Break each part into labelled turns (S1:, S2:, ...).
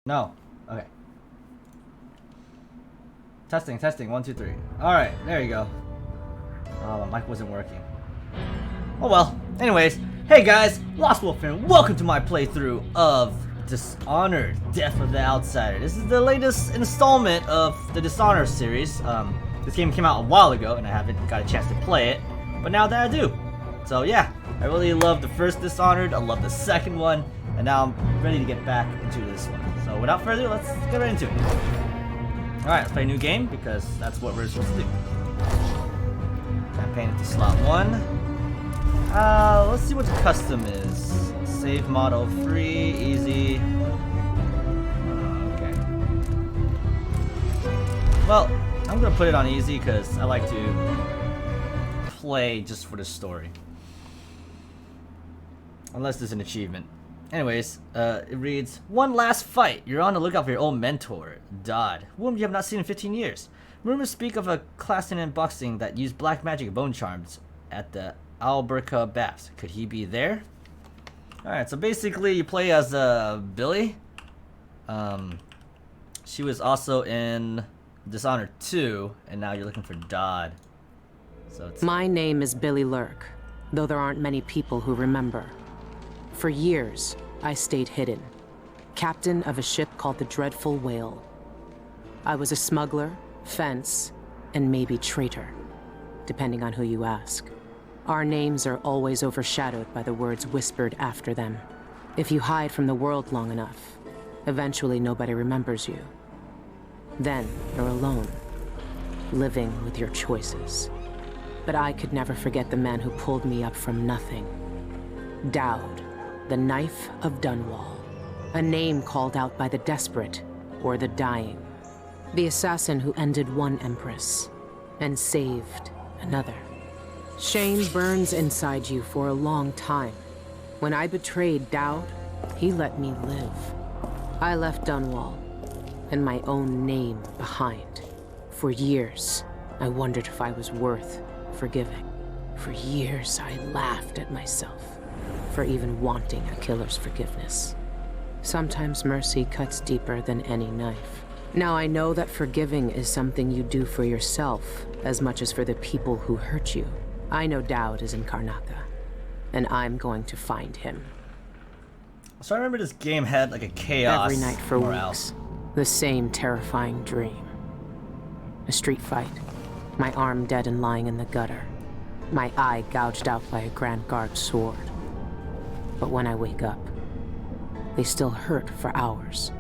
S1: No. Okay. Testing, testing. 1, 2, 3. Alright, there you go. Oh, my mic wasn't working. Oh well. Anyways, hey guys, Lost Wolf here. Welcome to my playthrough of Dishonored, Death of the Outsider. This is the latest installment of the Dishonored series. This game came out a while ago and I haven't got a chance to play it, but now that I do. So yeah, I really love the first Dishonored, I love the second one, and now I'm ready to get back into this one. So without further ado, let's get right into it. Alright, let's play a new game because that's what we're supposed to do. Campaign into slot 1. Let's see what the custom is. Save model free, easy. Okay. Well, I'm gonna put it on easy because I like to play just for the story. Unless there's an achievement. Anyways, it reads, one last fight. You're on the lookout for your old mentor, Dodd, whom you have not seen in 15 years. Rumors speak of a class in boxing that used black magic and bone charms at the Alberca Baths. Could he be there? Alright, so basically you play as Billy. She was also in Dishonored 2, and now you're looking for Dodd. So it's...
S2: My name is Billy Lurk, though there aren't many people who remember. For years, I stayed hidden, captain of a ship called the Dreadful Whale. I was a smuggler, fence, and maybe traitor, depending on who you ask. Our names are always overshadowed by the words whispered after them. If you hide from the world long enough, eventually nobody remembers you. Then you're alone, living with your choices. But I could never forget the man who pulled me up from nothing. Dowd, the Knife of Dunwall. A name called out by the desperate or the dying. The assassin who ended one empress and saved another. Shame burns inside you for a long time. When I betrayed Dowd, he let me live. I left Dunwall and my own name behind. For years, I wondered if I was worth forgiving. For years, I laughed at myself for even wanting a killer's forgiveness. Sometimes mercy cuts deeper than any knife. Now I know that forgiving is something you do for yourself as much as for the people who hurt you. I know Dowd is in Karnaca, and I'm going to find him.
S1: So I remember this game had like a chaos
S2: every night for
S1: morale.
S2: weeks. The same terrifying dream. A street fight. My arm dead and lying in the gutter. My eye gouged out by a Grand Guard sword. But when I wake up, they still hurt for hours.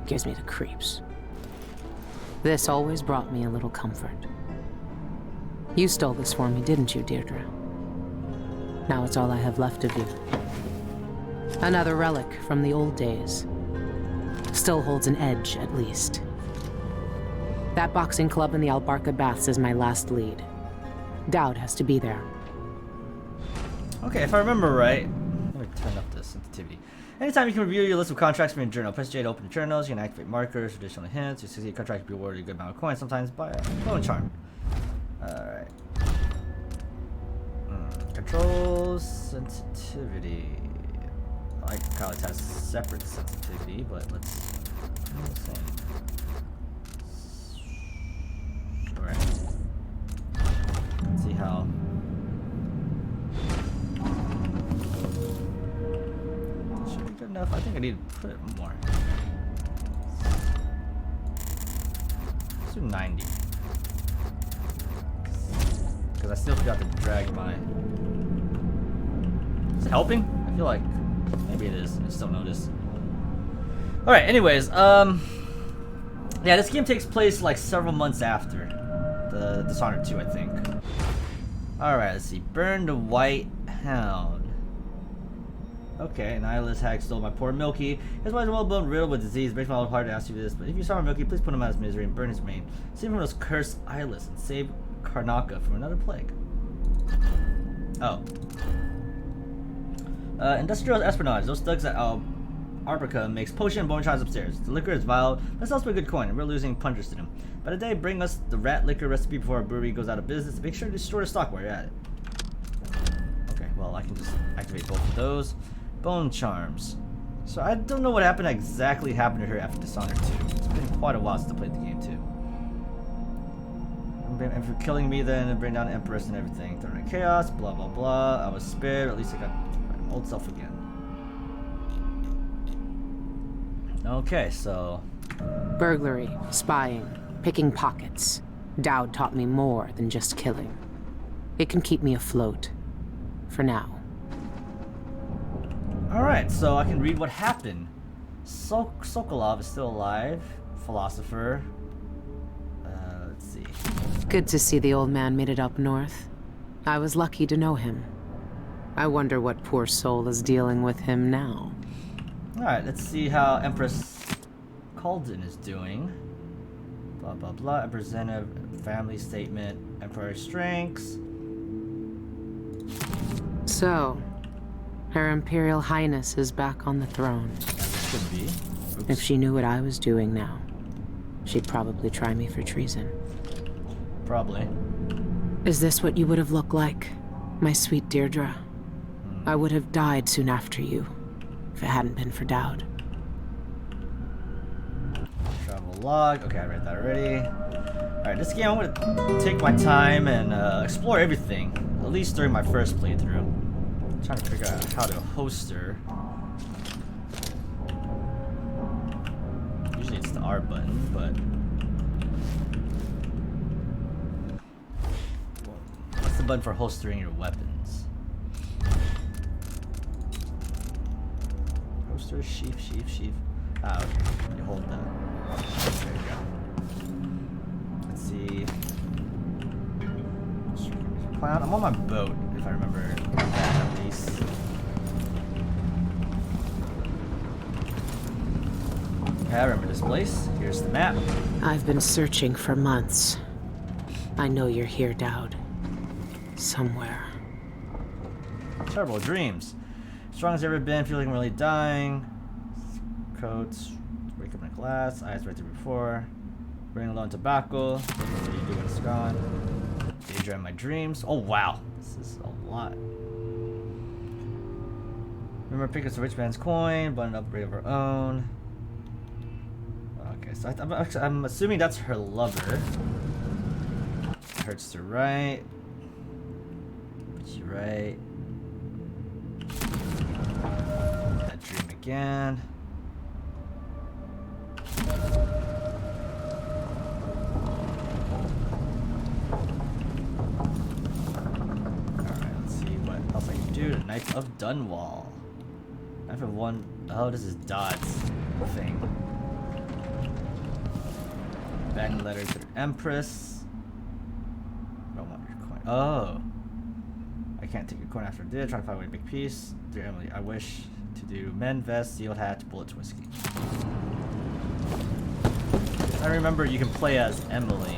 S2: Gives me the creeps. This always brought me a little comfort. You stole this for me, didn't you, Deirdre? Now it's all I have left of you. Another relic from the old days. Still holds an edge, at least. That boxing club in the Alberca Baths is my last lead. Dowd has to be there.
S1: Okay, if I remember right, let me turn up the sensitivity. Anytime you can review your list of contracts from your journal, press J to open the journals. You can activate markers, additional hints. Your succeed contract can be awarded a good amount of coins, sometimes by a bone charm. Alright. Controls, sensitivity. I like how it has separate sensitivity, but let's... Alright. Let's see how... Should be good enough. I think I need to put it more. Let's do 90. Because I still forgot to drag my... Is it helping? I feel like maybe it is. I just don't notice. Alright, anyways, yeah, this game takes place like several months after the Dishonored 2, I think. Alright, let's see. Burn the White Hound. Okay, an eyeless hag stole my poor Milky. His wife is well-bone, riddled with disease. Breaks my old heart to ask you this, but if you saw my Milky, please put him out of his misery and burn his mane. Save him from those cursed eyeless and save Karnaca from another plague. Oh. Industrial espionage. Those thugs at Alberca makes potion and bone charms upstairs. The liquor is vile, but it's also a good coin, and we're losing punchers to them. By the day, bring us the rat liquor recipe before our brewery goes out of business. Make sure to store the stock while you're at it. Okay, well, I can just activate both of those. Bone charms. So I don't know what exactly happened to her after Dishonored 2. It's been quite a while since I played the game too. And for killing me then, bring down the Empress and everything. Throw in chaos, blah blah blah. I was spared, at least I got my old self again. Okay, so...
S2: Burglary, spying, picking pockets. Dowd taught me more than just killing. It can keep me afloat. For now.
S1: Alright, so I can read what happened. Sokolov is still alive. Philosopher. Let's see.
S2: Good to see the old man made it up north. I was lucky to know him. I wonder what poor soul is dealing with him now.
S1: Alright, let's see how Empress Calden is doing. Blah blah blah. Representative family statement. Emperor strengths.
S2: So, Her Imperial Highness is back on the throne.
S1: Should be. Oops.
S2: If she knew what I was doing now, she'd probably try me for treason.
S1: Probably.
S2: Is this what you would have looked like, my sweet Deirdre? I would have died soon after you, if it hadn't been for Dowd.
S1: Travel log. Okay, I read that already. Alright, this game I'm gonna take my time and explore everything, at least during my first playthrough. I'm trying to figure out how to host her. Usually it's the R button, but... What's the button for holstering your weapons? Holster, sheath. Ah, okay. You hold that. There you go. Let's see. Cloud. I'm on my boat, if I remember that at least. Okay, I remember this place. Here's the map.
S2: I've been searching for months. I know you're here, Dowd. Somewhere.
S1: Terrible dreams. Strong as ever been, feeling really dying. Coats, wake up in a glass, eyes right there before. Bring alone tobacco. What do you do when it's gone? Daydream in my dreams. Oh wow, this is a lot. Remember, pick up a rich man's coin, button up of her own. Okay, so I'm assuming that's her lover. Hurts to right. Puts you right. That dream again. Dude, Knife of Dunwall. Knife of one. Oh, this is Dodd's thing. Abandoned letter to the Empress. Don't want your coin. Oh. I can't take your coin after I did. Trying to find a way to make peace. Dear Emily, I wish to do men, vest, sealed hat, bullets, whiskey. I remember you can play as Emily.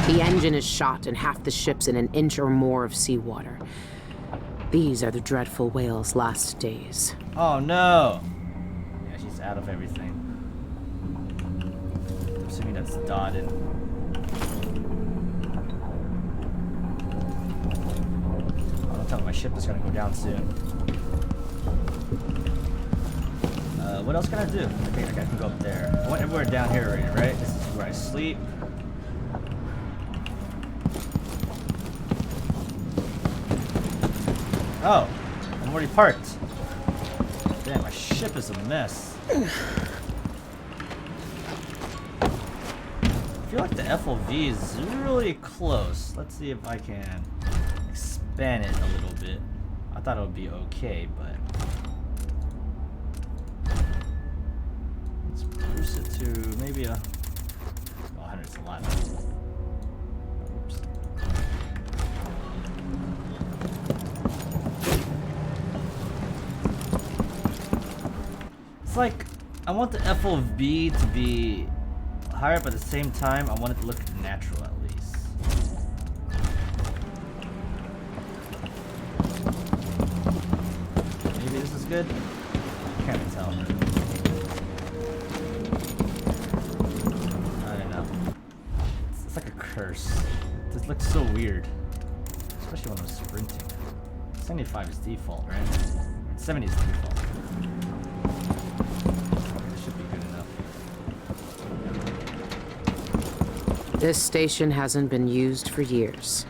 S2: The engine is shot and half the ship's in an inch or more of seawater. These are the dreadful whale's last days.
S1: Oh no! Yeah, she's out of everything. I'm assuming that's dotted. Oh, don't tell me my ship is gonna go down soon. What else can I do? I think I can go up there. I went everywhere down here already, right? This is where I sleep. Oh, I'm already parked. Damn, my ship is a mess. I feel like the FOV is really close. Let's see if I can expand it a little bit. I thought it would be okay, but let's boost it to maybe a 100 is a lot. Oops. It's like, I want the FOV to be higher, but at the same time, I want it to look natural at least. Maybe this is good? Can't tell. I don't know. It's like a curse. This looks so weird. Especially when I'm sprinting. 75 is default, right? 70 is the default. This should be good enough.
S2: This station hasn't been used for years.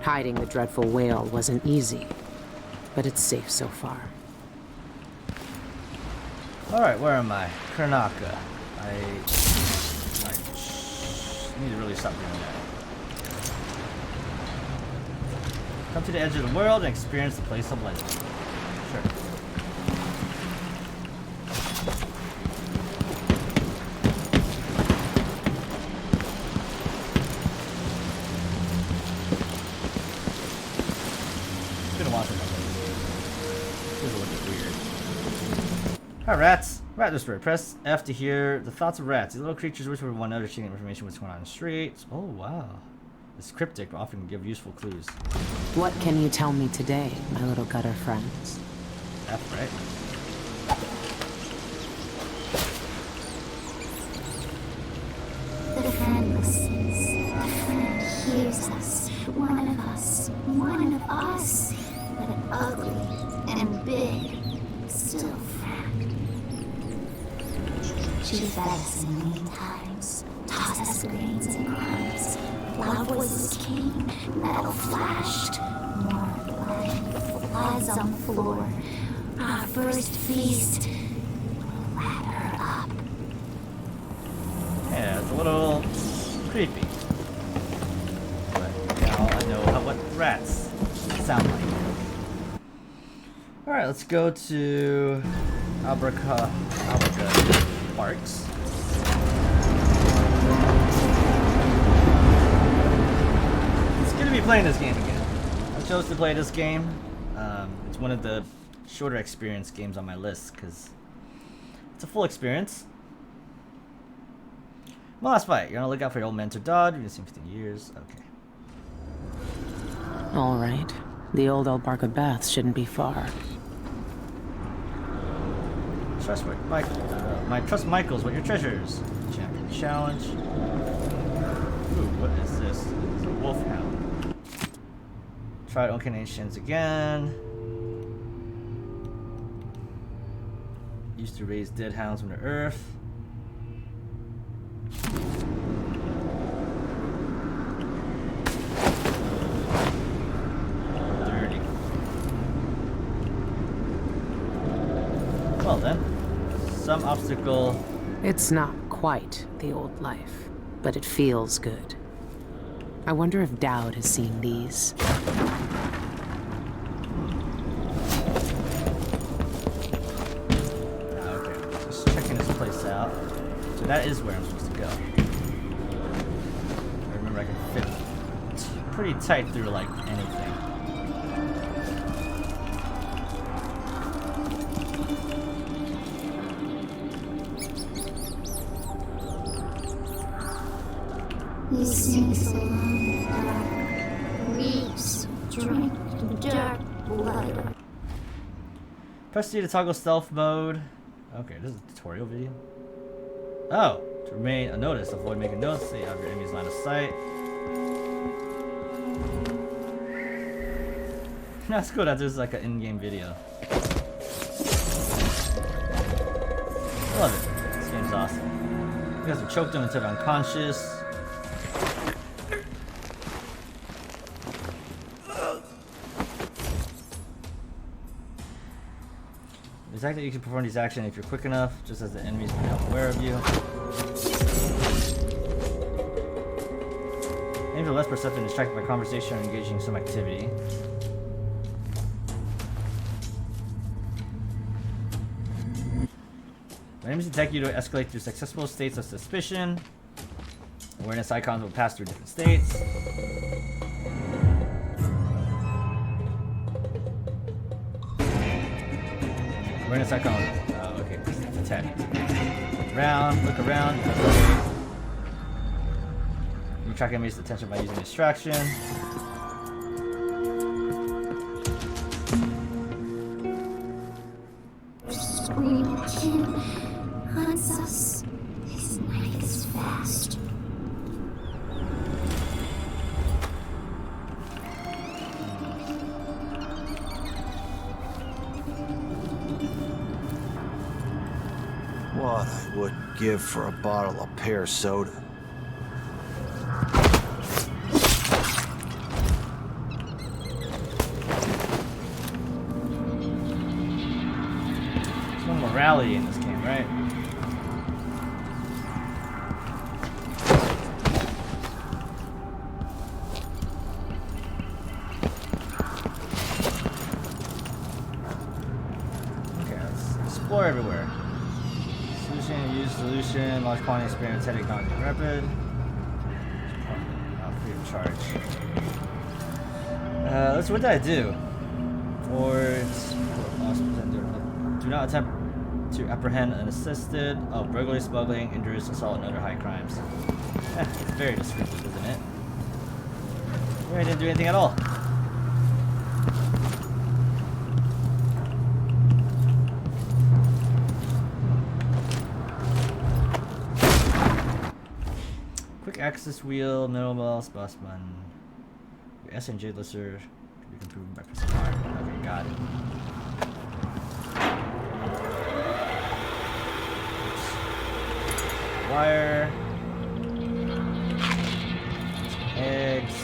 S2: Hiding the dreadful whale wasn't easy, but it's safe so far.
S1: Alright, where am I? Karnaka. I need to really stop doing that. Come to the edge of the world and experience the place of legend. Sure. It's been a while since I played this game. This is a little bit weird. Hi, rats. Rat whisperer. Press F to hear the thoughts of rats. These little creatures whisper with one another, sharing information what's going on in the streets. Oh, wow. It's cryptic, but often give useful clues.
S2: What can you tell me today, my little gutter friends?
S1: F, right?
S3: The friend listens. The friend hears us. One of us. But ugly and big. Still friend. She fed us in many times. Tossed us grains and crumbs. Loud voices came. Metal flashed. More blood. Blood's on the floor. Our first feast. Let her up.
S1: Yeah, it's a little creepy. But now I know what rats sound like. Alright, let's go to Alberca Parks. It's good to be playing this game again. I chose to play this game. It's one of the shorter experience games on my list because it's a full experience. My last fight. You're on the lookout for your old mentor Dodd. We've been seeing 15 years. Okay.
S2: All right. The old Albarca Baths shouldn't be far.
S1: Trust my trust Michael's. What your treasures? Champion challenge. Ooh, what is this? It's a wolfhound. Try incarnations again. Used to raise dead hounds from the earth. Dirty. Well then, some obstacle.
S2: It's not quite the old life, but it feels good. I wonder if Dowd has seen these.
S1: Okay, just checking this place out. So that is where I'm supposed to go. I remember I can fit pretty tight through like anything.
S3: He sinks along dark, reeks, drink, dark blood.
S1: Press C to toggle stealth mode. Okay, this is a tutorial video. Oh, to remain unnoticed, avoid making notes, stay out of your enemy's line of sight. That's cool that there's like an in-game video. I love it. This game's awesome. You guys have choked him until they're unconscious. The fact that you can perform these actions if you're quick enough, just as the enemies become aware of you. Enemies are less perceptive and distracted by conversation or engaging in some activity. When enemies attack you to escalate through successful states of suspicion. Awareness icons will pass through different states. Awareness icon. Oh, okay. Attack. Look around. You track enemies' attention by using distraction.
S3: Screaming kid hunts us. His knife is fast.
S4: give for a bottle of pear soda?
S1: There's no morality in this game, right? Okay, let's explore everywhere. Solution, use solution, large quantity experience, headache, not rapid. Free of charge. Let's what did I do? Forwards. Do not attempt to apprehend unassisted. Oh, burglary, smuggling, injuries, assault, and other high crimes. It's very descriptive, isn't it? I didn't do anything at all. Quick access wheel, middle mouse, boss button. Your S and J lister can be improved by pressing R. Okay, got it. Wire. Eggs.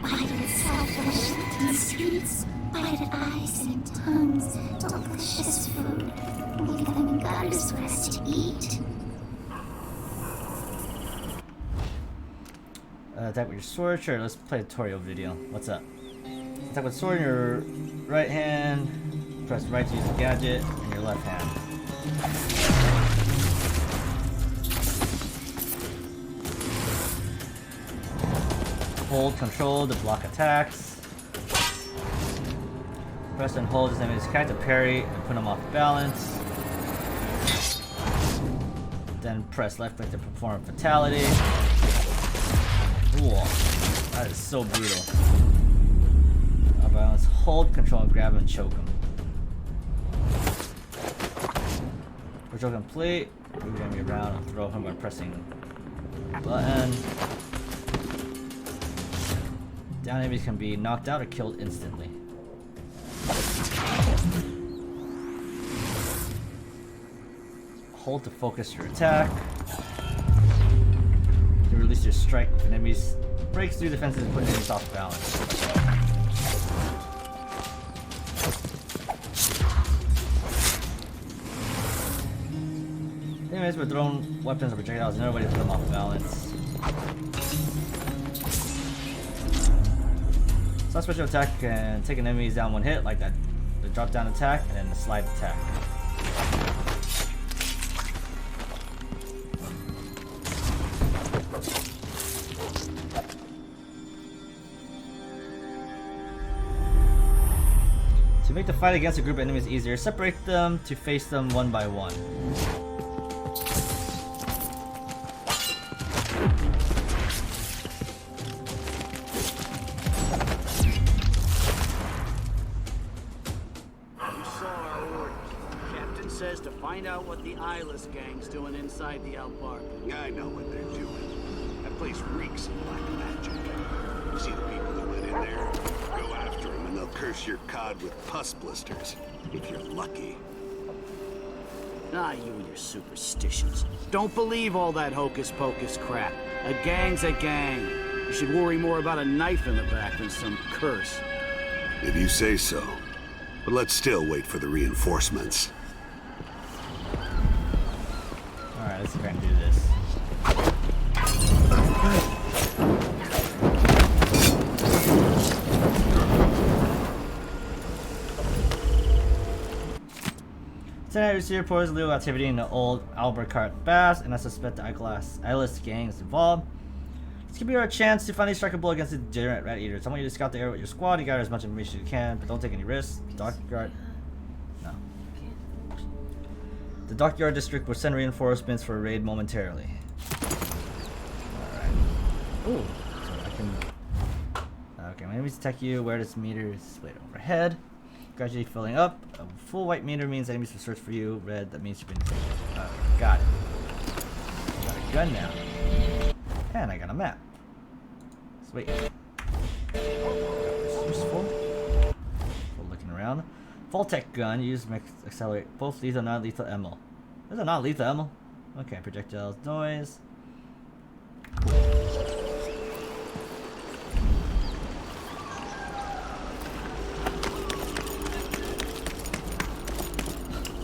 S3: Bited selfish and streets, bited eyes and tongues, delicious food. Leave them in gutters for us to eat.
S1: Attack with your sword. Sure, let's play a tutorial video. What's up? Attack with sword in your right hand. Press right to use the gadget in your left hand. Hold control to block attacks. Press and hold his enemy's attack to parry and put him off balance. Then press left click to perform fatality. Ooh, that is so brutal. Off balance, hold control and grab him and choke him. Control complete. Move enemy around and throw him by pressing button. Down enemies can be knocked out or killed instantly. Hold to focus your attack. You release your strike if an enemy breaks through defenses and puts enemies off balance. Enemies with thrown weapons or projectiles, another way to put them off balance. So special attack can take an enemy's down one hit, like that, the drop down attack, and then the slide attack. To make the fight against a group of enemies easier, separate them to face them one by one.
S5: Find out what the eyeless gang's doing inside the Outbark.
S6: I know what they're doing. That place reeks of black magic. You see the people that went in there? Go after them and they'll curse your cod with pus blisters. If you're lucky.
S5: Ah, you and your superstitions. Don't believe all that hocus-pocus crap. A gang's a gang. You should worry more about a knife in the back than some curse.
S6: If you say so. But let's still wait for the reinforcements.
S1: Alright, let's see if I can do this. Tonight we see reports of illegal activity in the old Albuquerque Baths, and I suspect the eyeless gang is involved. This could be our chance to finally strike a blow against the degenerate rat eaters. I want you to scout the area with your squad. You gather as much information as you can, but don't take any risks. Dockyard. No. The Dockyard District will send reinforcements for a raid momentarily. Alright. Ooh. So I can. Okay, my enemies attack you. Where this meter is displayed overhead. Gradually filling up. A full white meter means enemies will search for you. Red, that means you've been taken. Got it. gun now. And I got a map. Sweet. That's useful. For looking around. Voltec gun used to accelerate both lethal and non-lethal ammo. There's a non-lethal ammo? Okay, projectiles, noise.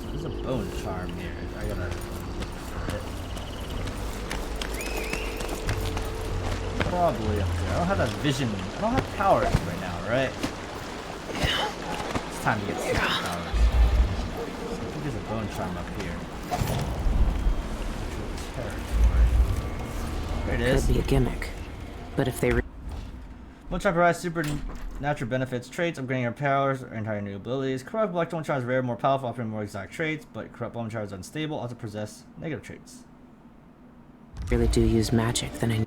S1: There's a bone charm here. I gotta look for it. Probably up there. I don't have that vision. I don't have powers right now, right? It's time to get superpowers. I think there's a bone charm up here. Territory. There it is.
S2: Could be a gimmick, but if they
S1: Bone charm provides supernatural benefits, traits, upgrading your powers, or entire new abilities. Corrupt black bone charm is rare, more powerful, offering more exotic traits, but corrupt bone charm is unstable, also possess negative traits.
S2: really do use magic, then I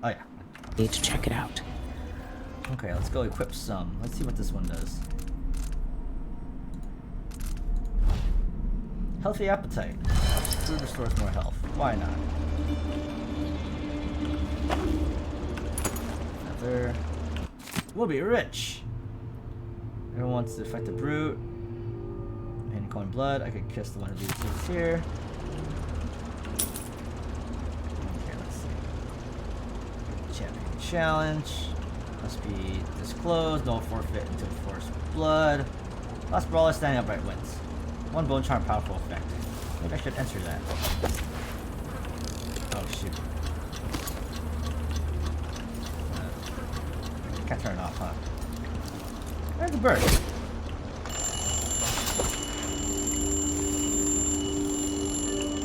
S1: Oh yeah.
S2: need to check it out.
S1: Okay, let's go equip some. Let's see what this one does. Healthy appetite. Food restores more health. Why not? Another. We'll be rich. Everyone wants to affect the brute. Pain coin blood. I could kiss the one of these things here. Okay, let's see. Champion challenge. Must be disclosed. No forfeit until forced blood. Last brawler standing upright wins. One bone charm powerful effect. Maybe I should enter that. Oh shoot. Can't turn it off, huh? Where's the bird?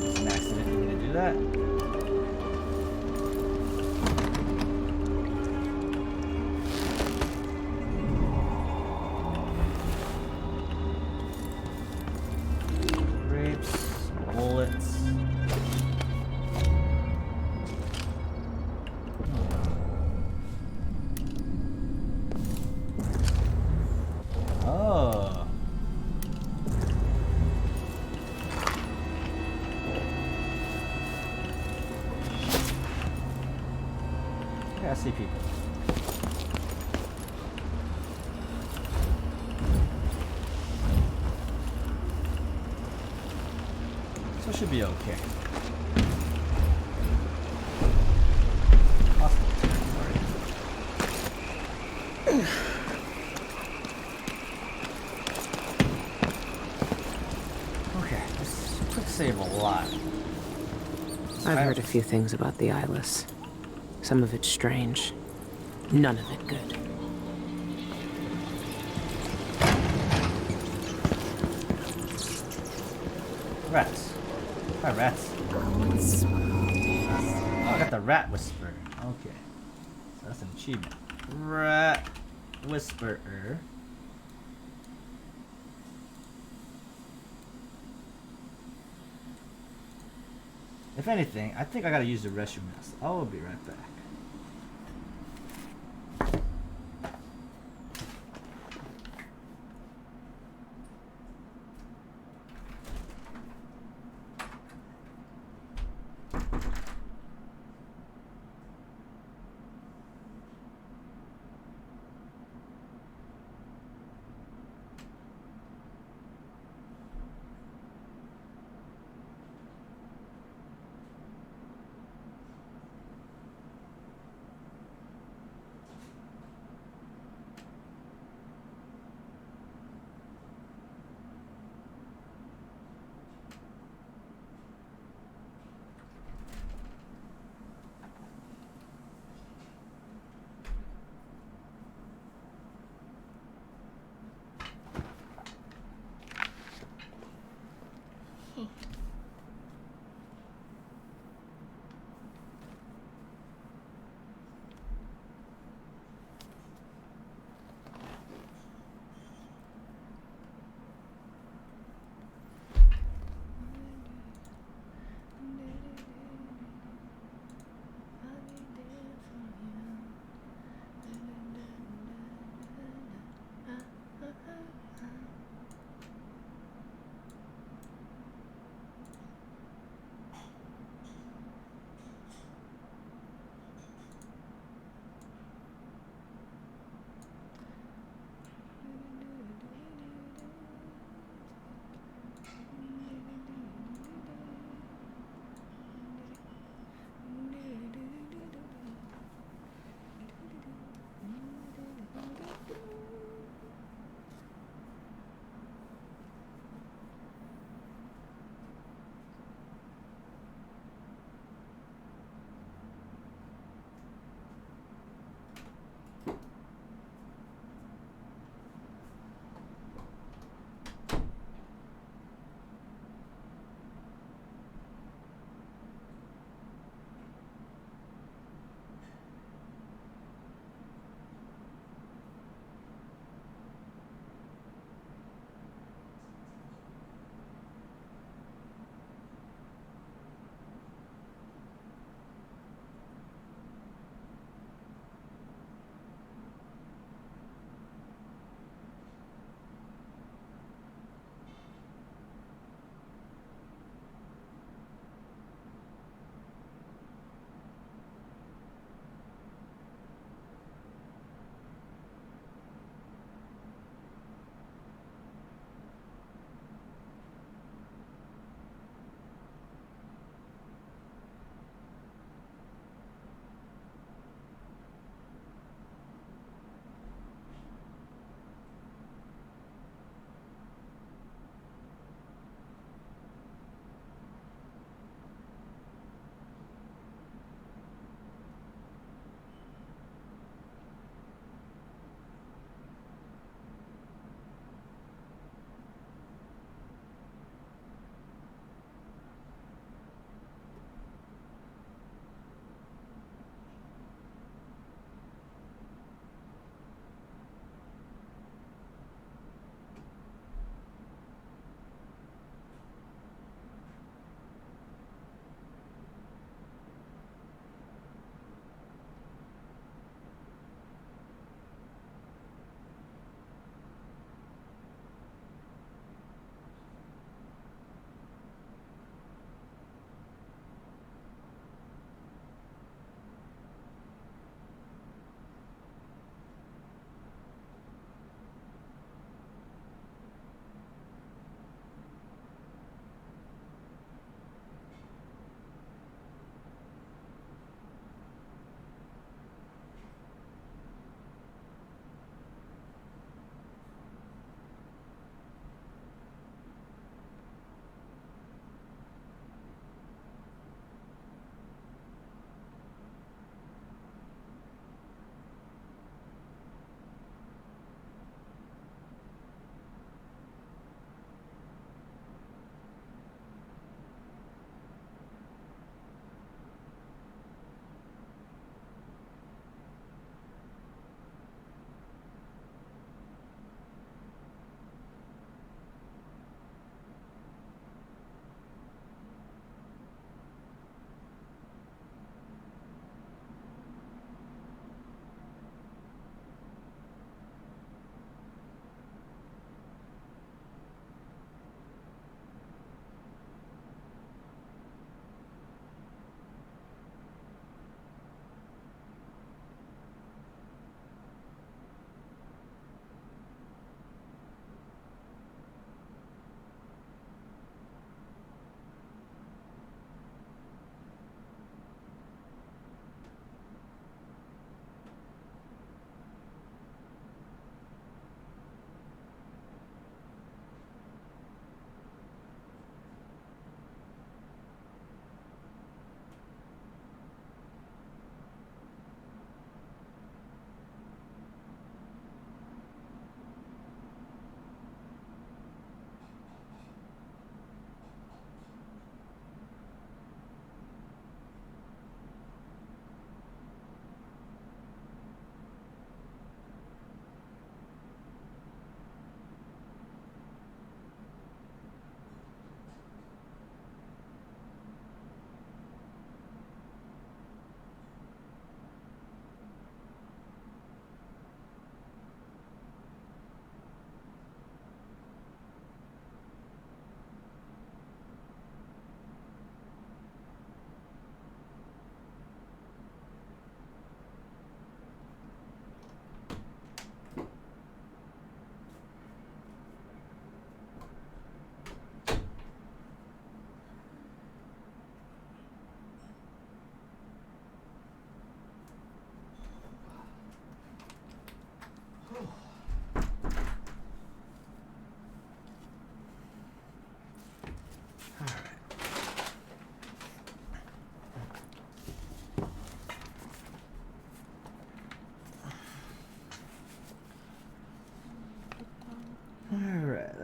S1: It's an accident for me to do that. Grapes, bullets. Oh. Yeah, I see people. So it should be okay. Awesome. Okay, this quick save a lot.
S2: I've heard a few things about the Eyeless. Some of it strange. None of it good.
S1: Rats. Hi, rats. Oh, I got the rat whisperer. Okay. So that's an achievement. Rat whisperer. If anything, I think I gotta use the restroom now. So I will be right back.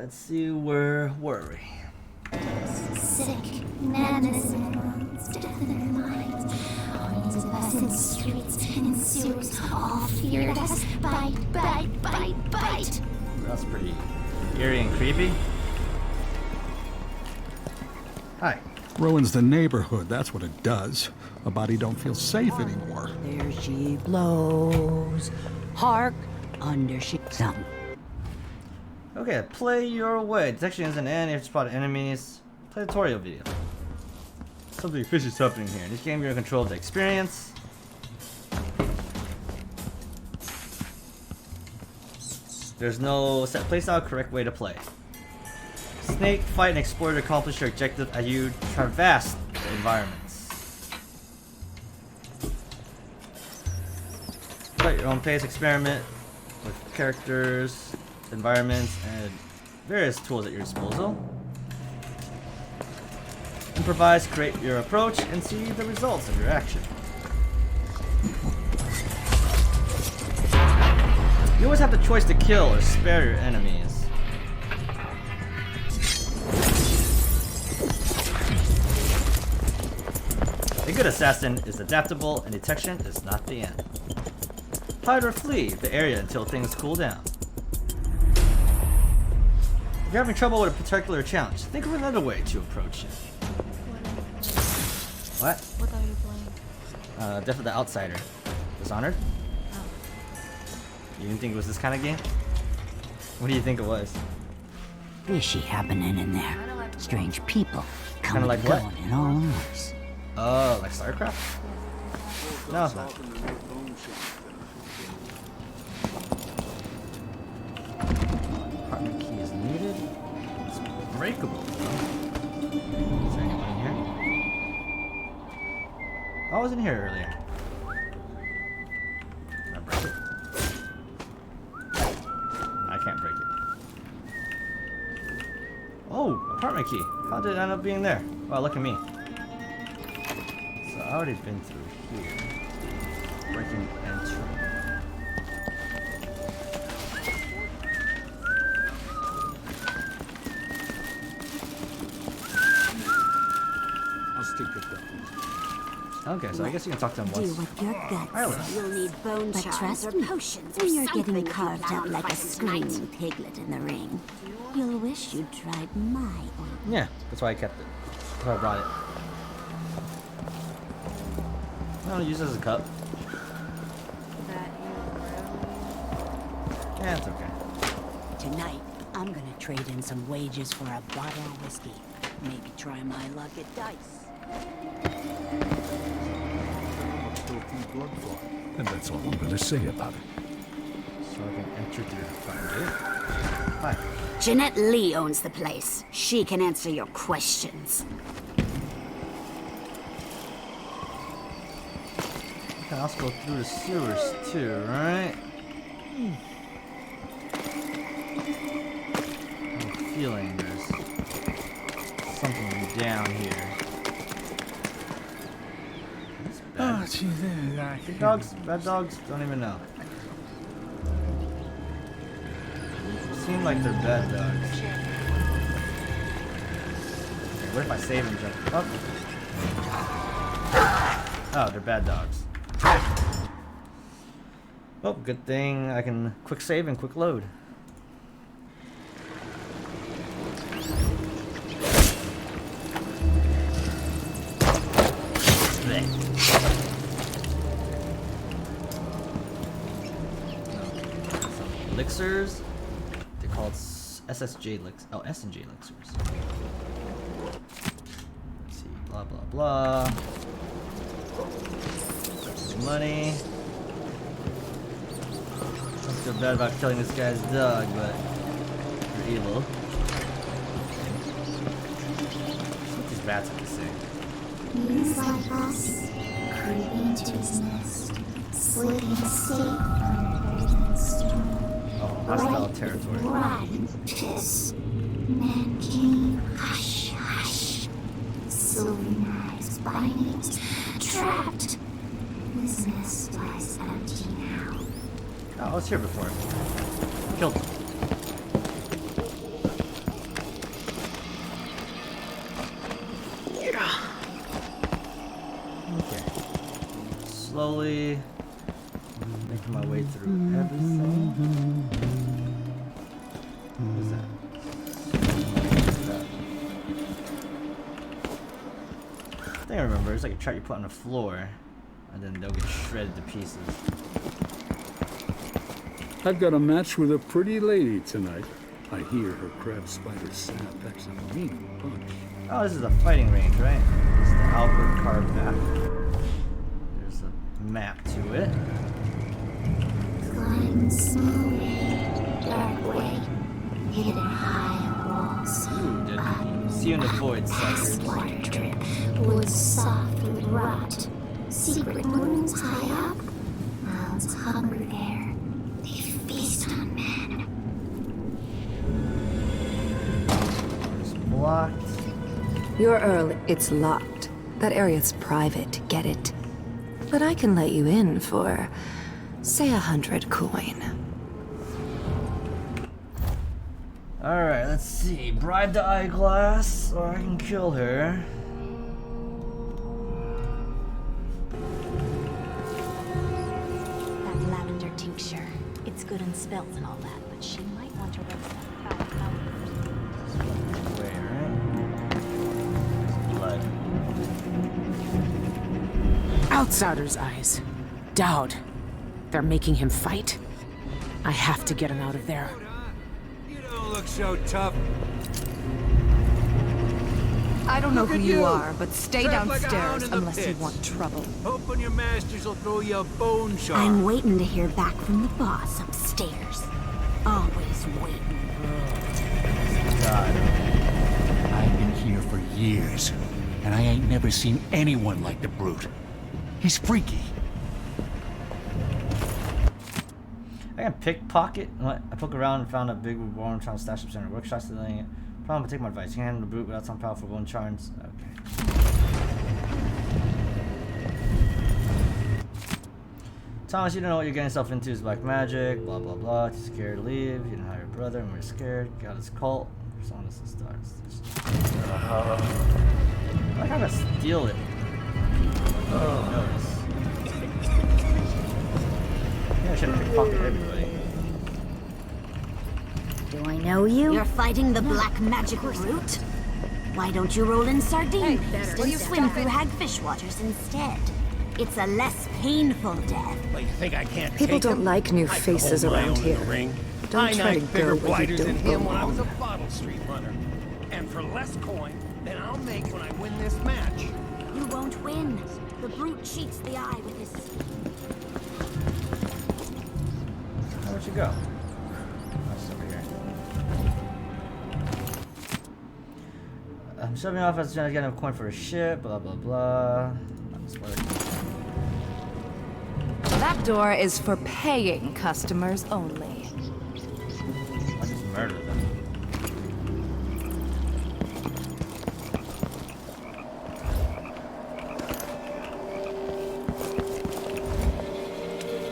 S1: Let's see, where were we?
S3: Sick, madness in their lungs, death in their minds. Armies of us in streets and sewers, all feared us. Bite, bite, bite, bite.
S1: That's pretty eerie and creepy. Hi.
S7: Ruins the neighborhood, that's what it does. A body don't feel safe anymore.
S8: There she blows. Hark, under she some.
S1: Okay, play your way. Detection is an end. You have to spot enemies. Play tutorial video. Something fishy is happening here. In this game, you're in control of the experience. There's no set playstyle, correct way to play. Snake, fight, and explore to accomplish your objective as you traverse the environments. At your own pace, experiment with characters, environments, and various tools at your disposal. Improvise, create your approach, and see the results of your action. You always have the choice to kill or spare your enemies. A good assassin is adaptable, and detection is not the end. Hide or flee the area until things cool down. If you're having trouble with a particular challenge, think of another way to approach it. What?
S9: What are you playing?
S1: Death of the Outsider. Dishonored? You didn't think it was this kind of game? What do you think it was?
S8: Fishy happening in there. Strange people coming
S1: like
S8: and
S1: what?
S8: going in all hours.
S1: Oh, like StarCraft? No, it's not. Apartment key is needed. It's breakable. Is there anyone in here? I was in here earlier. Can I break it? I can't break it. Oh, apartment key. How did it end up being there? Oh, look at me. So I already been through here. Breaking entry.
S7: I'll stick with that.
S1: Okay, so I guess you can talk to him
S10: Do
S1: once.
S10: what your guts
S1: Ireland.
S10: say.
S9: You'll need bone
S10: But
S9: charms
S10: trust
S9: or
S10: me,
S9: potions
S10: when
S9: or
S10: you're
S9: something
S10: getting
S9: if you
S10: carved
S9: plan
S10: up
S9: on
S10: like a
S9: fighting tonight.
S10: screaming piglet in the ring, you'll wish you'd tried my ointment.
S1: Yeah, that's why I kept it. That's why I brought it. I don't use it as a cup. Yeah, it's okay.
S8: Tonight, I'm gonna trade in some wages for a bottle of whiskey. Maybe try my luck at dice.
S7: And that's all I'm gonna say about it.
S1: So I can enter through the front gate. Hi.
S10: Jeanette Lee owns the place. She can answer your questions.
S1: I can also go through the sewers too, right? I'm feeling there's something down here. That's bad. Good dogs, bad dogs, don't even know. Seem like they're bad dogs. Okay, what if I save and jump up? Oh, they're bad dogs. Oh, good thing I can quick save and quick load. Blech. Some elixirs. They're called SSJ elixirs. Oh, S&J elixirs. Let's see. Blah blah blah. Money. Don't feel bad about killing this guy's dog, but you're evil. What these bats have to say?
S3: He's like us, creeping into his nest, slipping safe under the storm.
S1: Oh, hostile territory.
S3: Rotten piss. Man king, hush, hush. Silver knives, bindings, trapped. This nest lies empty now.
S1: Oh, I was here before. Killed him. slowly making my way through everything. What is that? I think I remember. It's like a chart you put on the floor, and then they'll get shredded to pieces.
S11: I've got a match with a pretty lady tonight. I hear her crab spider sap packs a mean punch.
S1: Oh, this is a fighting range, right? It's the Albert card map. There's a map to it.
S3: Climb slowly, dark way, hidden high on walls.
S1: Ooh, dude. See you in the void, suckers.
S3: Water drip, woods soft with rot. Secret moons high up, mouths hunger there. They feast on men.
S1: It's blocked.
S12: You're early. It's locked. That area's private, get it? But I can let you in for, say, 100 coin.
S1: Alright, let's see. Bribe the eyeglass, or I can kill her.
S9: That lavender tincture. It's good in spells and all that, but she might want to rub some foul powers.
S1: Wait, right? Blood.
S2: Outsider's eyes. Dowd. They're making him fight. I have to get him out of there.
S13: You don't look so tough.
S12: I don't know who you are, but stay
S13: Trapped like a hound
S12: downstairs
S13: in the
S12: unless you
S13: pits.
S12: want trouble.
S13: Hoping your masters will throw you a bone shard.
S10: I'm waiting to hear back from the boss upstairs. Always waiting.
S1: God.
S14: I've been here for years, and I ain't never seen anyone like the brute. He's freaky.
S1: I can pickpocket. What? I poke around and found a big reborn trying to stash up center workshop, stealing it. Problem, but take my advice. You can handle the brute without some powerful bone charms. Okay. Thomas, you don't know what you're getting yourself into. Is black magic. Blah blah blah. Too scared to leave. You didn't hire your brother, and we're scared. Got his cult. Someone else starts. I gotta steal it. Oh, notice. Yeah, I should have pickpocketed everybody.
S10: Do I know you? You're fighting the black magic brute? Why don't you roll in sardine paste and swim through hagfish waters instead? It's a less painful death.
S13: Well, you think I can't
S12: People
S13: take
S12: don't
S13: him?
S12: like new
S13: I
S12: faces
S13: can hold my
S12: around
S13: own in
S12: here.
S13: the ring.
S12: Don't
S13: I
S12: try to
S13: knocked
S12: go
S13: bigger
S12: where you
S13: blighters than
S12: don't
S13: him when I was a
S12: belong.
S13: bottle street runner. And for less coin than I'll make when I win this match.
S10: You won't win. The brute cheats the eye with his...
S1: Where'd you go? That's over here. I'm shoving off as trying to get a coin for a ship, blah blah blah.
S12: That door is for paying customers only.
S1: I just murdered them.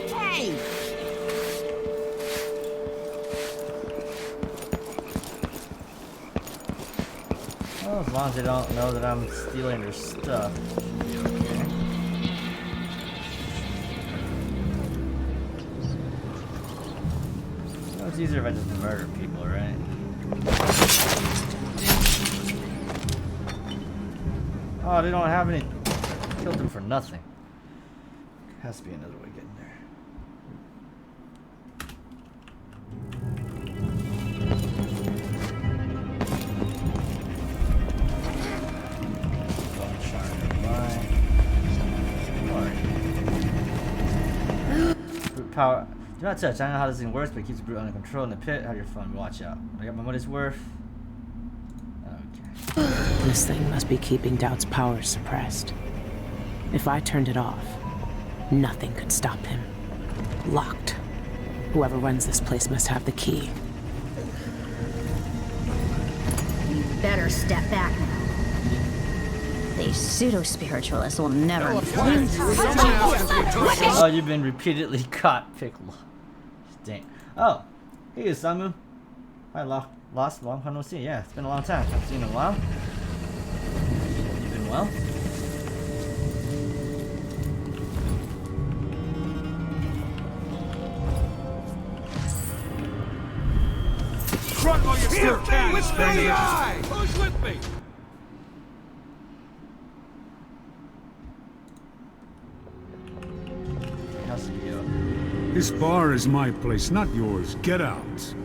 S10: Hey!
S1: Well, as long as they don't know that I'm stealing their stuff. It's easier if I just murder people, right? Oh, they don't have any. Killed them for nothing. Has to be another way getting there. Brute power. Do not touch. I don't know how this thing works, but it keeps the brute under control in the pit. Have your fun. Watch out. I got my money's worth. Okay.
S2: This thing must be keeping Dowd's powers suppressed. If I turned it off, nothing could stop him. Locked. Whoever runs this place must have the key.
S10: You better step back now. These pseudo-spiritualists will never...
S1: Oh, you've been repeatedly caught, Piccolo. Dang. Oh, hey, Samu. Hi, lost long time no see. Yeah, it's been a long time. Haven't seen you in a while. You been well?
S11: Front while you still can, stranger!
S13: Who's with me?
S1: How's the view?
S11: This bar is my place, not yours. Get out.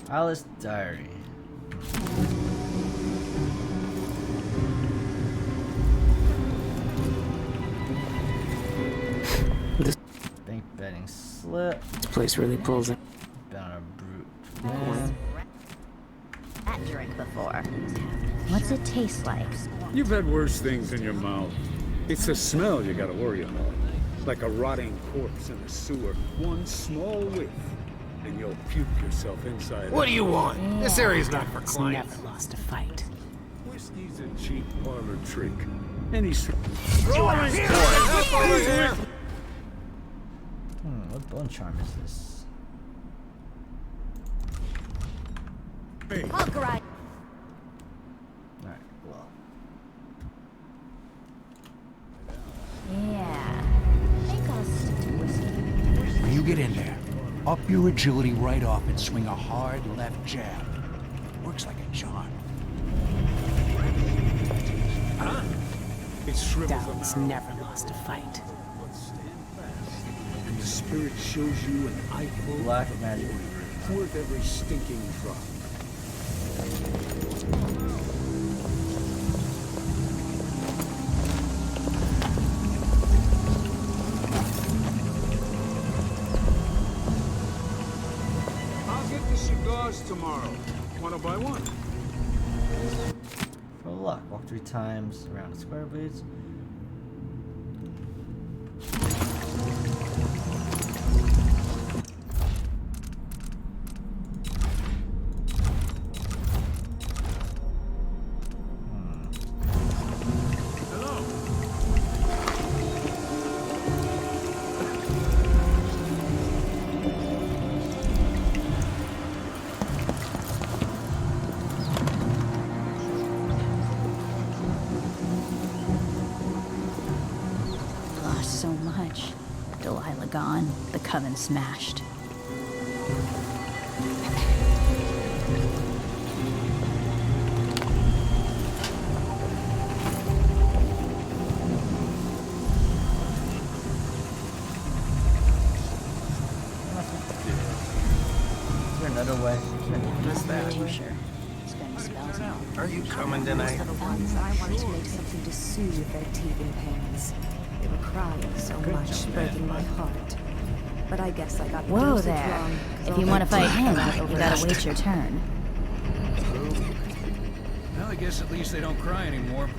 S1: Alice Diary. Bank betting slip.
S2: This place really pulls it.
S1: Been on a brute. Man.
S9: That drink before. What's it taste like?
S11: You've had worse things in your mouth. It's the smell you gotta worry about. Like a rotting corpse in a sewer. One small whiff, and you'll puke yourself inside.
S13: What do you want?
S9: Yeah.
S13: This area's not for
S2: It's
S13: clients.
S2: never lost a fight.
S11: Whiskey's a cheap parlor trick. Any sort.
S1: What bone charm is this?
S10: Hulk ride.
S1: Alright, well.
S9: Yeah. I think I'll stick to whiskey.
S14: When you get in there, up your agility right off and swing a hard left jab. Works like a charm.
S11: Huh? It shrivels
S2: Dallas never lost a fight.
S11: But stand fast. And the spirit shows you an eyeful
S1: Black
S11: of
S1: magic.
S11: glory, worth every stinking drop. I'll get the cigars tomorrow. Wanna buy one?
S1: For luck, walk 3 times around the square blades.
S9: Lost so much. Delilah gone. The coven smashed.
S1: Is there another way?
S9: What's that? Too sure. Spend spells now.
S13: Are you coming tonight?
S12: Once I wanted to make something to soothe their teething pains. They were crying so much, breaking my heart. But I guess I got the
S9: Whoa
S12: dosage
S9: there.
S12: wrong.
S9: If you want to fight him, you gotta wait your turn.
S14: Well, I guess at least they don't cry anymore.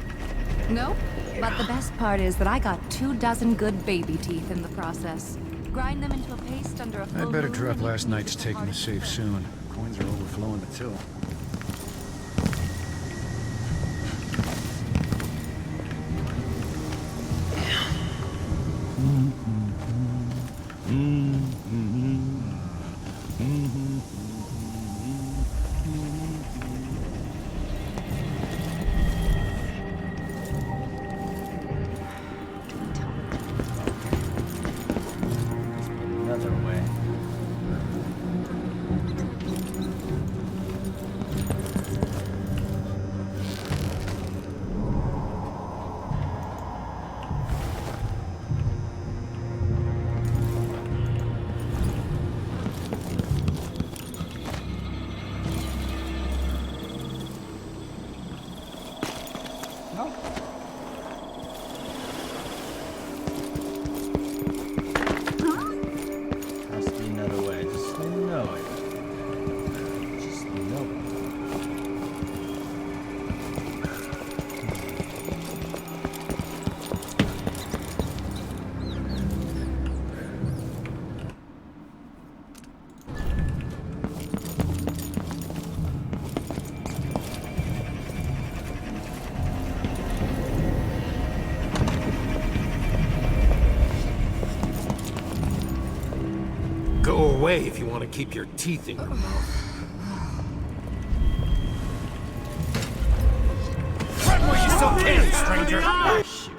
S15: Nope. But the best part is that I got 24 good baby teeth in the process. Grind them into a paste under a full
S14: I'd better
S15: moon
S14: drop
S15: and
S14: last
S15: eat
S14: night's
S15: them
S14: taking the
S15: as
S14: safe
S15: part of
S14: soon. Coins are overflowing the till.
S1: Another way. No. Has to be another way. Just know it. Just know it.
S13: Go away if you want to keep your teeth in your mouth. Run where you still can, stranger!
S1: Oh, shoot.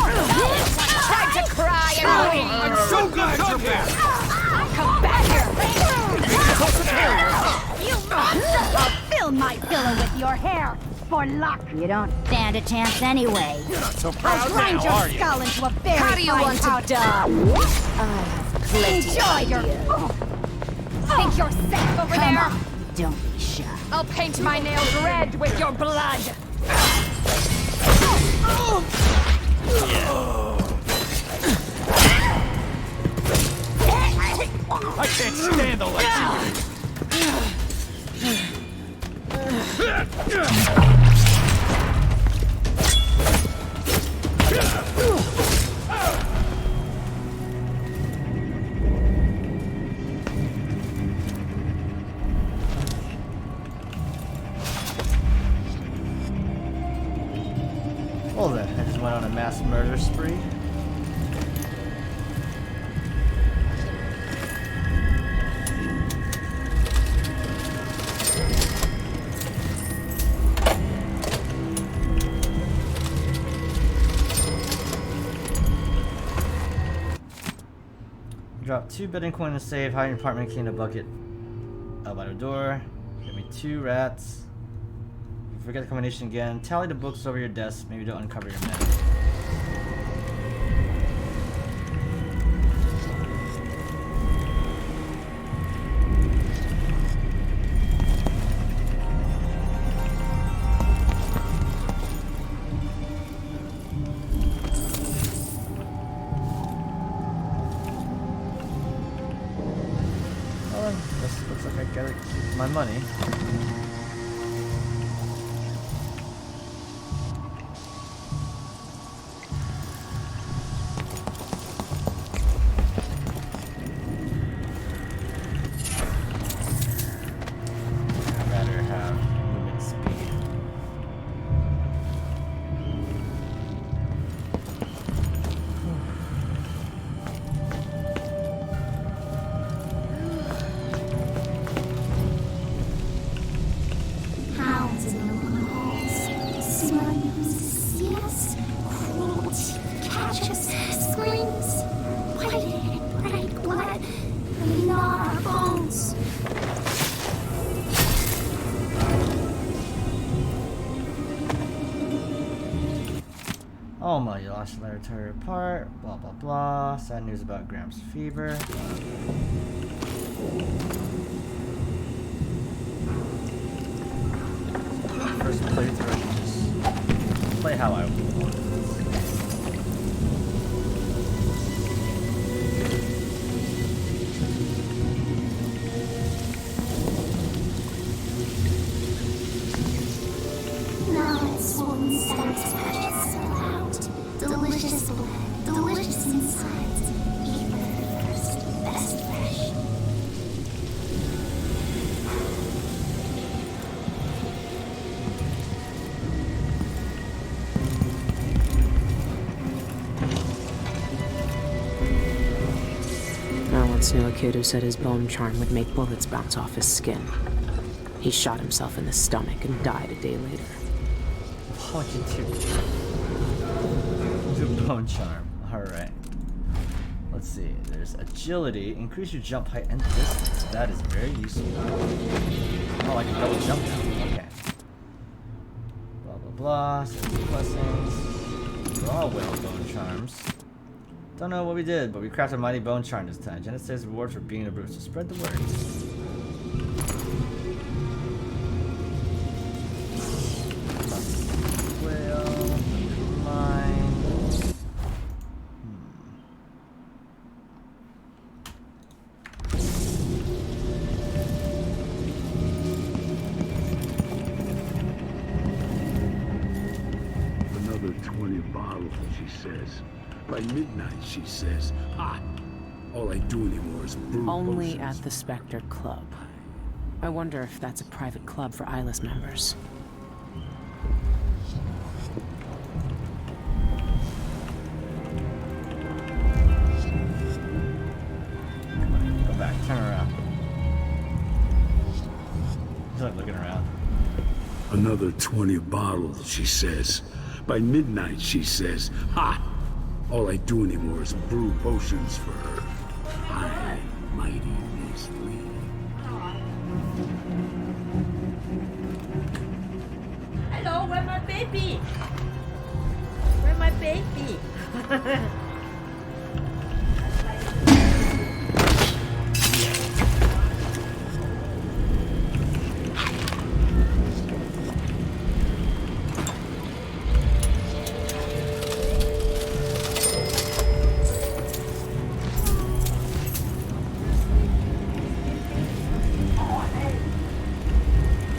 S15: Time to cry and bleed!
S13: I'm so glad you're back!
S15: Come back here!
S10: You monster! I'll fill my pillow with your hair for luck. You don't stand a chance anyway.
S13: You're not so
S10: I'll
S13: proud
S10: grind
S13: now,
S10: your
S13: are you?
S10: skull into a very
S15: How do you
S10: fine
S15: want to
S10: powder.
S15: die?
S10: Enjoy your...
S15: Think you're safe over
S10: Come
S15: there?
S10: on, don't be shy.
S15: I'll paint my nails red with your blood!
S13: I can't stand the likes of
S1: Well then, I just went on a mass murder spree. Drop 2 building coin in the safe, hide in your apartment, key in a bucket. Out by the door. Give me 2 rats. If you forget the combination again, tally the books over your desk, maybe don't uncover your map. Well, this looks like I gotta keep my money. I'd rather have movement speed.
S3: Hounds in the long halls. Smart noses, yes. Cruelty, catches, screams. White, bright blood. They gnaw our bones.
S1: Oh my, you lost your laboratory apart. Blah blah blah. Sad news about Graham's fever. First playthrough, I can just play how I want.
S3: Now it's swollen stomachs patches spill out. Delicious blood, delicious insides. Even first, best fresh.
S2: I once knew a kid who said his bone charm would make bullets bounce off his skin. He shot himself in the stomach and died a day later.
S1: What you do? The bone charm. Alright. Let's see. There's agility. Increase your jump height and distance. That is very useful. Oh, I can double jump now. Okay. Blah blah blah. Send blessings. Draw well bone charms. Don't know what we did, but we crafted a mighty bone charm this time. Janet says reward for being a brute, so spread the word. Well, mine.
S11: Another 20 bottles, she says. By midnight, she says. Hot. All I do anymore is brew
S2: Only
S11: potions.
S2: at the Spectre Club. I wonder if that's a private club for Eyeless members.
S1: Go back, turn around. He's like looking around.
S11: Another 20 bottles, she says. By midnight, she says. Hot. All I do anymore is brew potions for her. I'm mighty Miss Lee.
S16: Hello, where's my baby? Where's my baby?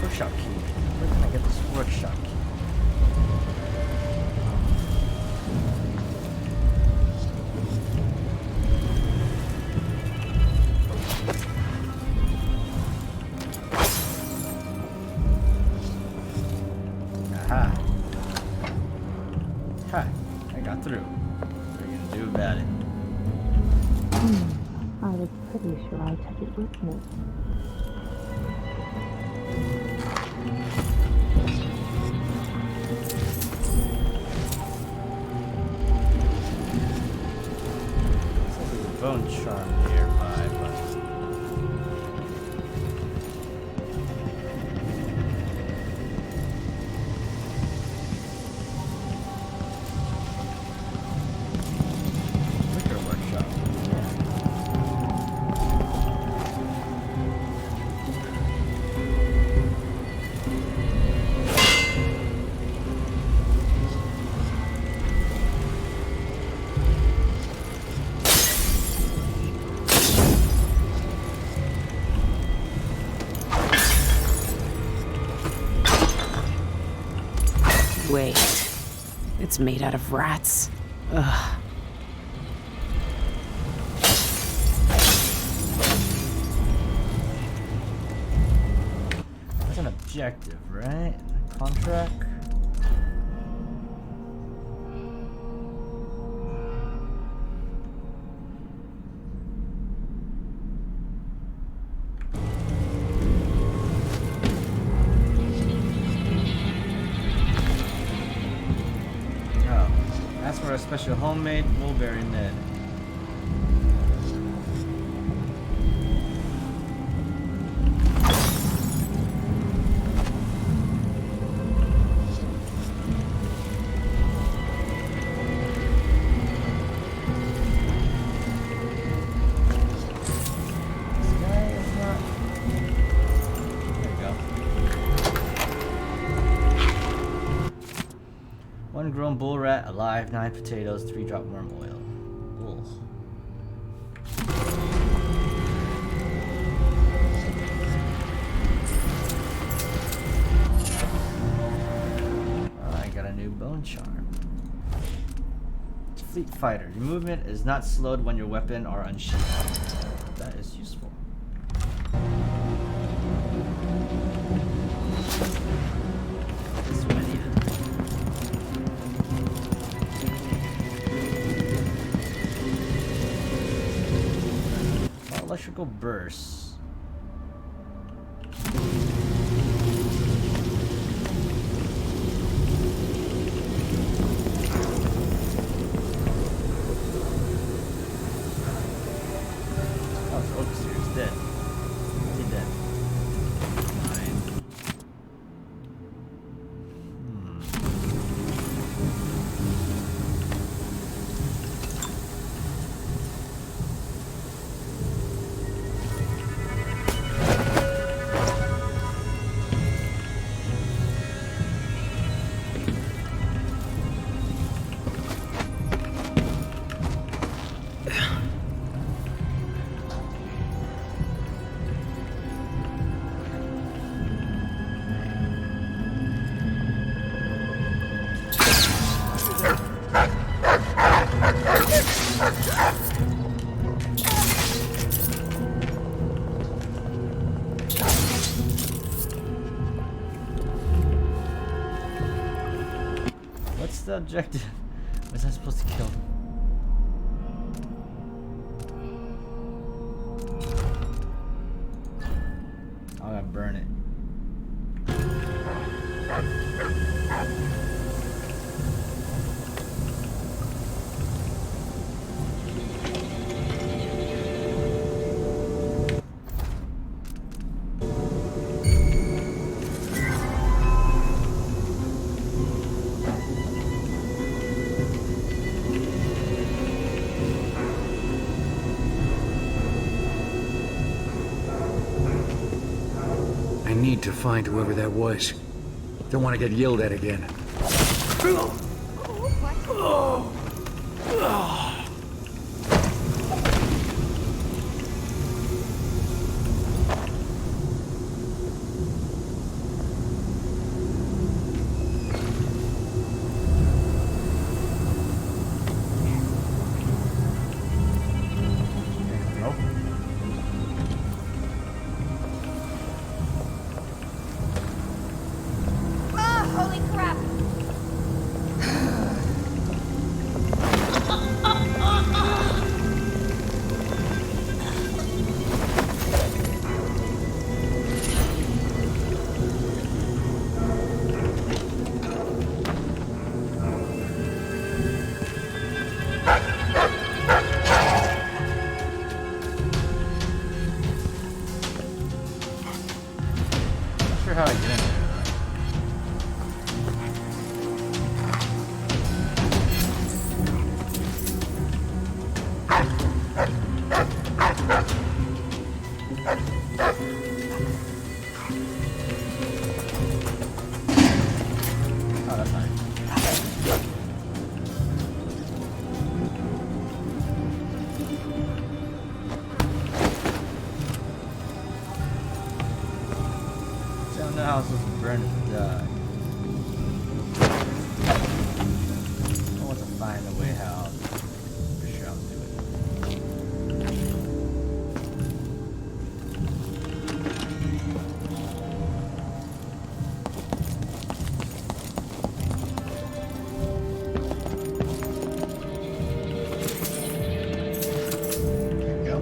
S1: Workshop key. Where can I get this workshop key? Aha. Ha, I got through. What are you gonna do about it?
S9: I was pretty sure I took it with me.
S1: There's a bone charm nearby, but liquor workshop.
S2: Wait. It's made out of rats. Ugh.
S1: That's an objective, right? Contract. Oh, ask for a special homemade mulberry mid. One grown bull rat alive, 9 potatoes, 3 drop worm oil. Ugh. I got a new bone charm. Fleet fighter. Your movement is not slowed when your weapon are unsheathed. That is useful. This is what I needed. Electrical bursts. Oh, so Oak's here. He's dead. He's dead. Fine. What's the objective? Was I supposed to kill him? I'm gonna burn it.
S14: need to find whoever that was. Don't want to get yelled at again.
S9: Holy crap!
S1: Not sure how I get in there. Oh, that's nice. Down the house was burned to die. I want to find a way how to sure I'll do it. There we go.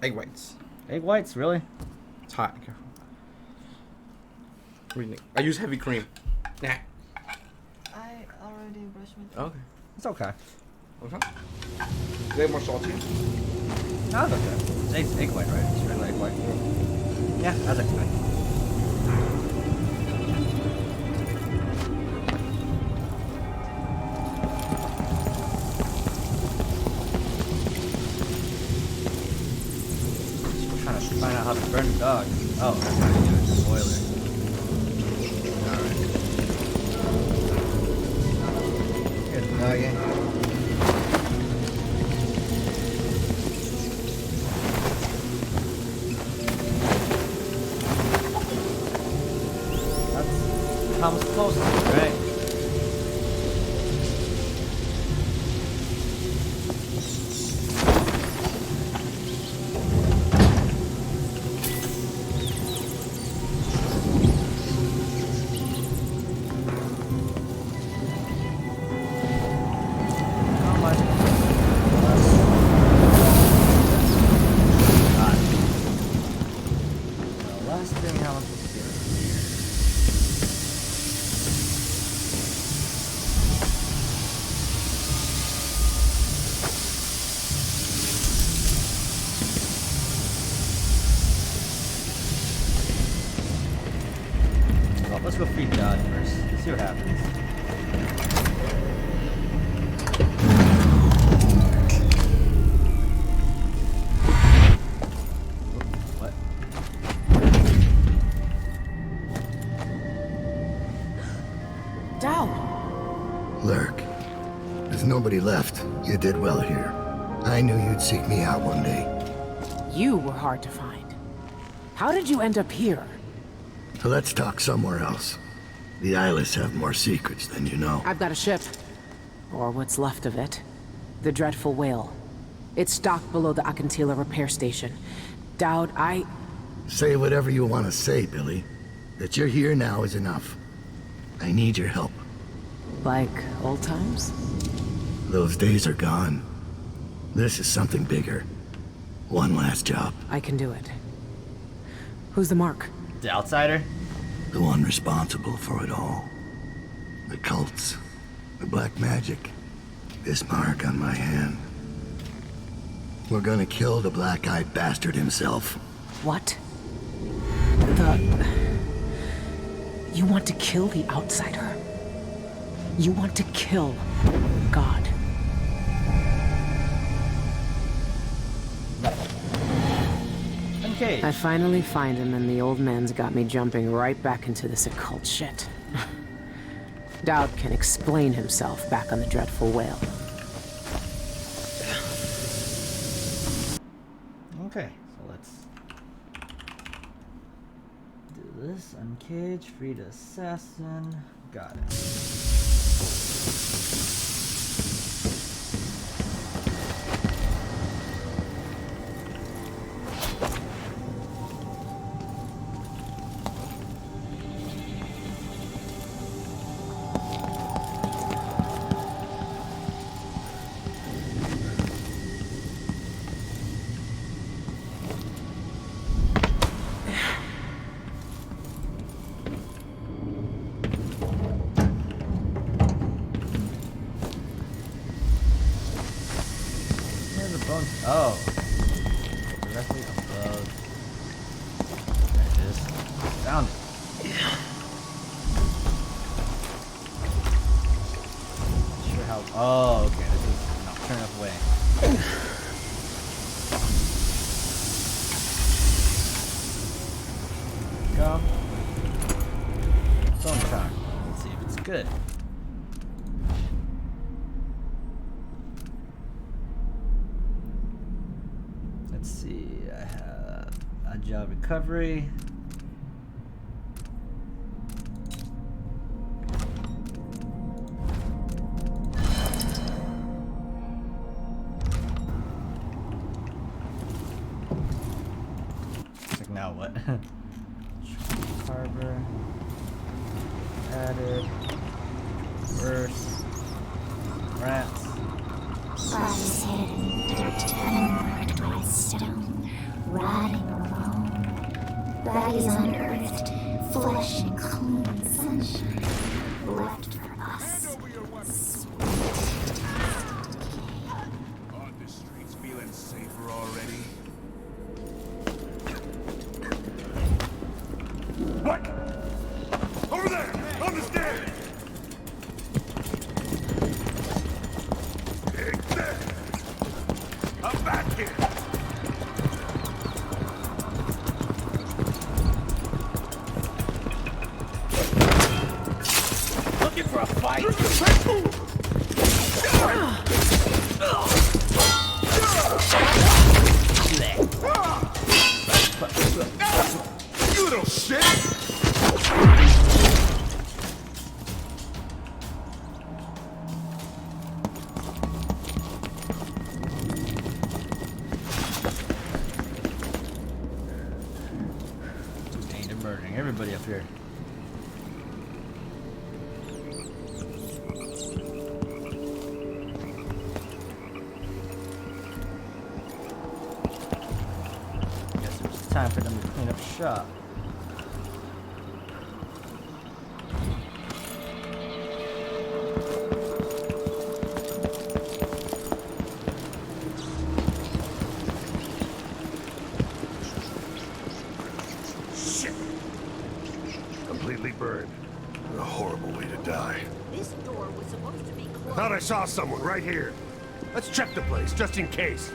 S17: Egg whites.
S1: Egg whites, really?
S17: It's hot. Careful. What do you think? I use heavy cream. Nah.
S9: I already brushed my teeth.
S17: Okay.
S1: It's okay.
S17: Okay. Do they have more salty?
S1: No, it's okay. It's egg white, right? It's regular egg white. Yeah, that's okay. Find out how to burn the dog. Oh, that's how you do it. Spoiler. Alright. Here's the doggy. That's how I'm supposed to, right? Let's go feed Dodge first. See what happens. What?
S2: Dowd!
S18: Lurk. There's nobody left. You did well here. I knew you'd seek me out one day.
S2: You were hard to find. How did you end up here?
S18: So let's talk somewhere else. The Eyeless have more secrets than you know.
S2: I've got a ship. Or what's left of it. The Dreadful Whale. It's docked below the Akantila repair station. Dowd, I...
S18: Say whatever you want to say, Billy. That you're here now is enough. I need your help.
S2: Like old times?
S18: Those days are gone. This is something bigger. One last job.
S2: I can do it. Who's the mark?
S1: The outsider?
S18: The one responsible for it all. The cults. The black magic. This mark on my hand. We're gonna kill the black-eyed bastard himself.
S2: What? You want to kill the outsider? You want to kill God?
S1: Okay.
S2: I finally find him, and the old man's got me jumping right back into this occult shit. Dowd can explain himself back on the Dreadful Whale.
S1: Okay, so let's do this. Uncage, freed assassin. Got it. Oh. Directly above. There it is. Found it. Not sure how. Oh, okay. This is not turn enough away. Go. Phone charm. Let's see if it's good. Let's see, I have a job recovery. Like now what? Harbor. Added. Verse. Rats.
S3: Bodies hidden in dirt, unmarked by stone, rotting alone. Bodies unearthed, flesh and clean sunshine, left for us.
S6: Aren't the streets feeling safer already? What? Over there! On the stairs! I'm back here!
S13: wanna fight?
S6: You little shit!
S1: Sustained and murdering everybody up here. Guess it was time for them to clean up shop.
S6: Completely burned. What a horrible way to die.
S8: This door was supposed to be
S6: I
S8: closed.
S6: thought I saw someone right here. Let's check the place, just in case.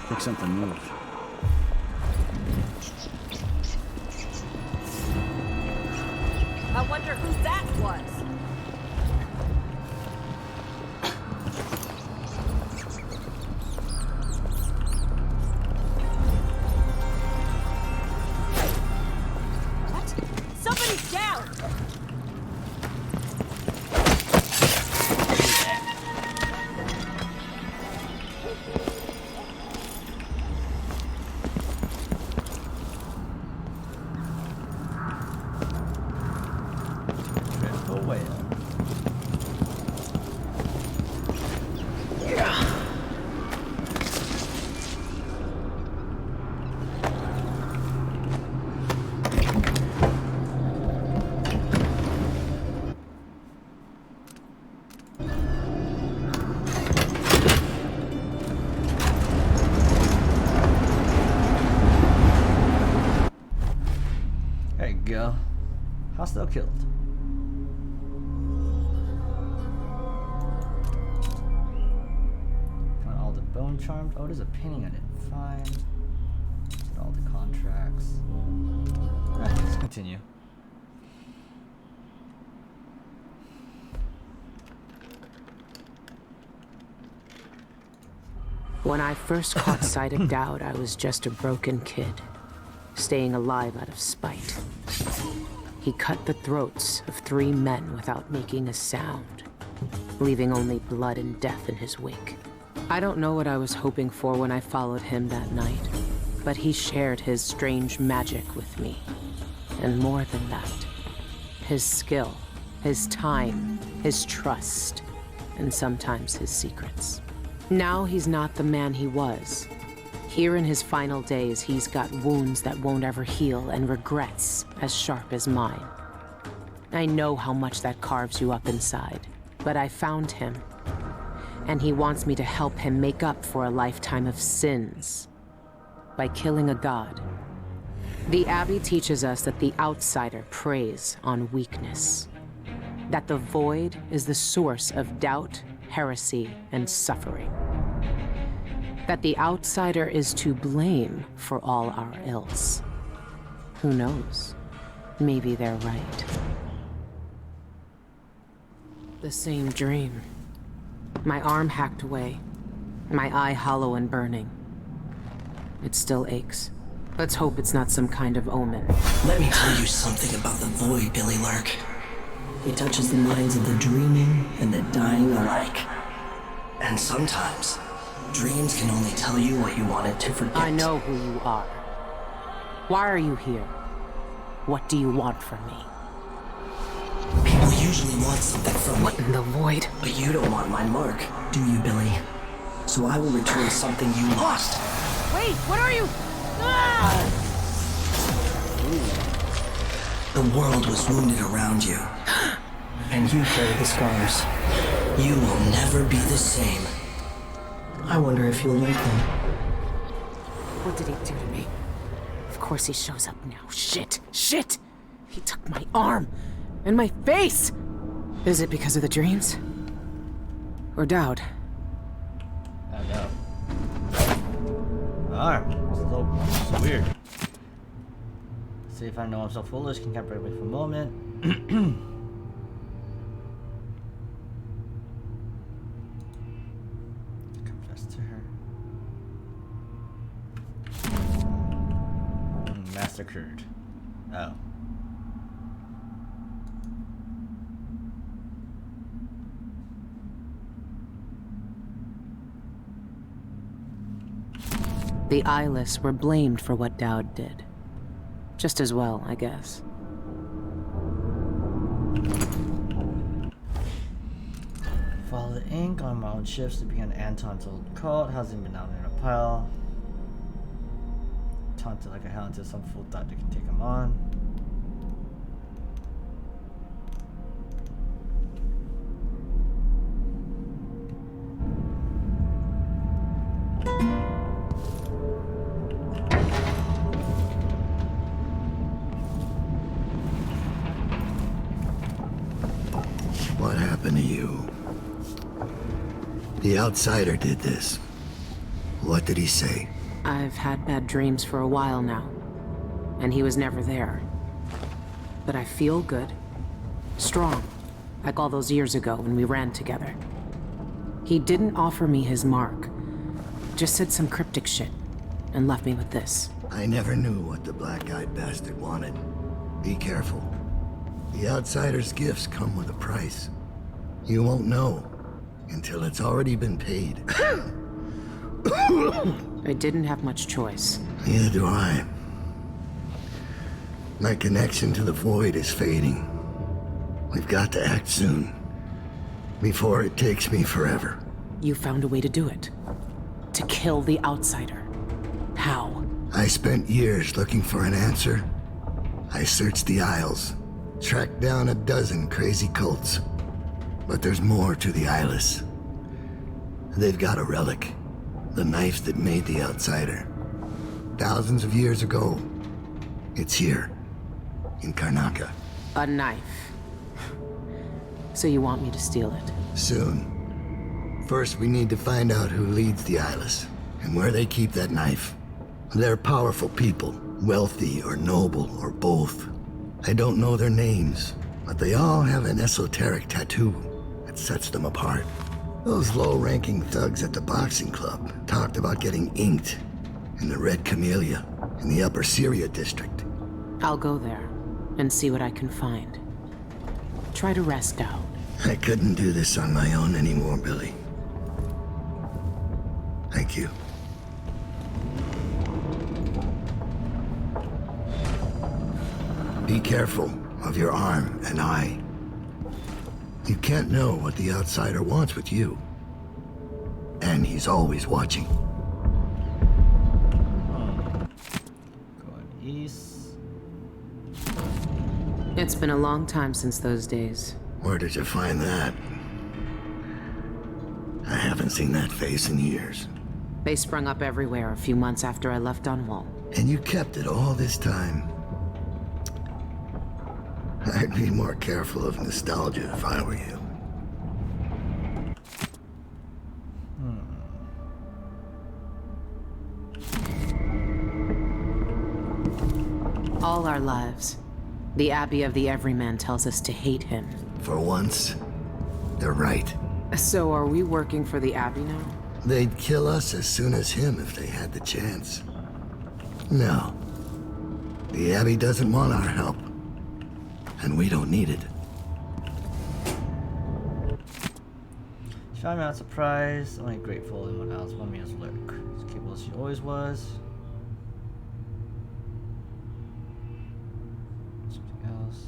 S5: Think something moved.
S8: I wonder who that was. What? Somebody's down!
S1: Dreadful whale. There you go. Hostile killed. Found all the bone charms. Oh, there's a painting I didn't find. All the contracts. Let's continue.
S2: When I first caught sight of Dowd, I was just a broken kid, staying alive out of spite. He cut the throats of 3 men without making a sound, leaving only blood and death in his wake. I don't know what I was hoping for when I followed him that night, but he shared his strange magic with me. And more than that, his skill, his time, his trust, and sometimes his secrets. Now he's not the man he was. Here in his final days, he's got wounds that won't ever heal and regrets as sharp as mine. I know how much that carves you up inside, but I found him, and he wants me to help him make up for a lifetime of sins by killing a god. The Abbey teaches us that the outsider preys on weakness, that the void is the source of doubt, heresy, and suffering. That the outsider is to blame for all our ills. Who knows? Maybe they're right. The same dream. My arm hacked away, my eye hollow and burning. It still aches. Let's hope it's not some kind of omen.
S19: Let me tell you something about the void, Billy Lurk. It touches the minds of the dreaming and the dying alike. And sometimes, dreams can only tell you what you wanted to forget.
S2: I know who you are. Why are you here? What do you want from me?
S19: People usually want something from me.
S2: What in the void?
S19: But you don't want my mark, do you, Billy? So I will return something you lost.
S15: Wait, what are you? Ah!
S19: The world was wounded around you. And you carry the scars. You will never be the same. I wonder if you'll like them.
S2: What did he do to me? Of course he shows up now. Shit! Shit! He took my arm! And my face! Is it because of the dreams? Or doubt?
S1: I don't know. Alright, it's weird. See if I know I'm so foolish, can capture me for a moment. Confess to her. Massacred. Oh.
S2: The eyeless were blamed for what Dowd did. Just as well, I guess.
S1: Follow the ink on my own shifts to begin Anton's old cult. Hasn't been down in a pile. Taunted like a hell until some fool thought they could take him on.
S18: What happened to you? The outsider did this. What did he say?
S2: I've had bad dreams for a while now, and he was never there. But I feel good. Strong. Like all those years ago when we ran together. He didn't offer me his mark. Just said some cryptic shit, and left me with this.
S18: I never knew what the black-eyed bastard wanted. Be careful. The outsider's gifts come with a price. You won't know until it's already been paid.
S2: I didn't have much choice.
S18: Neither do I. My connection to the void is fading. We've got to act soon, before it takes me forever.
S2: You found a way to do it. To kill the outsider. How?
S18: I spent years looking for an answer. I searched the Isles, tracked down a dozen crazy cults. But there's more to the Eyeless. They've got a relic. The knife that made the outsider. Thousands of years ago. It's here. In Karnaca.
S2: A knife. So you want me to steal it?
S18: Soon. First, we need to find out who leads the Eyeless, and where they keep that knife. They're powerful people, wealthy or noble or both. I don't know their names, but they all have an esoteric tattoo that sets them apart. Those low-ranking thugs at the boxing club talked about getting inked in the Red Camellia in the Upper Syria district.
S2: I'll go there and see what I can find. Try to rest out.
S18: I couldn't do this on my own anymore, Billy. Thank you. Be careful of your arm and eye. You can't know what the outsider wants with you. And he's always watching.
S1: Going east.
S2: It's been a long time since those days.
S18: Where did you find that? I haven't seen that face in years.
S2: They sprung up everywhere a few months after I left Dunwall.
S18: And you kept it all this time. I'd be more careful of nostalgia if I were you.
S2: All our lives, the Abbey of the Everyman tells us to hate him.
S18: For once, they're right.
S2: So are we working for the Abbey now?
S18: They'd kill us as soon as him if they had the chance. No. The Abbey doesn't want our help. And we don't need it.
S1: She found me not surprised, only grateful and when else wanted me as lurk. As capable as she always was. Something else.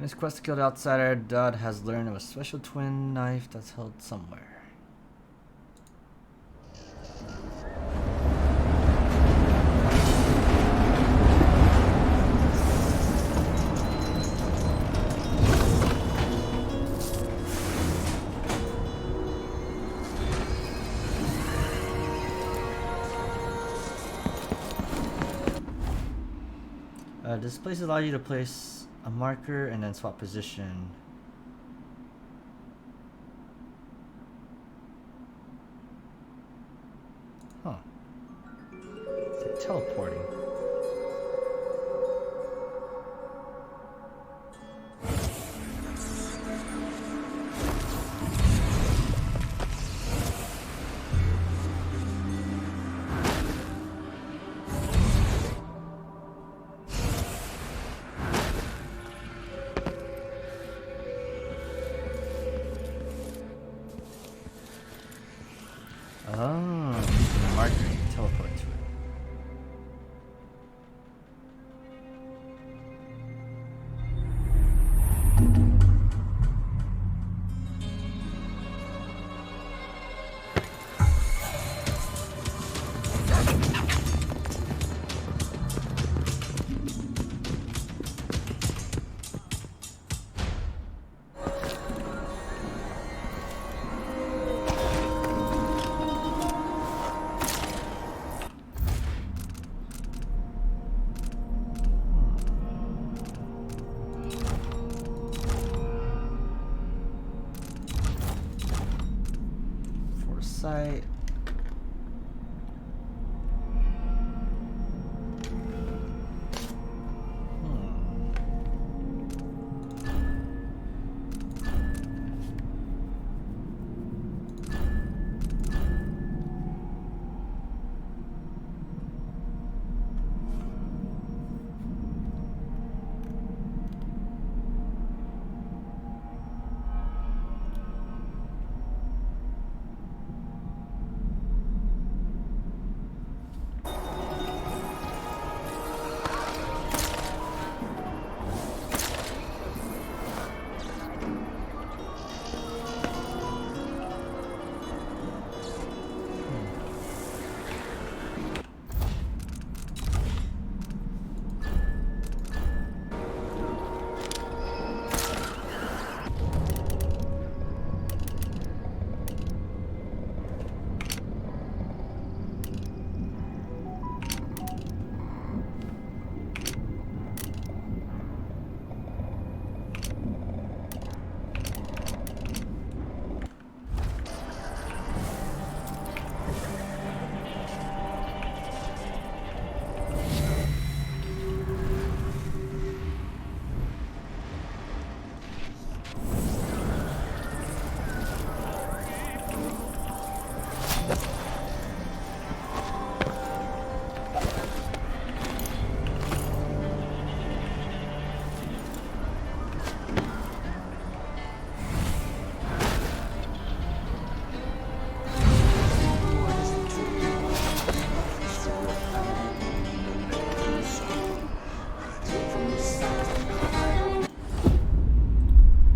S1: In his quest to kill the outsider, Dodd has learned of a special twin knife that's held somewhere. This place allows you to place a marker and then swap position. Huh. It's like teleporting. Oh, the marker, you can teleport to it. Foresight.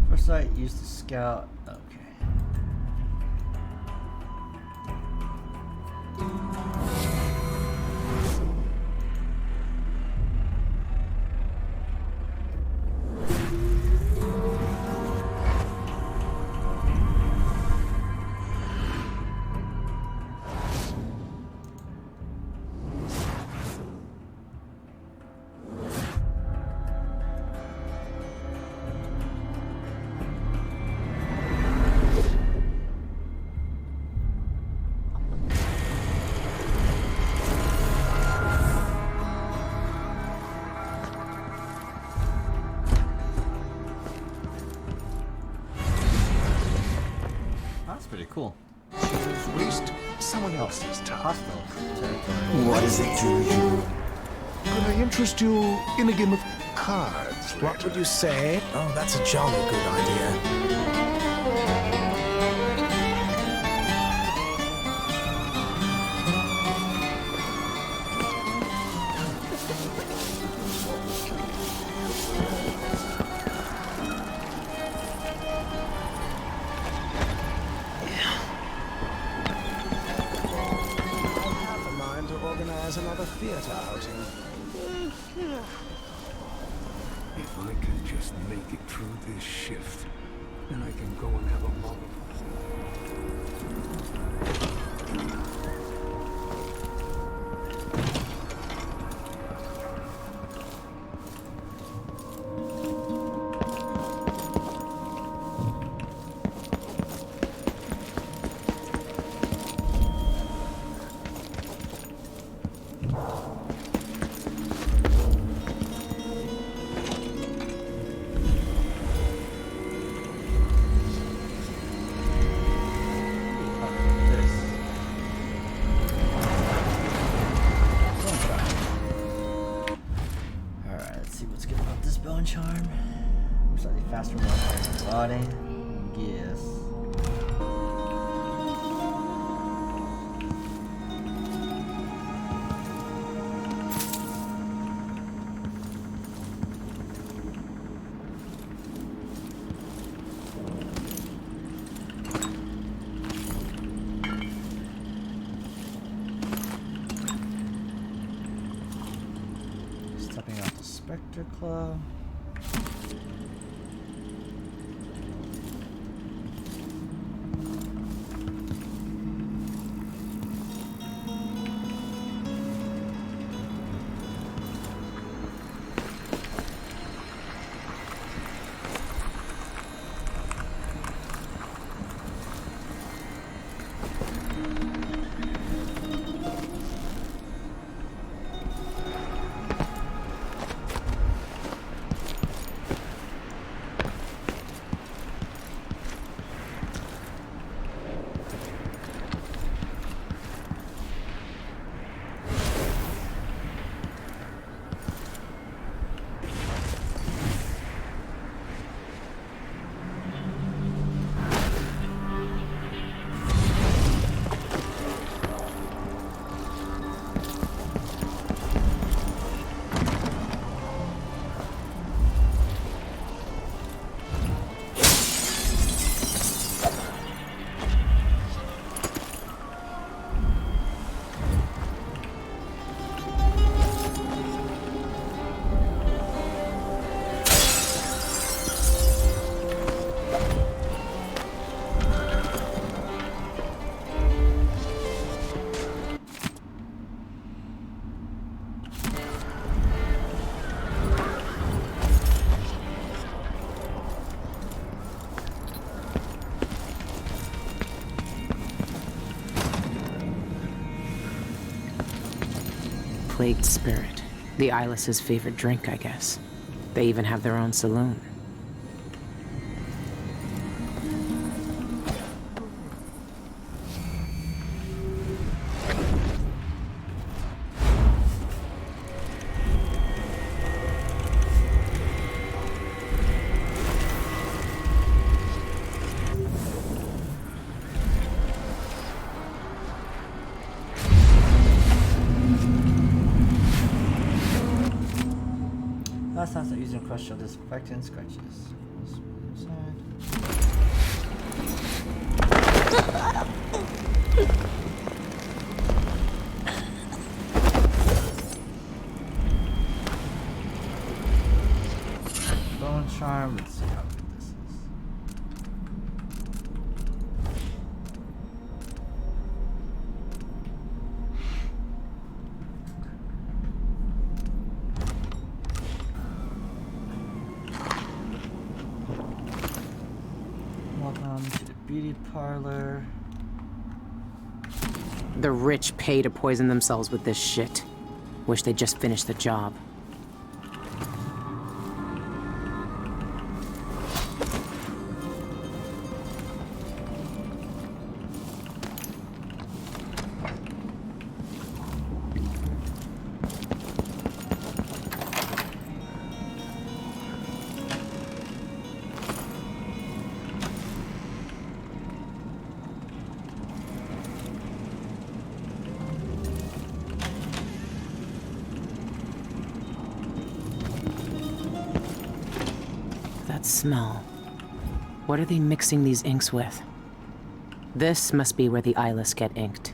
S1: Foresight used to scout. Okay. That's pretty cool.
S20: Waste someone else's time.
S1: Hostile
S20: What is it to you? Could I interest you in a game of cards? What would you say?
S13: Oh, that's a jolly good idea.
S20: theater outing.
S11: If I can just make it through this shift, then I can go and have a moment.
S1: Charm. Slightly faster, more body. Yes. Stepping off the Spectre Claw.
S2: Plagued spirit. The Eyeless's favorite drink, I guess. They even have their own saloon.
S1: Last time I using crush of disinfectant scratches. Bone charm. Let's see how good this is. Welcome to the beauty parlor.
S2: The rich pay to poison themselves with this shit. Wish they'd just finished the job. Smell. What are they mixing these inks with? This must be where the eyeless get inked.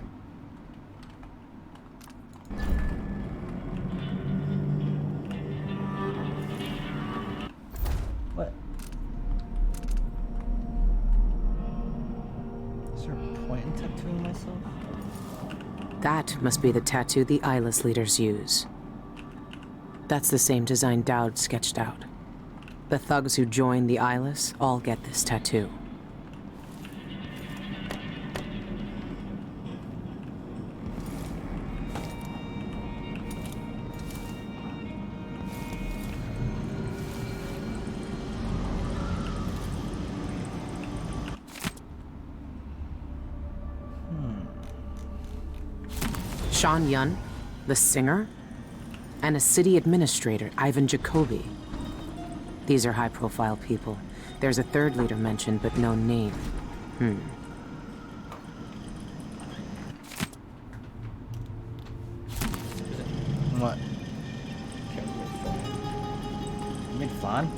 S2: That must be the tattoo the eyeless leaders use. That's the same design Dowd sketched out. The thugs who join the eyeless all get this tattoo. Sean Yun, the singer, and a city administrator, Ivan Jacoby. These are high-profile people. There's a third leader mentioned, but no name.
S1: What? You made flan?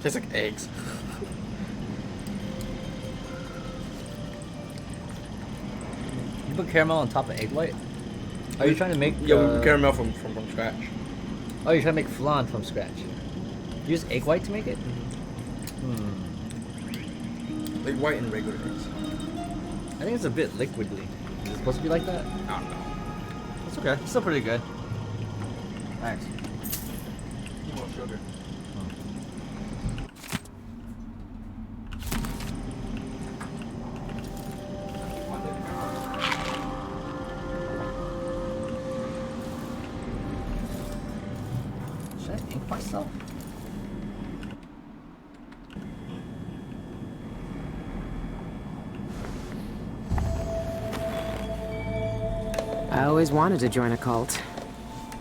S17: Tastes like eggs.
S1: You put caramel on top of egg white? Are you trying to make
S17: caramel from scratch?
S1: Oh, you're trying to make flan from scratch. You use egg white to make it?
S17: Like white and regular eggs.
S1: I think it's a bit liquidly. Is it supposed to be like that?
S17: I don't know.
S1: It's okay. It's still pretty good. Thanks.
S17: More sugar.
S1: Should I ink myself?
S2: I always wanted to join a cult.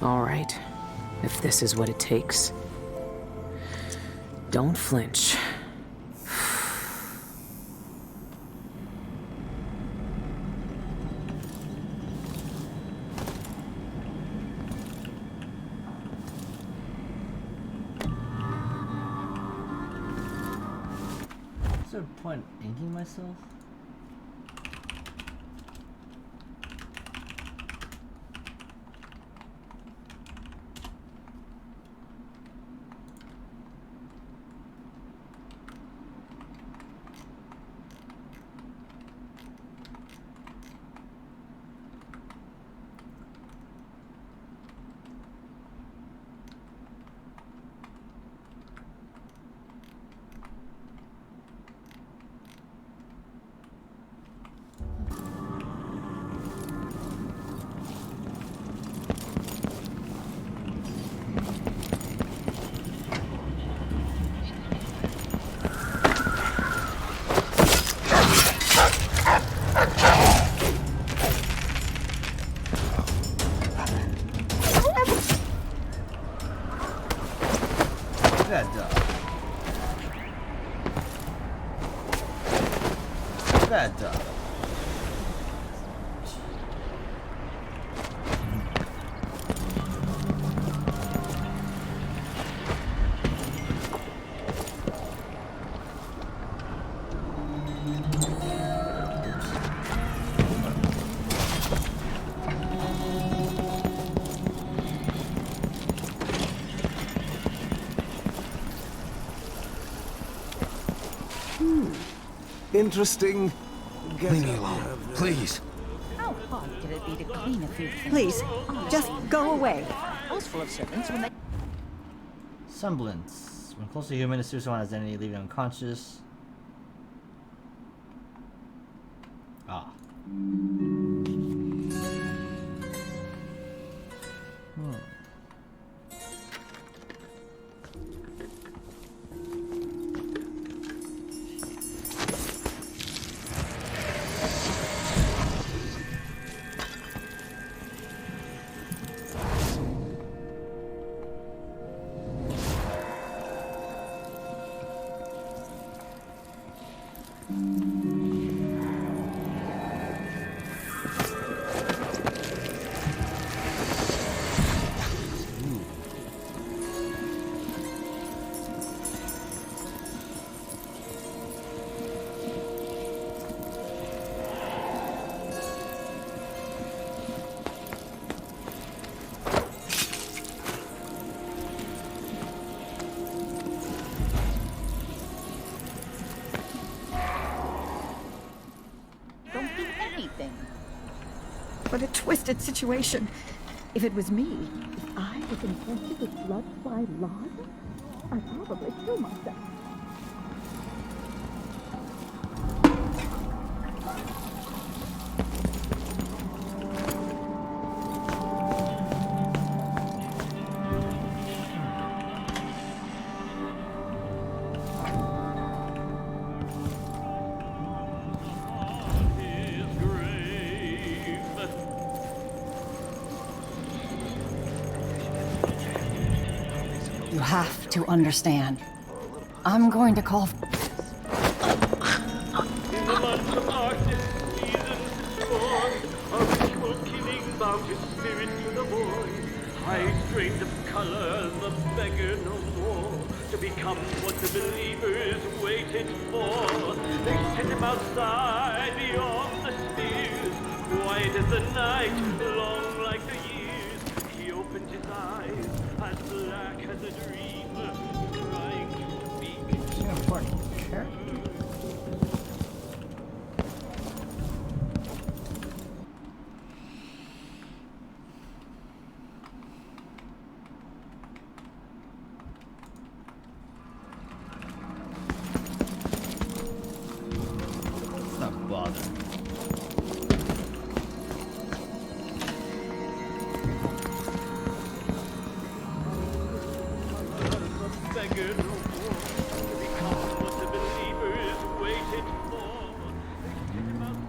S2: All right, if this is what it takes. Don't flinch.
S1: Is there a point in inking myself? That dog. That dog.
S20: Interesting.
S18: Leave me alone, please.
S8: How hard could it be to clean a few things?
S21: Please, just go away.
S8: House full of servants when they...
S1: Semblance. When close to human, assume someone has identity, leaving unconscious. Ah.
S21: twisted situation. If it was me, if I was infested with blood-fly larvae, I'd probably kill myself.
S4: You have to understand. I'm going to call.
S22: In the month of Arctic seasons born, a ritual killing bound his spirit to the void. High strains of color, the beggar no more, to become what the believers waited for. They sent him outside beyond the spheres, white as the night, long like the years. He opened his eyes, as black as a dream, trying to speak.
S1: An important character. Let's not bother.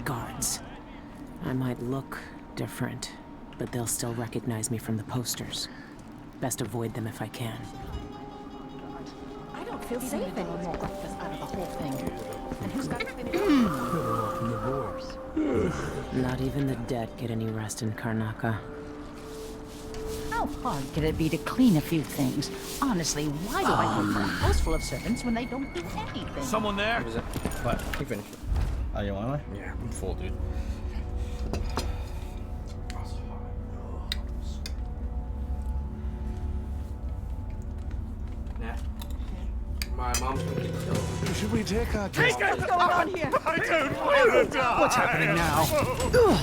S2: Guards. I might look different, but they'll still recognize me from the posters. Best avoid them if I can.
S21: I don't feel safe anymore.
S15: Breakfast out of the whole thing. And who's got to clean it up?
S2: Not even the dead get any rest in Karnaca.
S8: How hard could it be to clean a few things? Honestly, why do I work for a house full of servants when they don't do anything?
S17: Someone there?
S1: What?
S17: You finished.
S1: Oh, you want one?
S17: Yeah, I'm full, dude. My mom's gonna get killed.
S20: Should we take our
S21: Take it! What's going on here?
S20: I don't want to die!
S21: What's happening now?
S17: The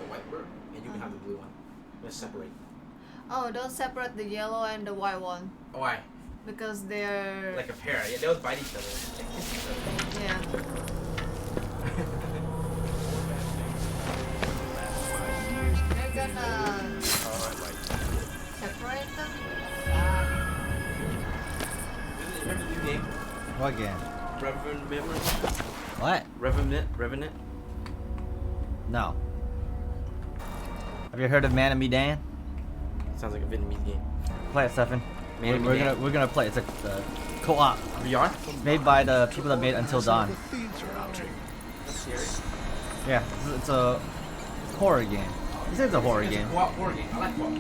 S17: white bird, and you can have the blue one. Let's separate.
S23: Oh, don't separate the yellow and the white one.
S17: Why?
S23: Because they're...
S17: Like a pair. Yeah, they would bite each other.
S23: Yeah. They're gonna... separate them?
S17: Remember the new game?
S1: What game?
S17: Revenant?
S1: What?
S17: Revenant?
S1: No. Have you heard of Man and Me Dan?
S17: Sounds like a Vietnamese game.
S1: Play it, Stefan.
S17: Man and Me
S1: We're
S17: Dan.
S1: gonna play. It's a co-op.
S17: VR?
S1: Made by the people that made Until Dawn.
S17: Serious?
S1: Yeah, it's a horror game. You say it's a horror game.
S17: Horror game. I like horror.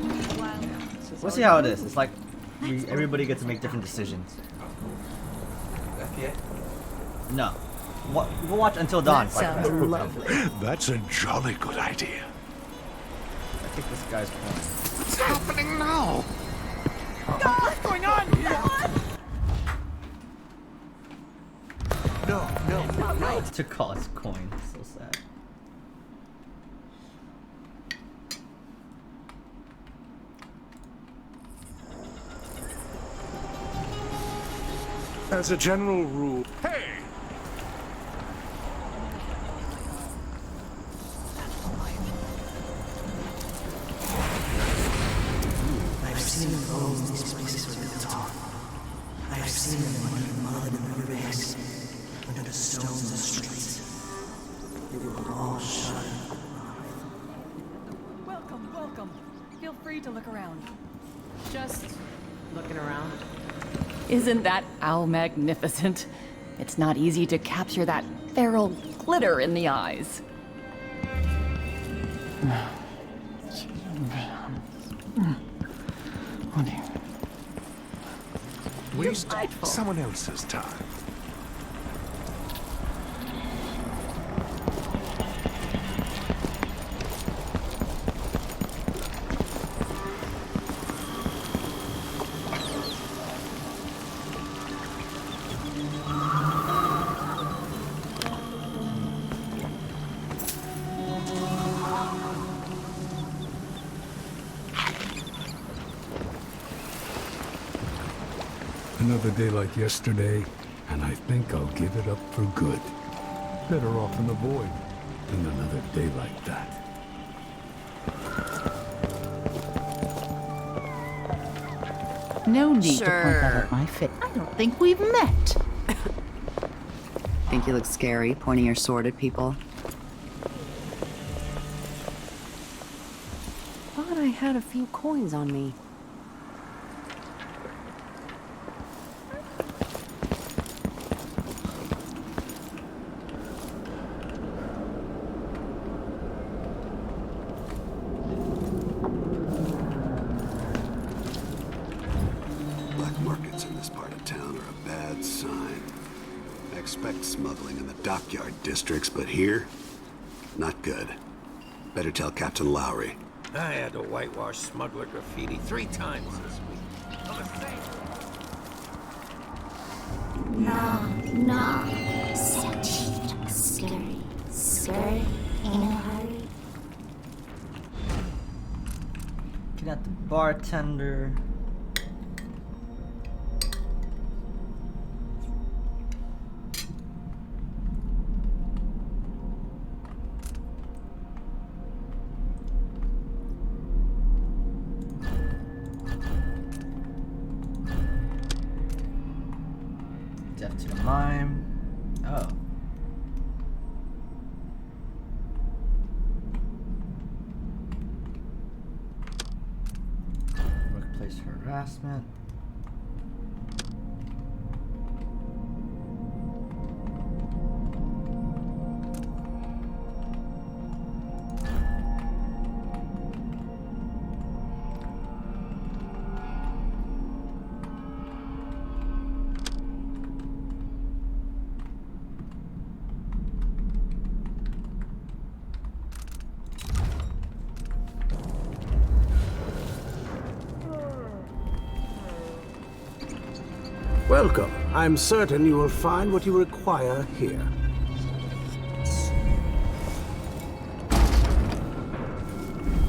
S1: We'll see how it is. It's like everybody gets to make different decisions.
S17: FPA?
S1: No. We'll watch Until Dawn.
S20: Sounds lovely. That's a jolly good idea.
S1: I think this guy's point.
S20: What's happening now?
S21: God, what's going on here?
S20: No.
S1: To call us coin. So sad.
S20: As a general rule. Hey!
S19: I've seen the bones these places are built on. I've seen them under the mud and the riverbeds, under the stones and streets. They will all shudder.
S15: Welcome. Feel free to look around.
S2: Just looking around.
S15: Isn't that owl magnificent? It's not easy to capture that feral glitter in the eyes.
S20: Waste someone else's time.
S11: Another day like yesterday, and I think I'll give it up for good. Better off in the void than another day like that.
S8: No need
S15: Sure.
S8: to point that at my face. I don't think we've met.
S4: Think you look scary, pointing your sword at people?
S15: Thought I had a few coins on me.
S6: Black markets in this part of town are a bad sign. I expect smuggling in the dockyard districts, but here, not good. Better tell Captain Lowry.
S13: I had to whitewash smuggler graffiti 3 times this week. I'm a saint.
S3: No, sentient, scurry, in a hurry.
S1: Get at the bartender. Death to the mime. Oh. Workplace harassment.
S7: Welcome. I'm certain you will find what you require here.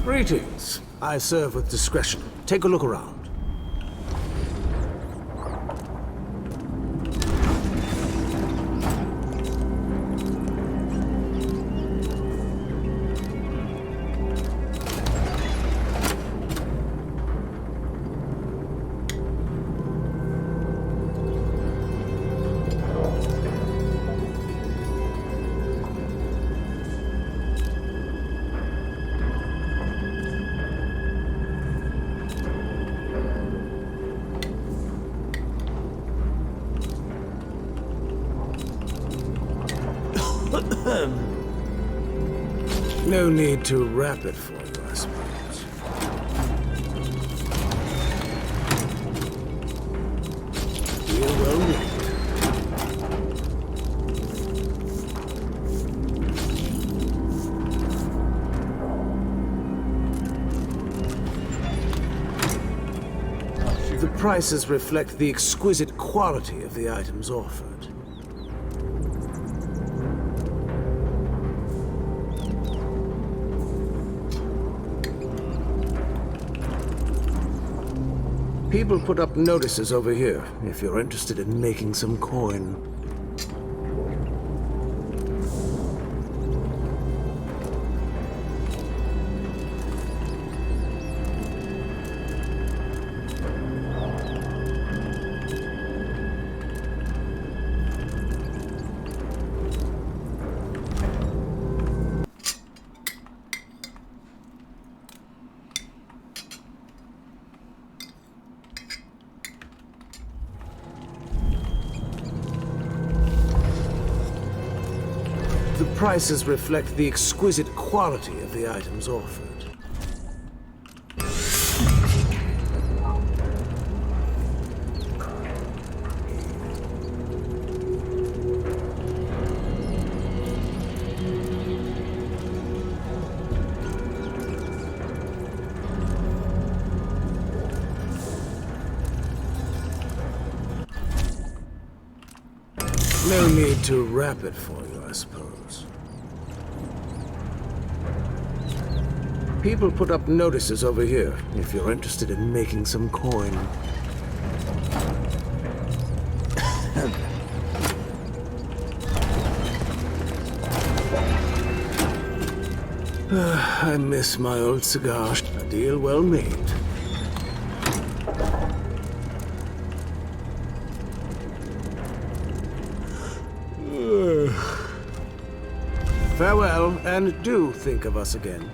S7: Greetings. I serve with discretion. Take a look around. No need to wrap it for you, I suppose. You're well named. The prices reflect the exquisite quality of the items offered. People put up notices over here if you're interested in making some coin. The prices reflect the exquisite quality of the items offered. No need to wrap it for you, I suppose. People put up notices over here if you're interested in making some coin. I miss my old cigar. A deal well made. Farewell, and do think of us again.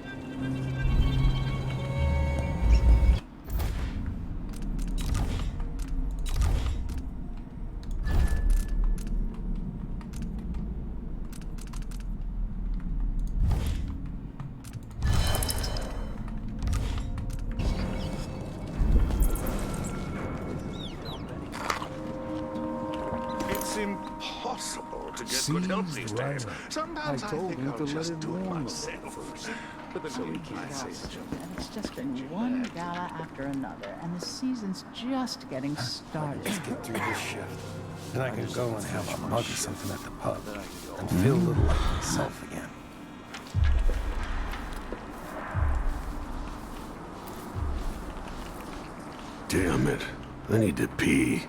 S20: It's impossible to get good help these days. Sometimes I think I'll just do it myself. But the meantime,
S8: And it's just been one gala after another, and the season's just getting started.
S7: Let's get through this shift. Then I can go and have a mug of something at the pub and feel a little like myself again.
S6: Damn it. I need to pee.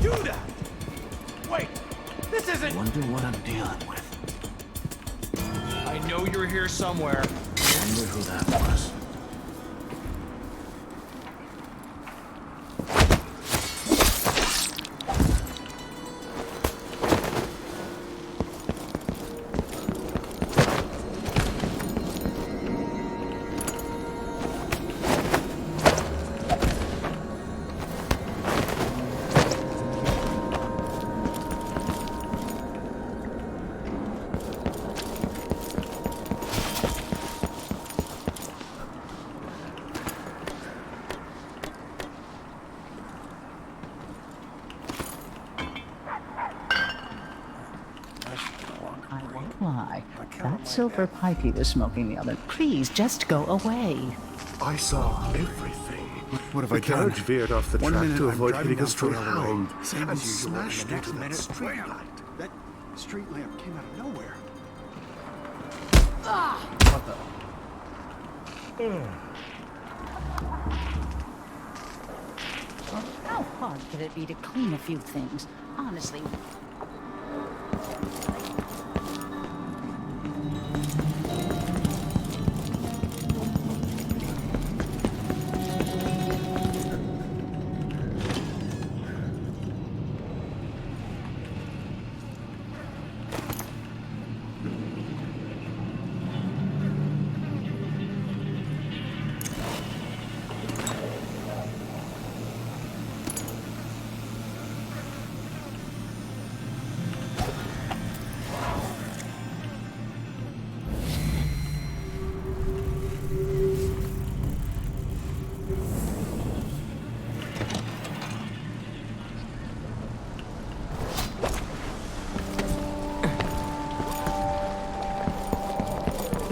S13: Do that! Wait, this isn't...
S19: Wonder what I'm dealing with.
S13: I know you're here somewhere.
S19: Wonder who that was.
S8: I won't lie. That silver pipe he was smoking the other. Please, just go away.
S20: I saw everything.
S7: What have
S20: the
S7: I done?
S20: carriage veered off the
S7: One
S20: track
S7: minute
S20: to
S7: I'm
S20: avoid
S7: driving
S20: hitting a
S7: down
S20: stray
S7: the railroad,
S20: hound
S7: same
S20: and
S7: as usual, and
S20: smashed
S7: the next
S20: into that
S7: minute,
S20: street
S7: wham!
S20: light.
S7: That street lamp came out of nowhere.
S1: What the?
S8: How hard could it be to clean a few things? Honestly.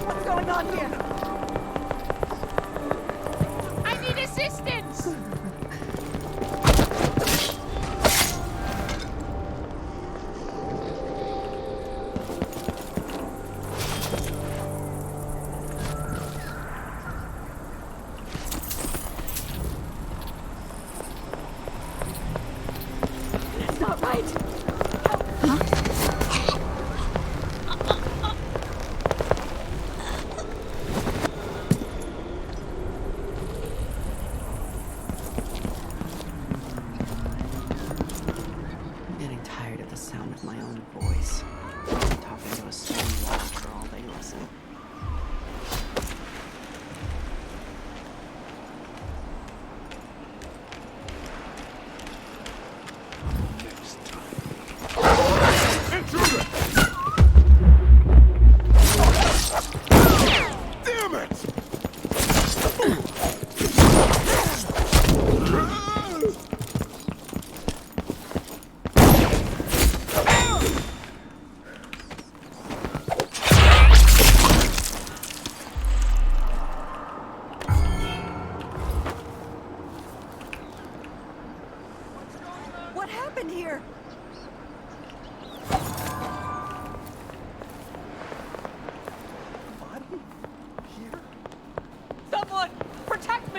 S21: What's going on here?
S10: I need assistance!
S21: It's not right.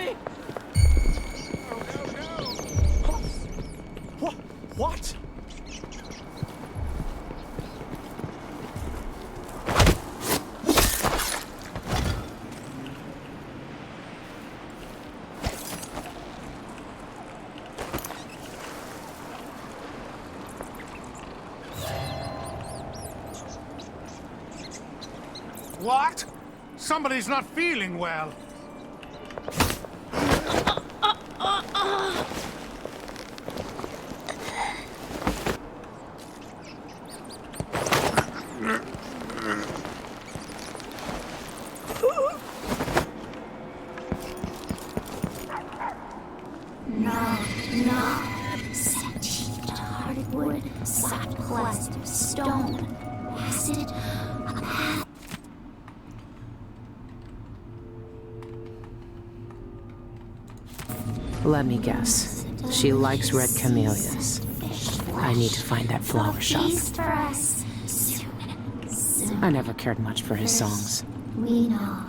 S13: me! What?
S20: What? Somebody's not feeling well.
S3: No. Sentient hardwood, soft plaster, stone, acid.
S2: Let me guess. She likes red camellias. I need to find that flower shop.
S3: Feast for us. Soon.
S2: I never cared much for his songs.
S3: We know.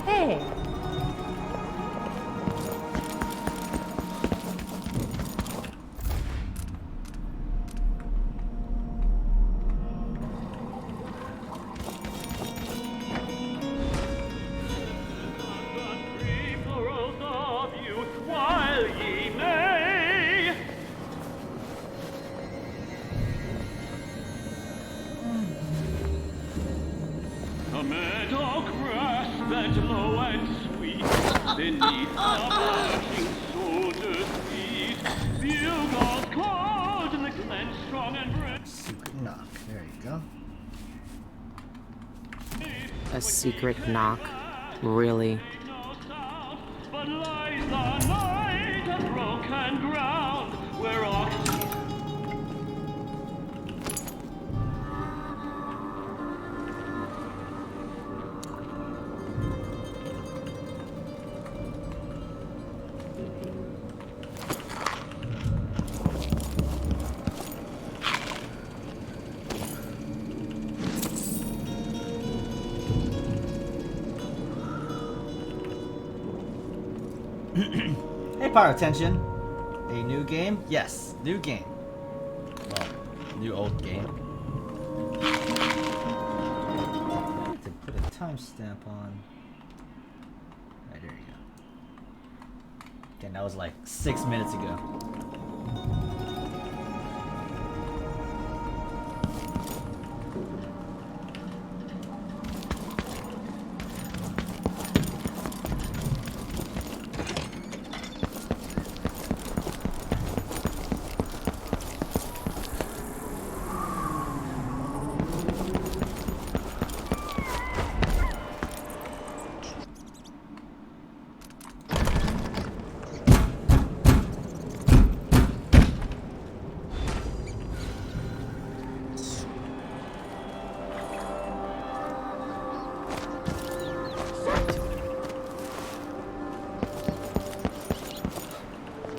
S8: Hey.
S22: While ye may. A meadow grass bent low and sweet beneath the marching soldiers' feet. Bugles called in the glen strong and brave.
S1: Secret knock. There you go.
S2: A secret knock? Really?
S22: But lies the night of broken ground where oxen.
S1: Hey, Power Attention. A new game? Yes, new game. Well, new old game. I need to put a timestamp on. Right, there you go. Again, that was like 6 minutes ago.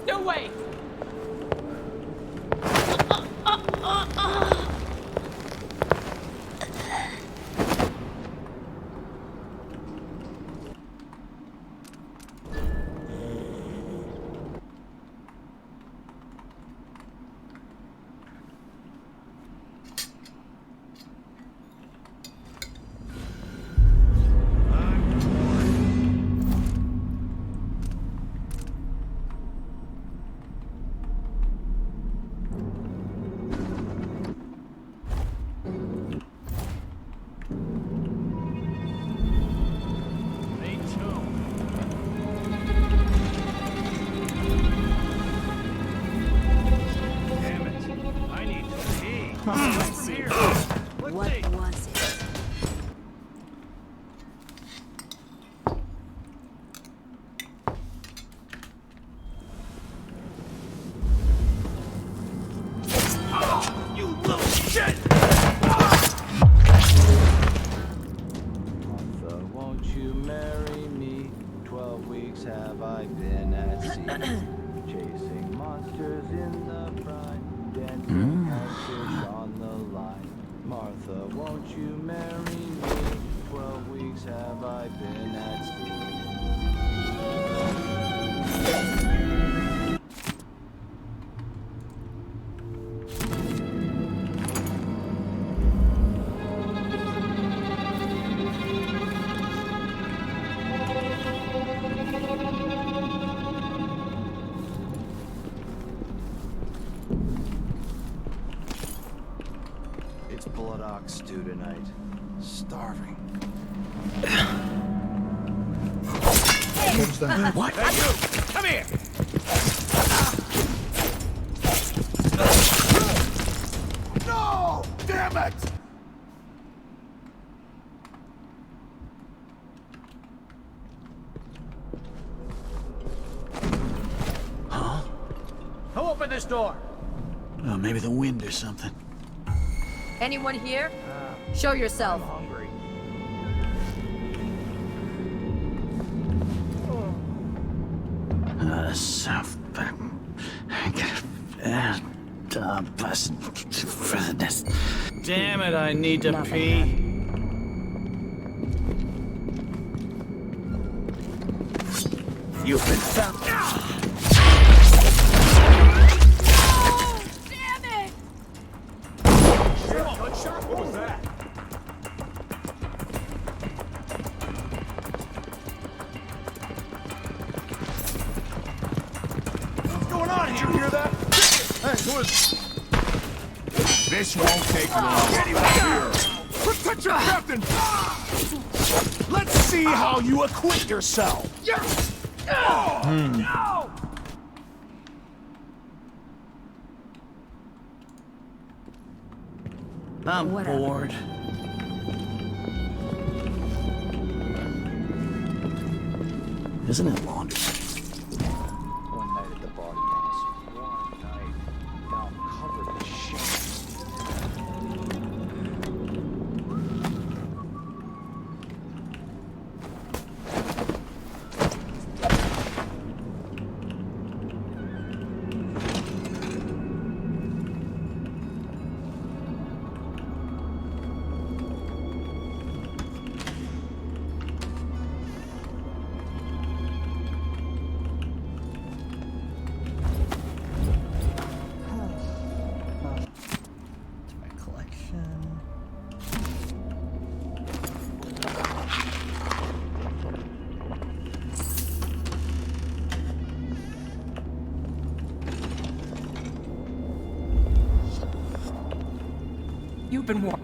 S13: No way!
S15: What was it?
S13: You little shit!
S12: So won't you marry me? I've been at sea, chasing monsters in the brine, dancing like fish on the line. Martha, won't you marry me? 12 weeks have I been at school. It's blood ox stew tonight. Starving.
S20: What's that?
S13: What? Hey, you! Come here!
S20: No! Damn it!
S5: Huh?
S13: Who opened this door?
S5: Oh, maybe the wind or something.
S15: Anyone here? Show yourself.
S13: I'm hungry.
S5: South back. Damn it, I need to pee. You've been found.
S13: What was that?
S20: What's going on? Did you hear that? Hey, who is... This won't take long. Get him here! Protect your captain! Let's see how you acquit yourself!
S13: No!
S5: I'm bored. Isn't it laundry?
S12: One night at the party house. One night. Now I'm covered in shit.
S2: You've been warned.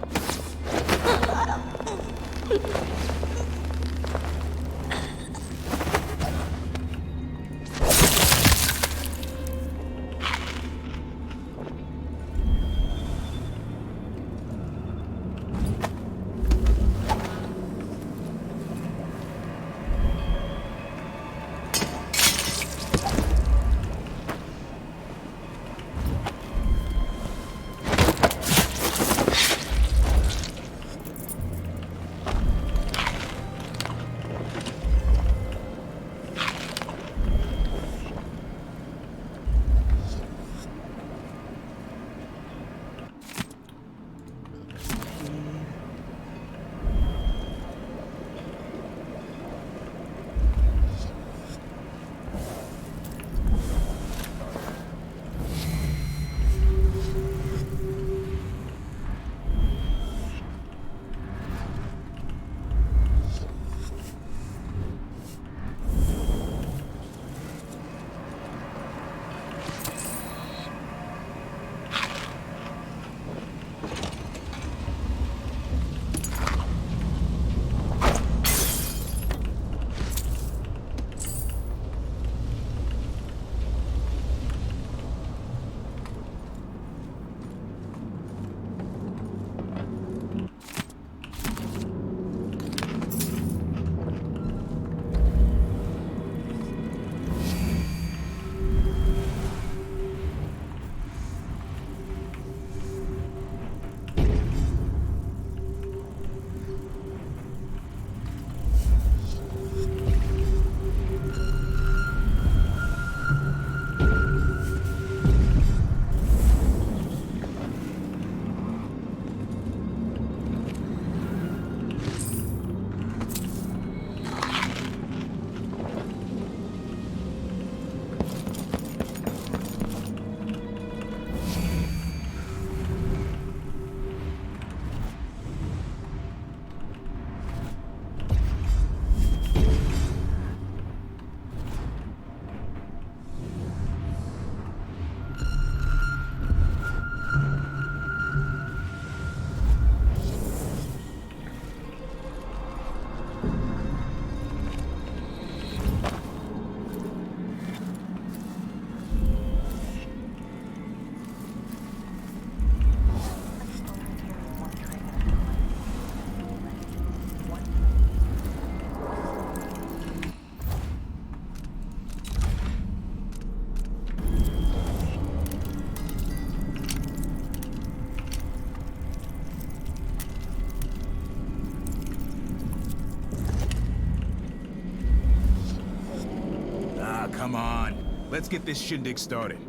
S20: come on. Let's get this shindig started.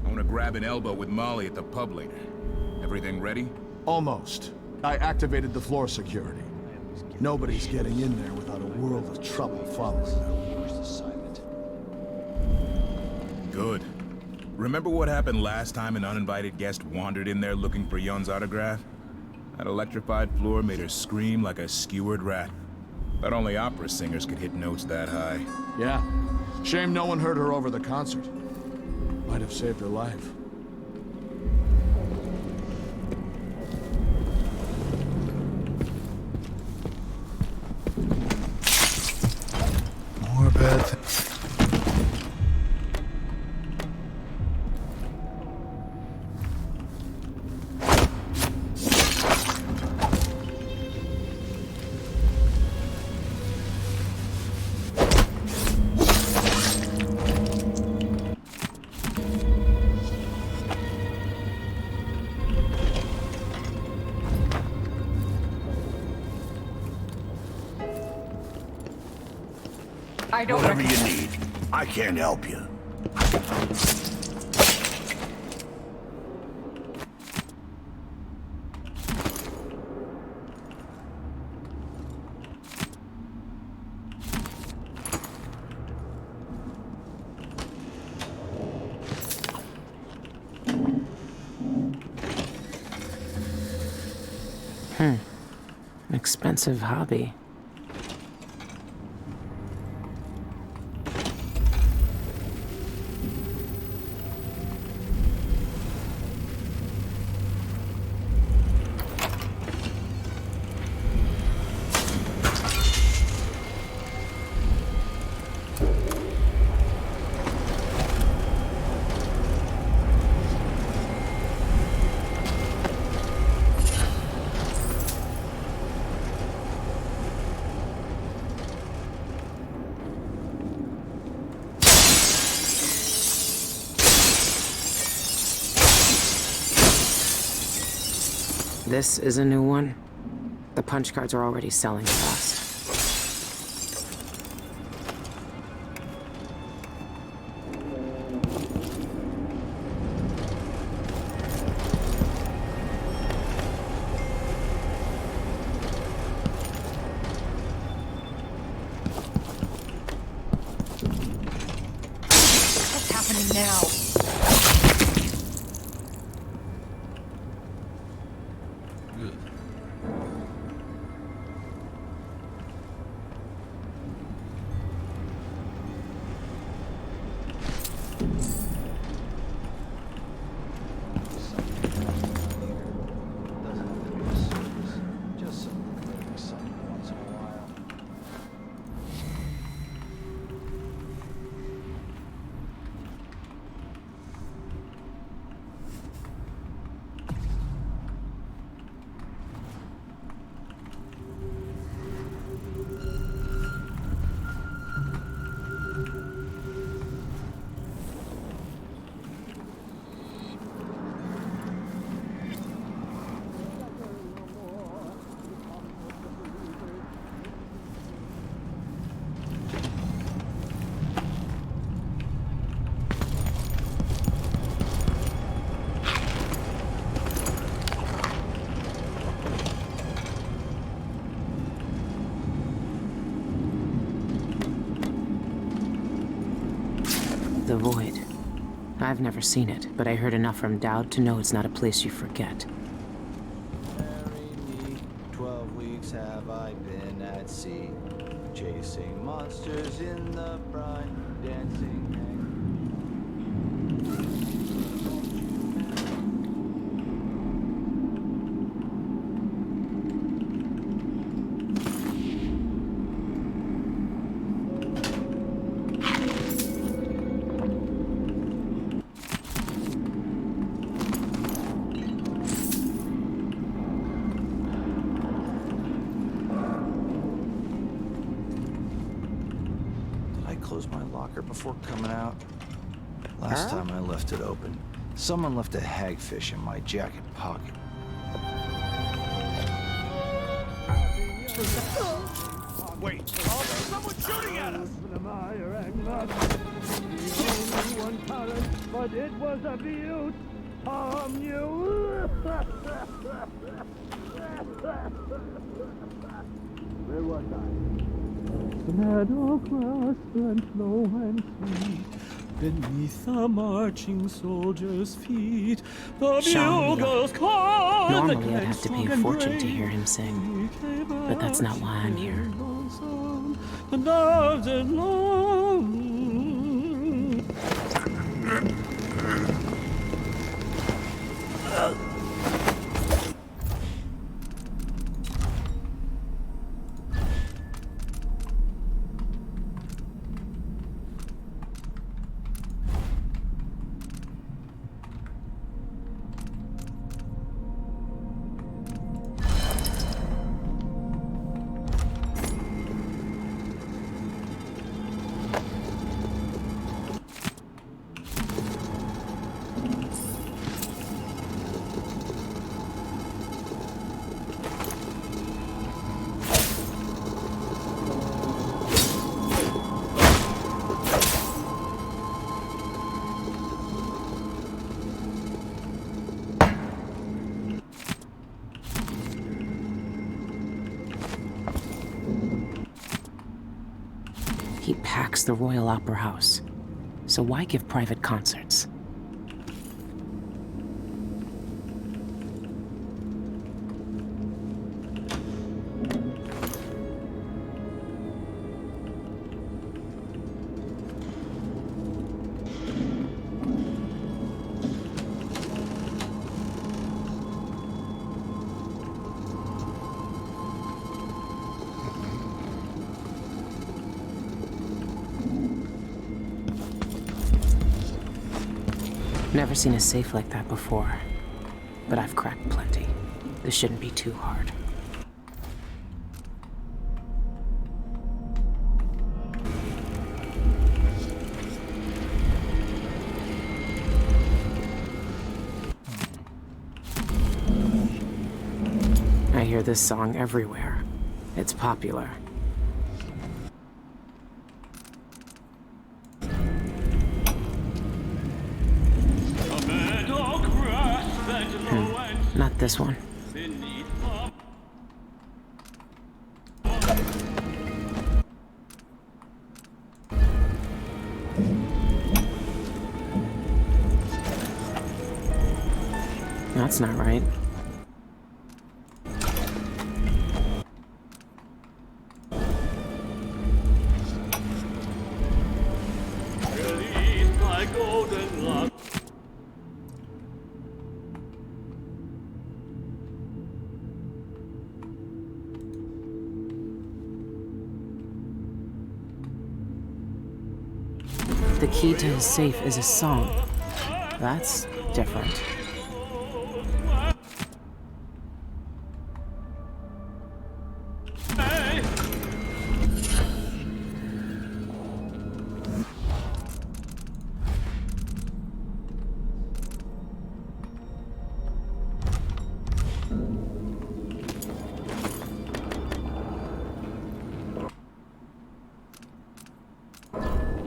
S20: I want to grab an elbow with Molly at the pub later. Everything ready?
S9: Almost. I activated the floor security. Nobody's getting in there without a world of trouble following them.
S20: Good. Remember what happened last time an uninvited guest wandered in there looking for Yon's autograph? That electrified floor made her scream like a skewered rat. But only opera singers could hit notes that high.
S9: Yeah. Shame no one heard her over the concert. Might have saved her life.
S6: More bad things.
S14: Whatever you need, I can't help you.
S2: Expensive hobby. This is a new one. The punch cards are already selling fast.
S8: What's happening now?
S2: The Void. I've never seen it, but I heard enough from Dowd to know it's not a place you forget.
S12: Marry me, 12 weeks have I been at sea, chasing monsters in the brine, dancing. Close my locker before coming out. Last time I left it open, someone left a hagfish in my jacket pocket.
S20: Wait, someone's shooting at us!
S22: one talent, but it was a beaut from you. Where was I? The meadow grass went low and sweet beneath the marching soldiers' feet. The bugles called.
S2: Normally I'd have to pay a fortune to hear him sing, but that's not why I'm here.
S22: The nerves and long.
S2: He packs the Royal Opera House, so why give private concerts? Never seen a safe like that before, but I've cracked plenty. This shouldn't be too hard. I hear this song everywhere. It's popular. Not this one. That's not right.
S22: Release my golden luck.
S2: The key to his safe is a song. That's different.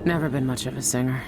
S2: Never been much of a singer.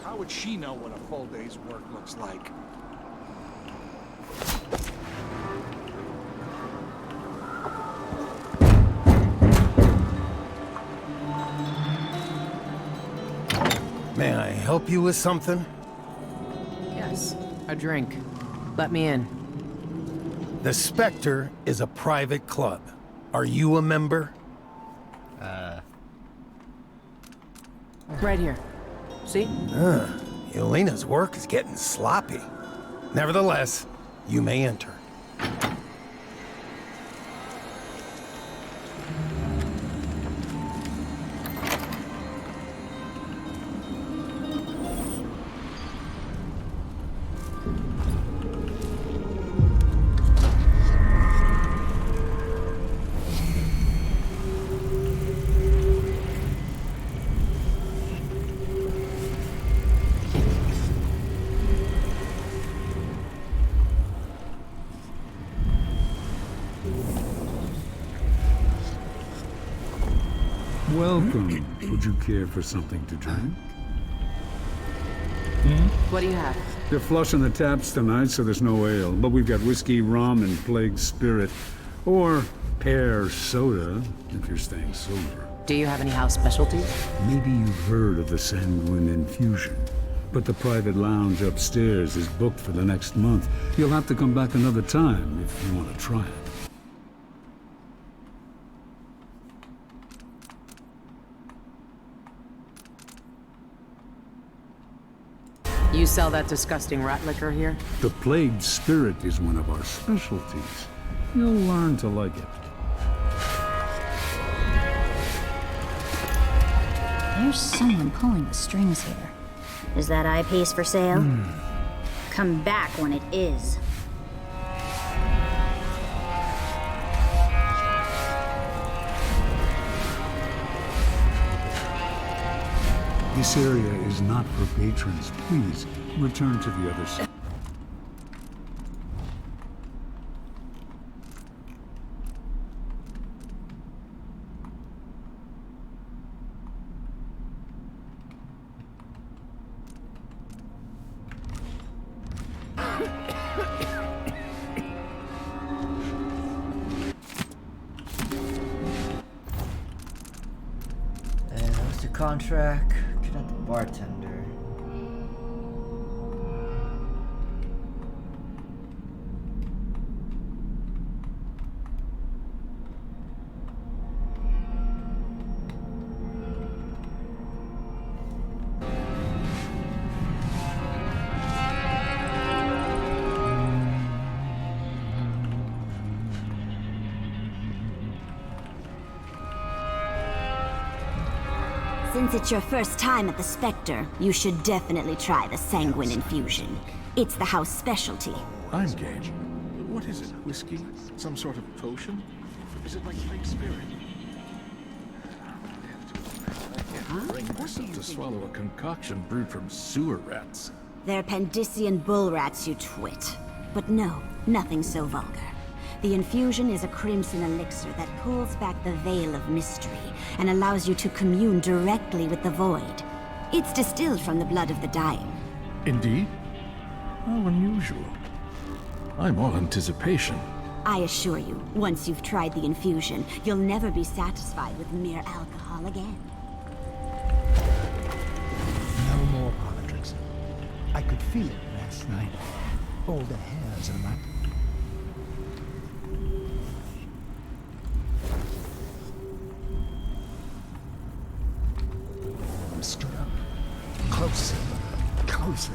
S9: How would she know what a full day's work looks like?
S7: May I help you with something?
S2: Yes, a drink. Let me in.
S7: The Spectre is a private club. Are you a member?
S2: Right here. See?
S7: Yelena's work is getting sloppy. Nevertheless, you may enter.
S11: Welcome. Would you care for something to drink?
S2: What do you have?
S11: They're flushing the taps tonight, so there's no ale. But we've got whiskey, rum, and plague spirit. Or pear soda, if you're staying sober.
S2: Do you have any house specialties?
S11: Maybe you've heard of the Sanguine Infusion. But the private lounge upstairs is booked for the next month. You'll have to come back another time if you want to try it.
S2: You sell that disgusting rat liquor here?
S11: The plague spirit is one of our specialties. You'll learn to like it.
S3: There's someone pulling the strings here. Is that eyepiece for sale? Come back when it is.
S11: This area is not for patrons. Please, return to the other side.
S1: What's the contract? Get at the bartender.
S3: Since it's your first time at the Spectre, you should definitely try the Sanguine Infusion. It's the house specialty.
S9: I'm game. What is it? Whiskey? Some sort of potion? Is it like plague spirit? I can't bring myself to swallow a concoction brewed from sewer rats.
S3: They're Pandician bull rats, you twit. But no, nothing so vulgar. The infusion is a crimson elixir that pulls back the veil of mystery and allows you to commune directly with the void. It's distilled from the blood of the dying.
S9: Indeed? How unusual. I'm all anticipation.
S3: I assure you, once you've tried the infusion, you'll never be satisfied with mere alcohol again.
S16: No more politics. I could feel it last night. All the hairs on my... Stood up. Closer. Closer.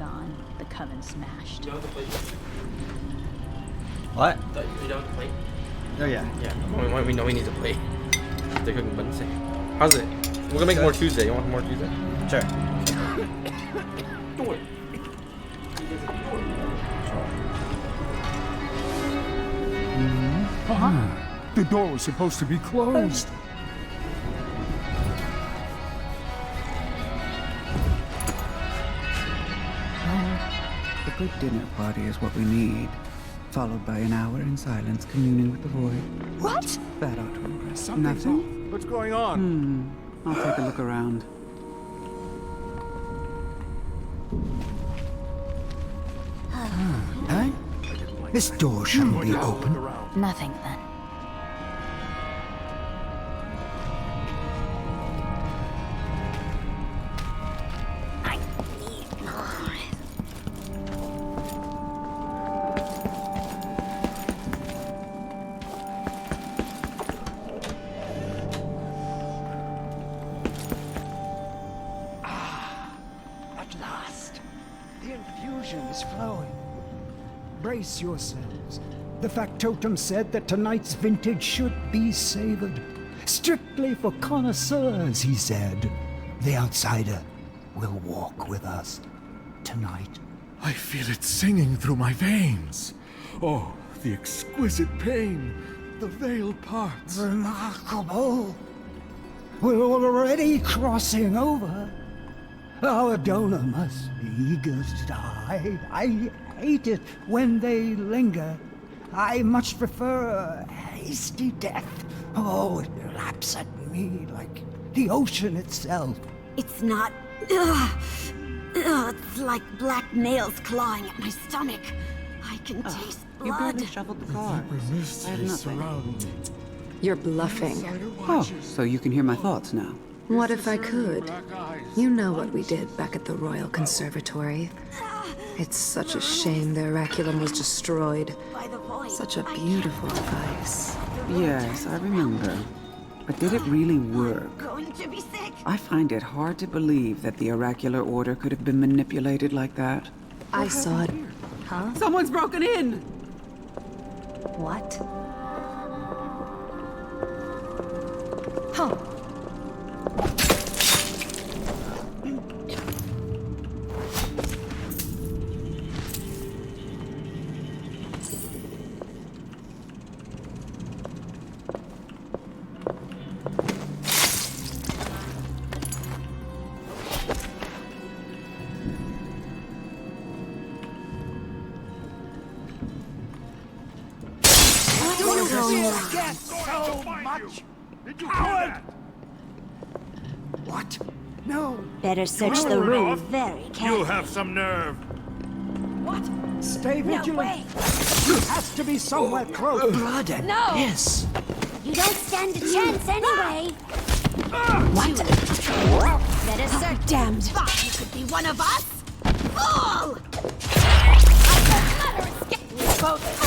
S8: gone. The coven smashed.
S1: What?
S17: You don't play?
S1: Oh yeah.
S17: Yeah. We know we need to play. They're cooking buttons. How's it? We're gonna make more Tuesday. You want more Tuesday?
S1: Sure.
S17: Door.
S9: The door was supposed to be closed.
S18: A good dinner party is what we need, followed by an hour in silence communing with the void.
S21: What?
S18: That ought to impress.
S9: Something's
S18: Nothing?
S9: off. What's going on?
S18: I'll take a look around.
S16: Huh? This door shouldn't be open.
S21: Nothing then.
S16: At last, the infusion is flowing. Brace yourselves. The factotum said that tonight's vintage should be savored. Strictly for connoisseurs, he said. The outsider will walk with us tonight.
S9: I feel it singing through my veins. Oh, the exquisite pain. The veiled parts.
S16: Remarkable. We're already crossing over. Our donor must be eager to die. I hate it when they linger. I much prefer a hasty death. Oh, it laps at me like the ocean itself.
S3: It's not... it's like black nails clawing at my stomach. I can taste blood.
S18: You barely shoveled the car. I have nothing.
S23: You're bluffing.
S18: Oh, so you can hear my thoughts now.
S23: What if I could? You know what we did back at the Royal Conservatory. It's such a shame the Oraculum was destroyed. Such a beautiful device.
S18: Yes, I remember. But did it really work?
S3: Going to be sick.
S18: I find it hard to believe that the oracular order could have been manipulated like that.
S23: I saw it.
S3: Huh?
S18: Someone's broken in!
S3: What?
S21: Huh.
S16: Get so much!
S9: Did you coward!
S16: What? No.
S3: Better search the room very carefully.
S14: You have some nerve.
S16: What? Stay
S3: No
S16: vigilant.
S3: way.
S16: It has to be somewhere close.
S18: Blood and
S3: No.
S18: piss.
S3: You don't stand a chance anyway.
S16: What?
S3: Better search.
S21: Damned.
S3: Thought you could be one of us? Fool! I won't let her escape. We both.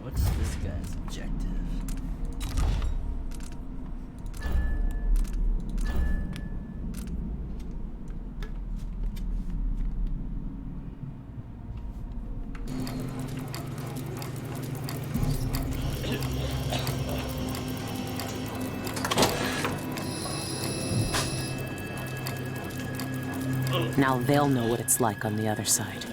S1: What's this guy's objective?
S2: Now they'll know what it's like on the other side.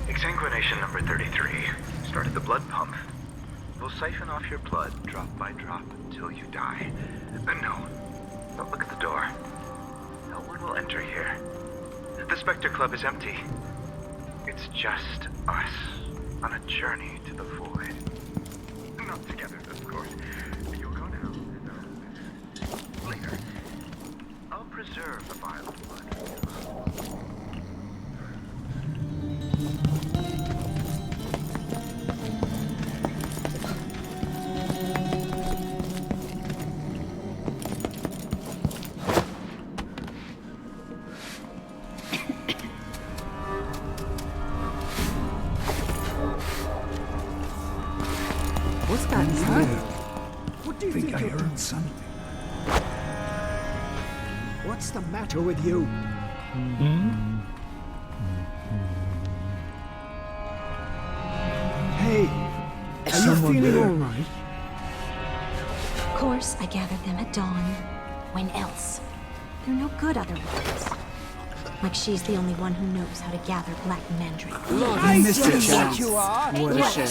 S24: Exsanguination number 33.
S4: started the blood pump. We'll siphon off your blood drop by drop until you die. No, don't look at the door. No one will enter here. The Spectre Club is empty. It's just us on a journey to the void. Not together, of course. You'll go now. Later. I'll preserve the vial of blood.
S16: What's that? Huh?
S9: What do you think? I heard something.
S16: What's the matter with you? Hey, are you feeling all right?
S3: Of course, I gathered them at dawn. When else? They're no good otherwise. Like she's the only one who knows how to gather black mandrake.
S16: I missed it, chance. You are.
S3: What a shame.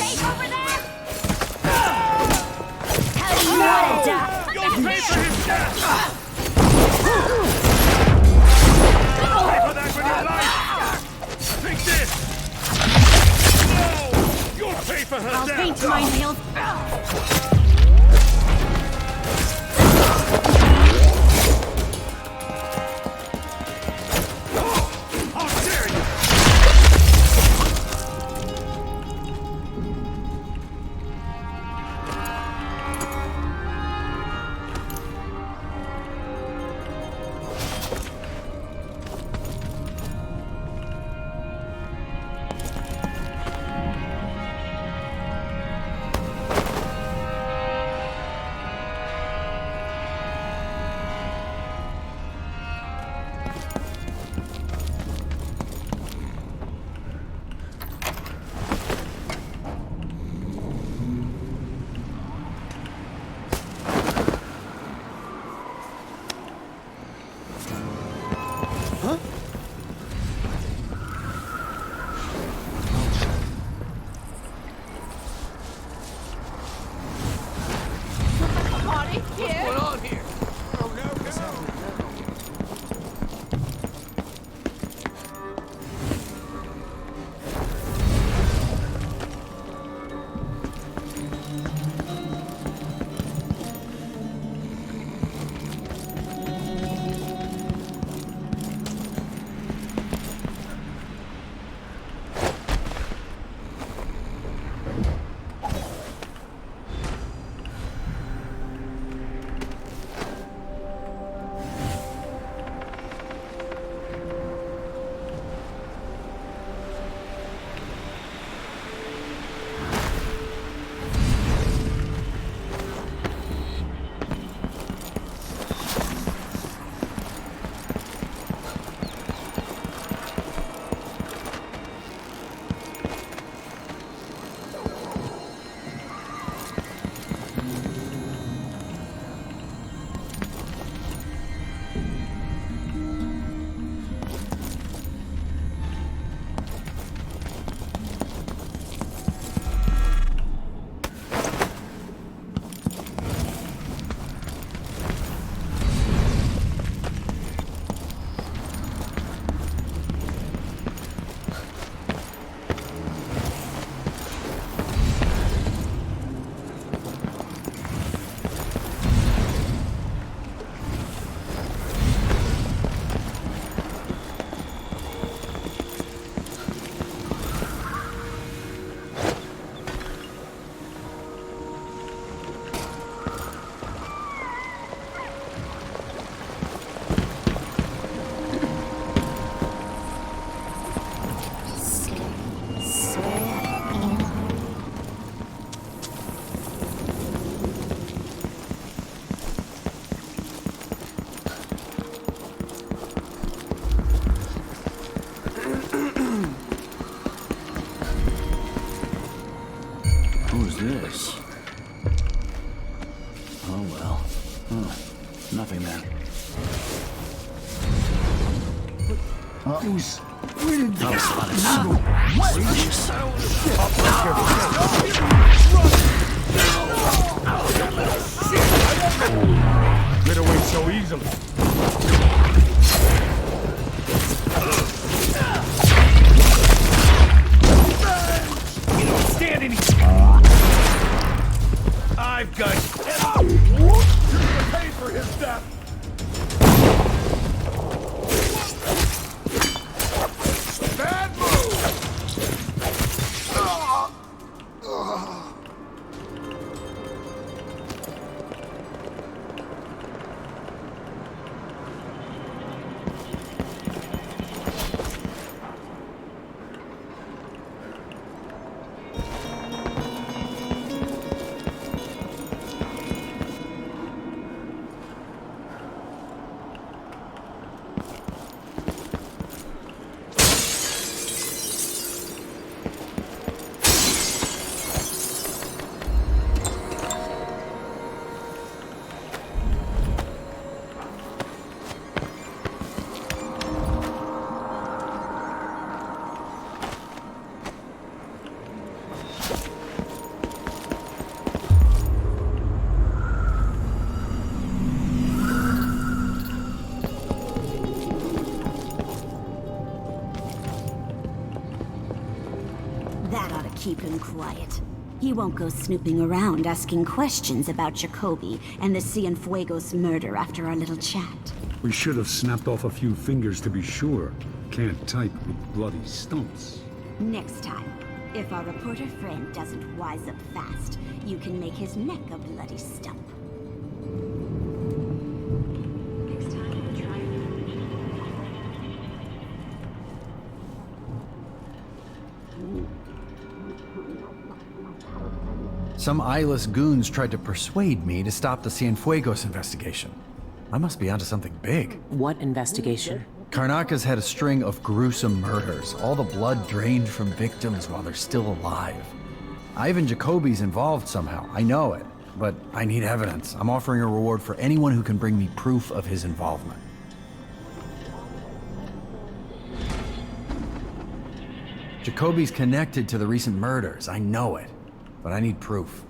S16: How do you want to die?
S3: You'll pay for his death!
S20: Pay for that with your life! Take this! No! You'll pay for her
S3: I'll
S20: death!
S3: paint my nails.
S5: Who's this? Oh well. Nothing there.
S9: It was
S11: Get away so easily.
S20: You don't stand any. I've got.
S11: You're gonna pay for his death. Bad move.
S3: That ought to keep him quiet. He won't go snooping around asking questions about Jacoby and the Cienfuegos murder after our little chat.
S11: We should have snapped off a few fingers to be sure. Can't type with bloody stumps.
S3: Next time, if our reporter friend doesn't wise up fast, you can make his neck a bloody stump.
S10: Some eyeless goons tried to persuade me to stop the Cienfuegos investigation. I must be onto something big.
S2: What investigation?
S10: Karnaka's had a string of gruesome murders, all the blood drained from victims while they're still alive. Ivan Jacoby's involved somehow, I know it, but I need evidence. I'm offering a reward for anyone who can bring me proof of his involvement. Jacoby's connected to the recent murders, I know it, but I need proof.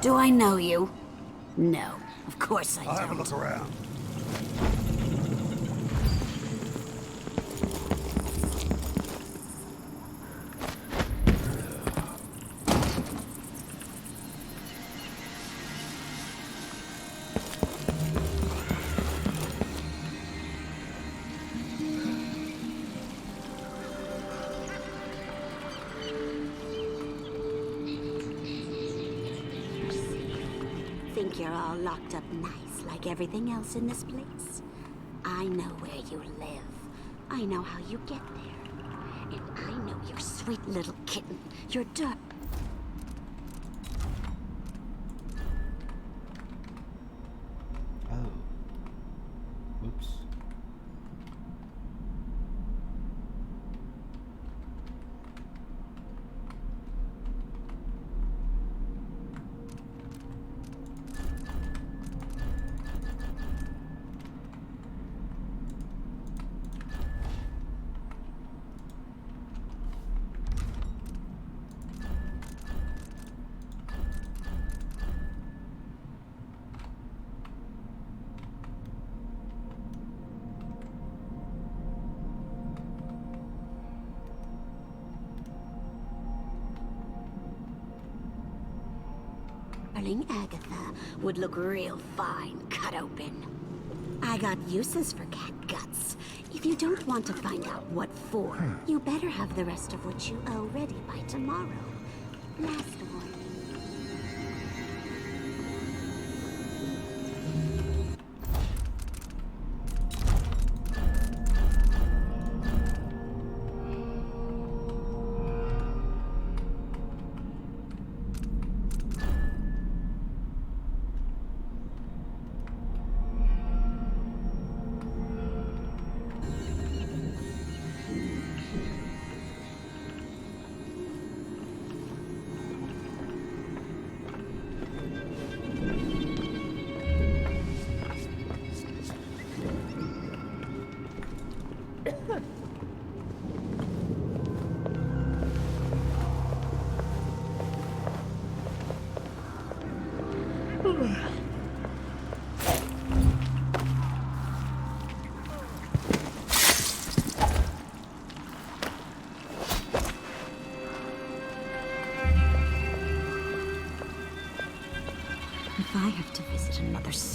S3: Do I know you? No, of course I don't.
S20: I'll have a look around.
S3: Think you're all locked up nice like everything else in this place? I know where you live. I know how you get there. And I know your sweet little kitten. Your dog.
S1: Oh. Oops.
S3: Darling Agatha would look real fine cut open. I got uses for cat guts. If you don't want to find out what for, you better have the rest of what you owe ready by tomorrow. Last warning.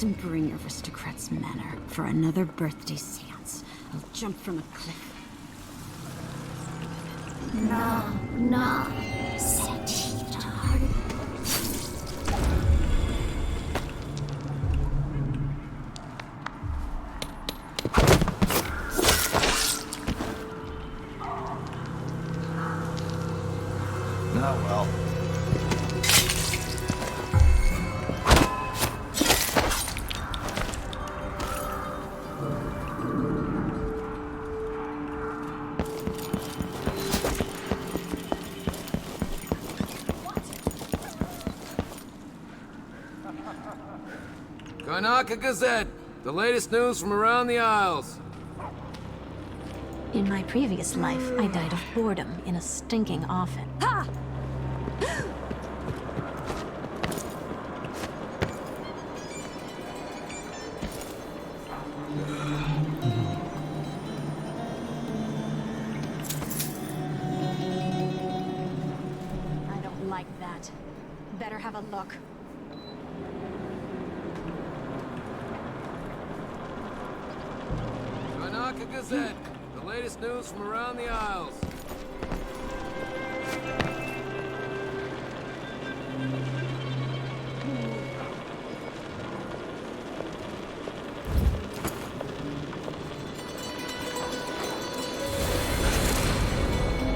S21: mustn't bring aristocrats' manner for another birthday seance. I'll jump from a cliff.
S3: No, no, sweetheart.
S6: Oh well.
S13: Karnaka Gazette, the latest news from around the Isles.
S15: In my previous life, I died of boredom in a stinking offing. Ha! I don't like that. Better have a look.
S13: Karnaka Gazette, the latest news from around the Isles.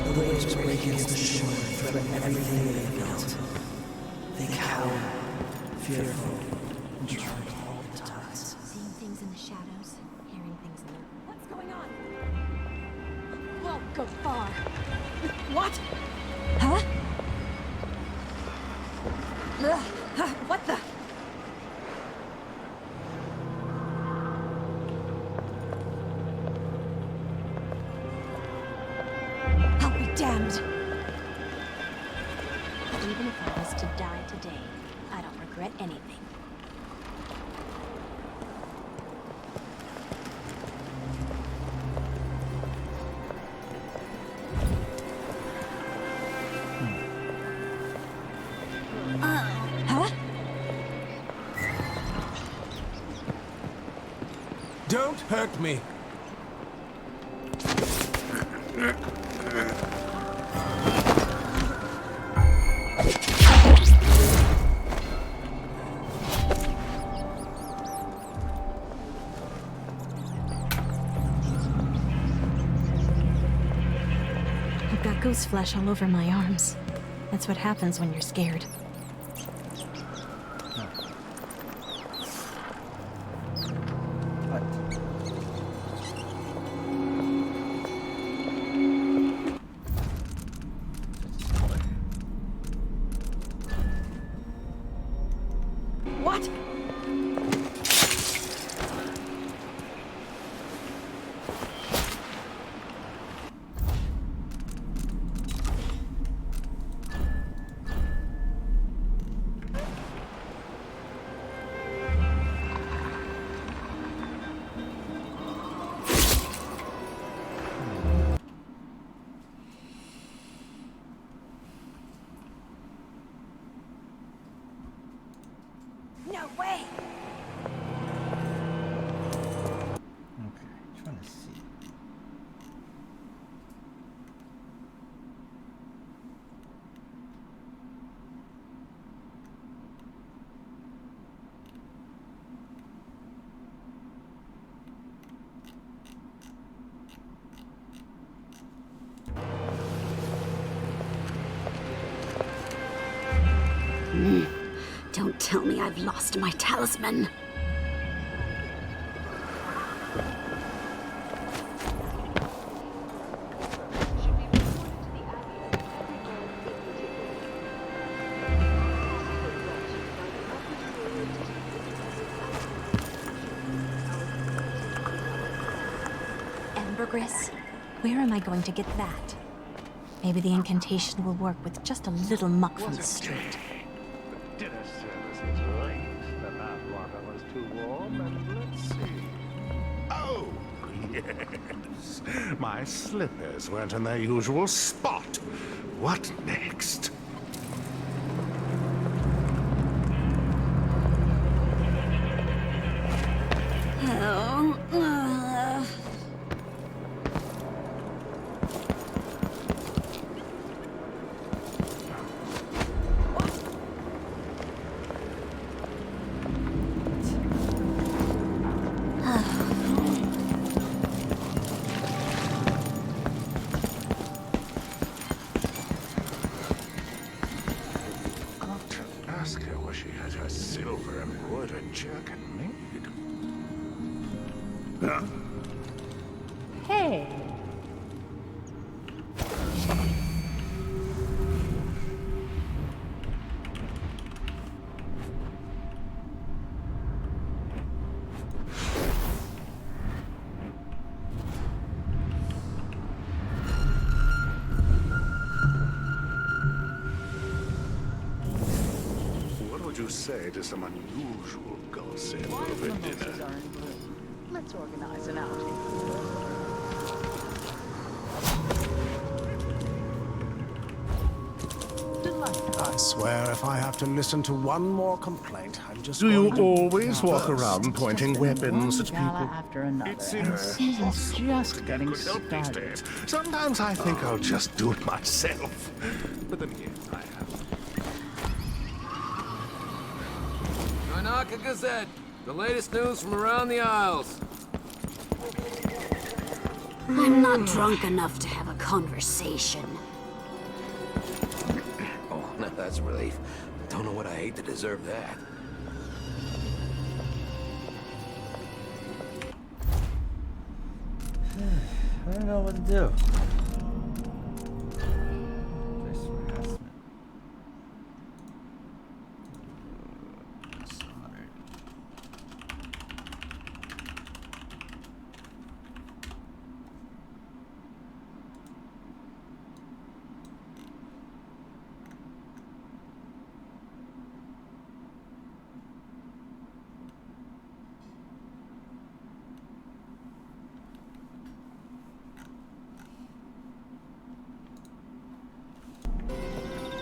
S19: The waves break against the shore and threaten everything they have built. They cower, fearful, and trample all the tides.
S15: Seeing things in the shadows, hearing things in the... What's going on? Won't go far. What? Huh? What the? I'll be damned. Even if I was to die today, I don't regret anything. Huh?
S7: Don't hurt me.
S15: I've got ghost flesh all over my arms. That's what happens when you're scared. What? No way!
S1: Okay, trying to see.
S21: Don't tell me I've lost my talisman.
S15: Ambergris? Where am I going to get that? Maybe the incantation will work with just a little muck from the street.
S12: Dinner service was late. The bath water was too warm, and let's see. Oh, yes. My slippers weren't in their usual spot. What next?
S20: Ask her where she had her silver embroidered jerkin made.
S21: Hey.
S20: What would you say to some unusual gossip over dinner?
S21: Let's organize an outing.
S8: I swear if I have to listen to one more complaint, I'm just
S14: Do you
S8: going to
S14: always walk
S8: burst.
S14: around pointing weapons at
S21: Gala
S14: people?
S21: after another.
S14: It
S21: and the
S14: seems
S21: season's just getting
S14: could help these
S21: started.
S14: days. Sometimes I think I'll just do it myself. But then again, I have.
S13: Joinaka Gazette. The latest news from around the Isles.
S3: I'm not drunk enough to have a conversation.
S17: Oh, now that's a relief. Don't know what I hate to deserve that.
S1: I don't know what to do. Dishonored.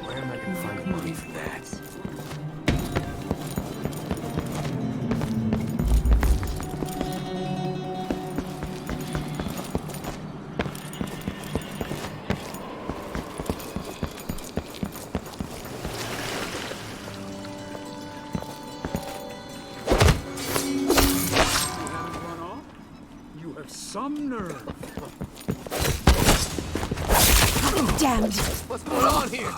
S17: Where am I gonna find the money for that?
S11: You have some nerve.
S3: Damned.
S13: What's going on here?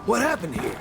S17: What happened here?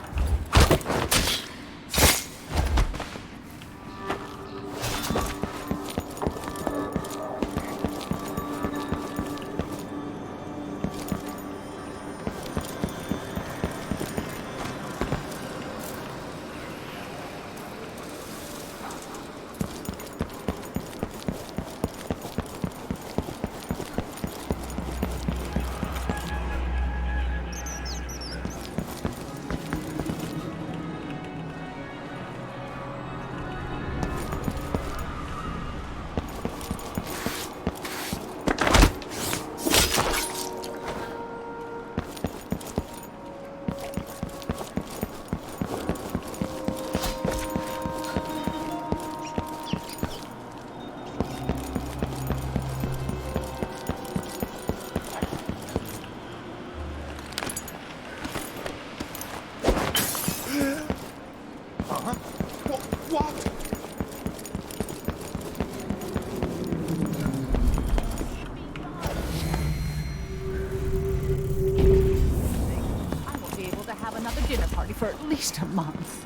S21: for at least a month.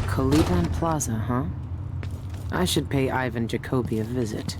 S2: Coliban Plaza, huh? I should pay Ivan Jacoby a visit.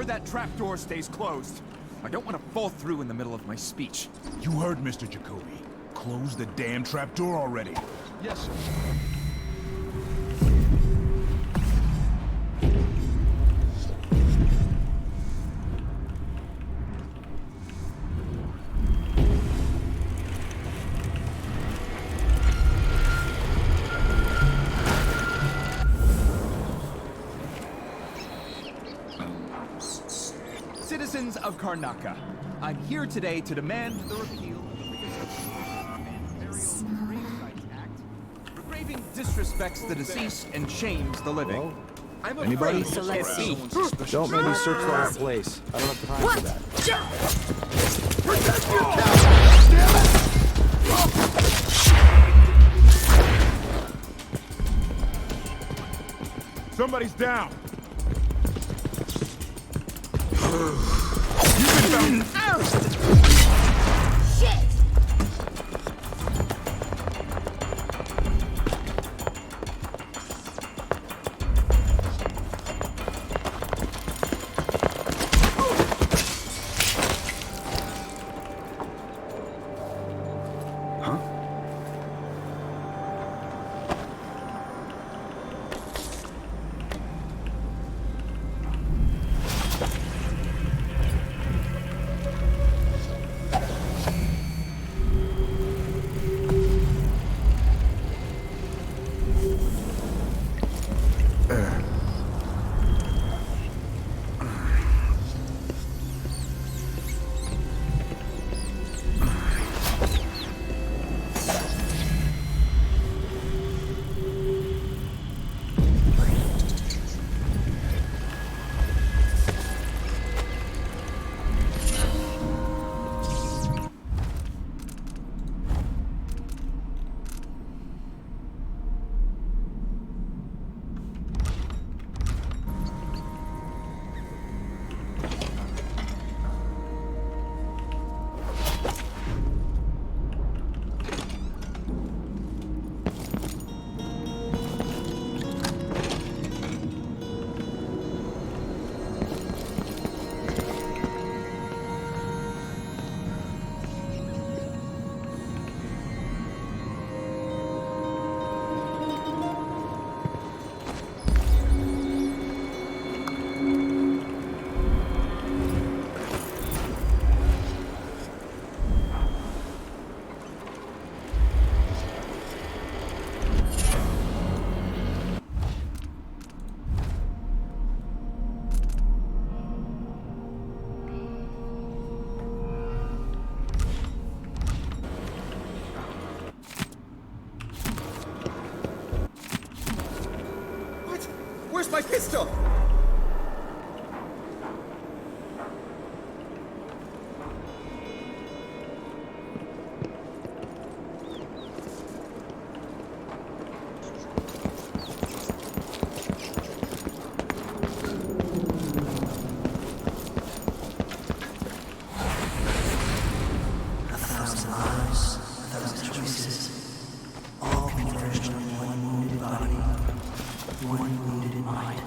S18: That trapdoor stays closed. I don't want to fall through in the middle of my speech.
S20: You heard Mr. Jacoby. Close the damn trapdoor already.
S18: Yes, sir. Citizens of Karnaca, I'm here today to demand the repeal of the Burial Act. Engraving disrespects the deceased and shames the living. I'm
S22: Anybody?
S2: afraid, so let's see.
S22: Don't make me search the whole place. I don't have time for that.
S20: Protect your Somebody's down.
S3: Shit!
S18: Where's my pistol?
S19: One wounded mind.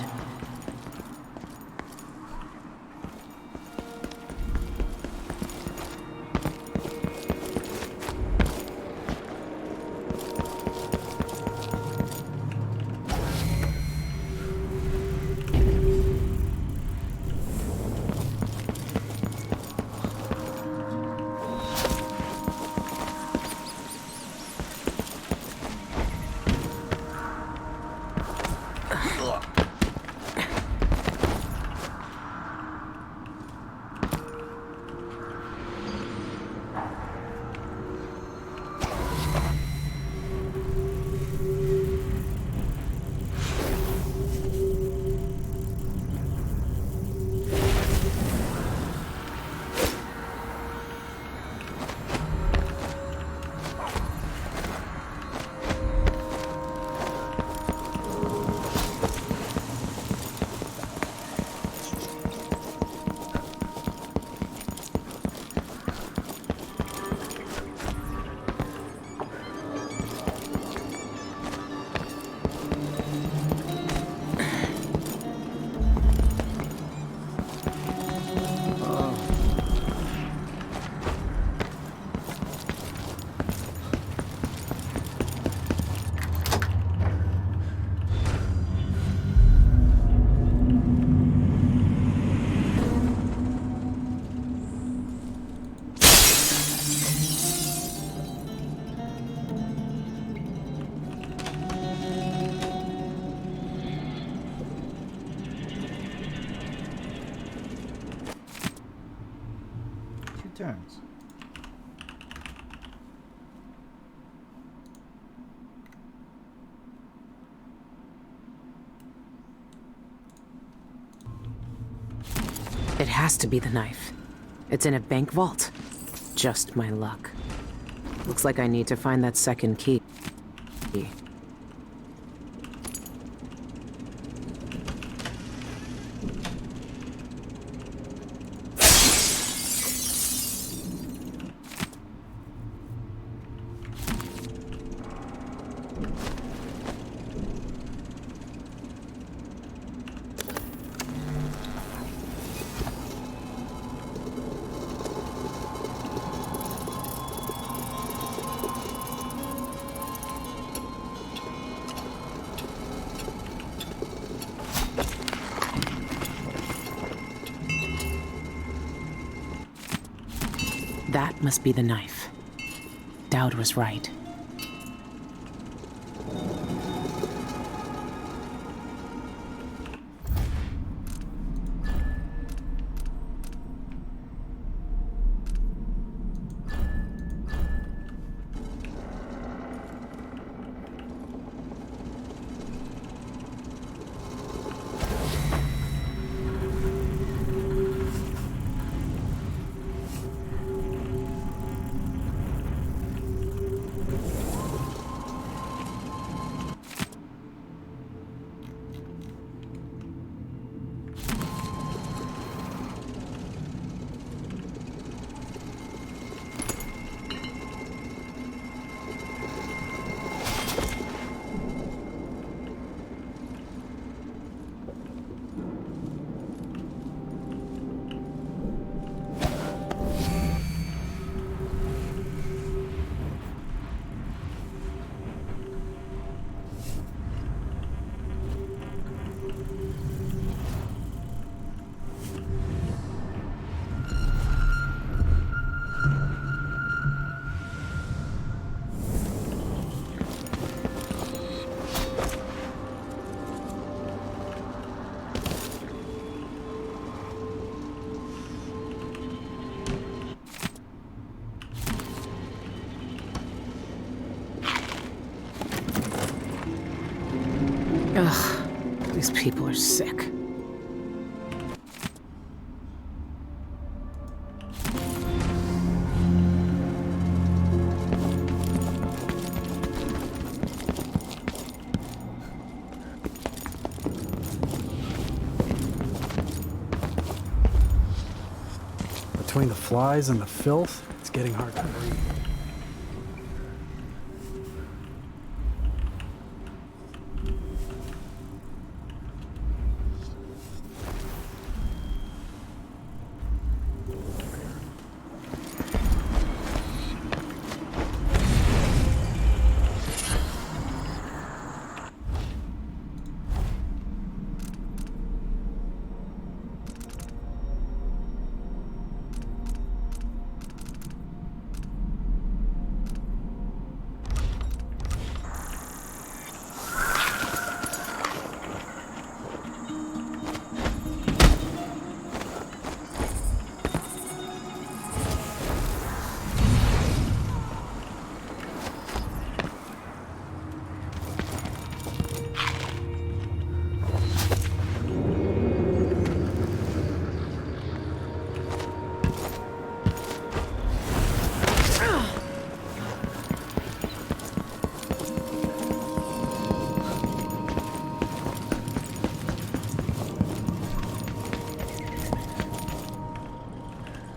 S1: turns.
S2: It has to be the knife. It's in a bank vault. Just my luck. Looks like I need to find that second key. That must be the knife. Dowd was right. Ugh, these people are sick.
S7: Between the flies and the filth, it's getting hard to breathe.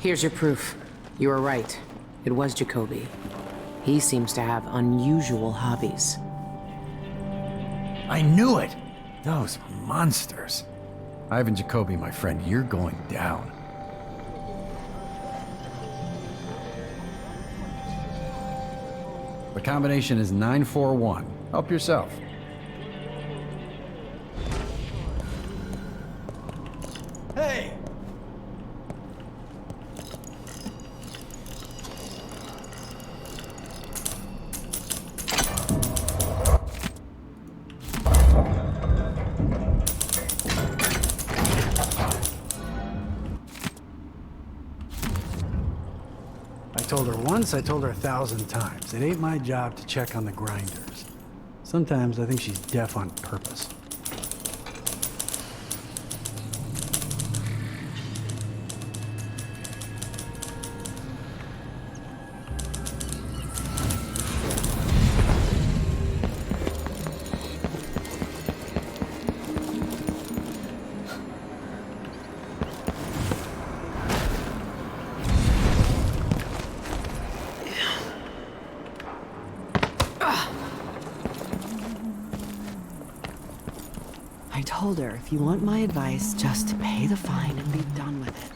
S2: Here's your proof. You were right. It was Jacoby. He seems to have unusual hobbies.
S10: I knew it! Those monsters. Ivan Jacoby, my friend, you're going down. The combination is 941. Help yourself.
S1: Hey!
S10: told her once, I told her 1,000 times. It ain't my job to check on the grinders. Sometimes I think she's deaf on purpose.
S2: I told her, if you want my advice, just pay the fine and be done with it.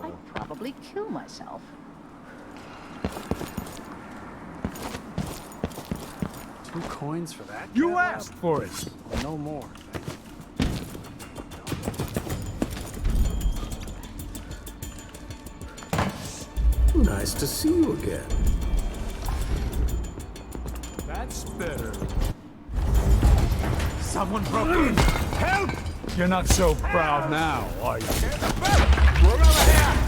S4: I'd probably kill myself.
S10: Two coins for that?
S11: You asked for it.
S10: Or no more.
S8: Nice to see you again.
S11: That's better. Someone broke in. Help! You're not so proud now, are you? We're over here!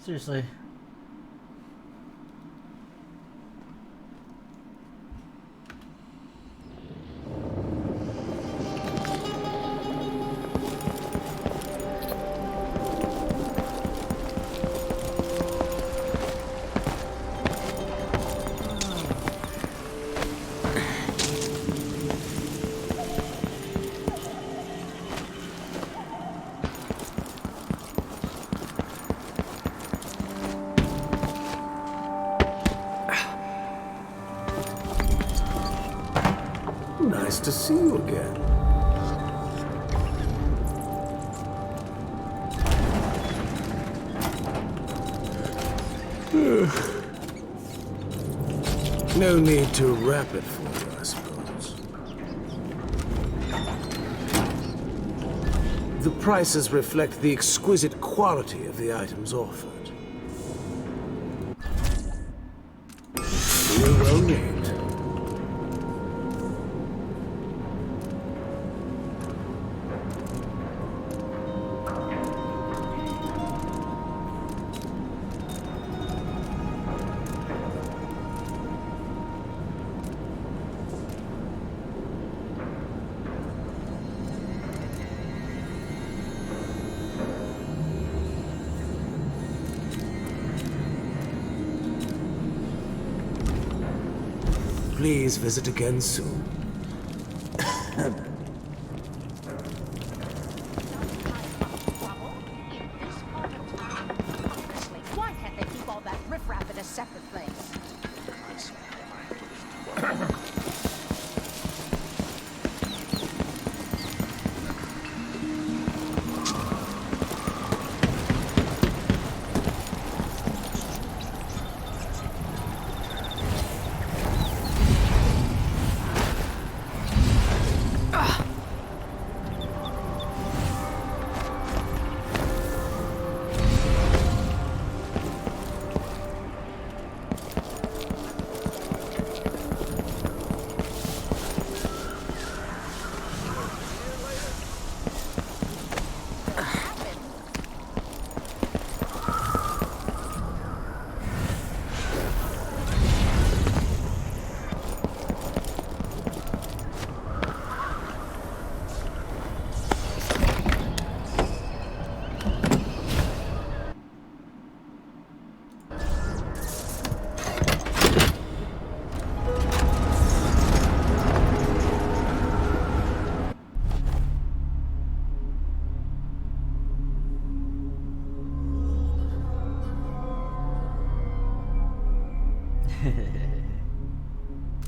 S1: Seriously.
S8: Nice to see you again. No need to wrap it for you, I suppose. The prices reflect the exquisite quality of the items offered. You're well named. Please visit again soon.
S4: Why can't they keep all that riffraff in a separate place?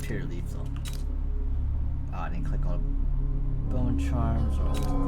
S1: pure lethal. Oh, I didn't click all the bone charms or all the gold.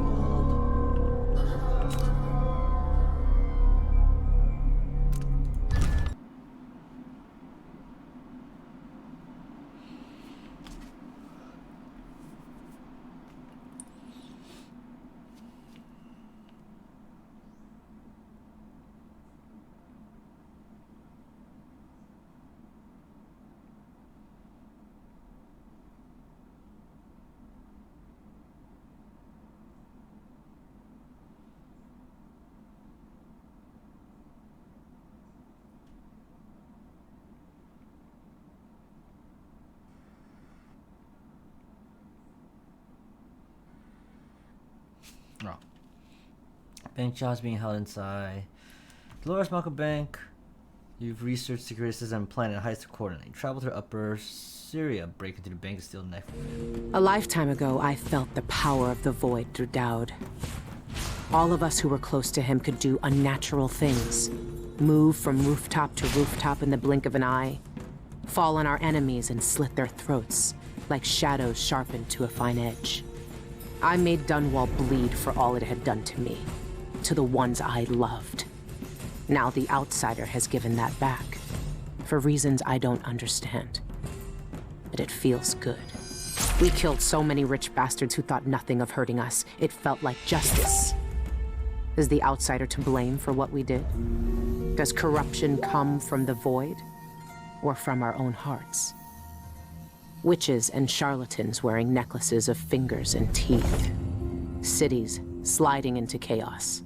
S1: Oh. Bank jobs being held inside. Dolores Michael Bank. You've researched security system and planned heists accordingly. Travel through Upper Syria, break into the bank and steal the knife.
S2: A lifetime ago, I felt the power of the Void through Dowd. All of us who were close to him could do unnatural things. Move from rooftop to rooftop in the blink of an eye. Fall on our enemies and slit their throats, like shadows sharpened to a fine edge. I made Dunwall bleed for all it had done to me, to the ones I loved. Now the outsider has given that back, for reasons I don't understand. But it feels good. We killed so many rich bastards who thought nothing of hurting us. It felt like justice. Is the outsider to blame for what we did? Does corruption come from the Void, or from our own hearts? Witches and charlatans wearing necklaces of fingers and teeth. Cities sliding into chaos.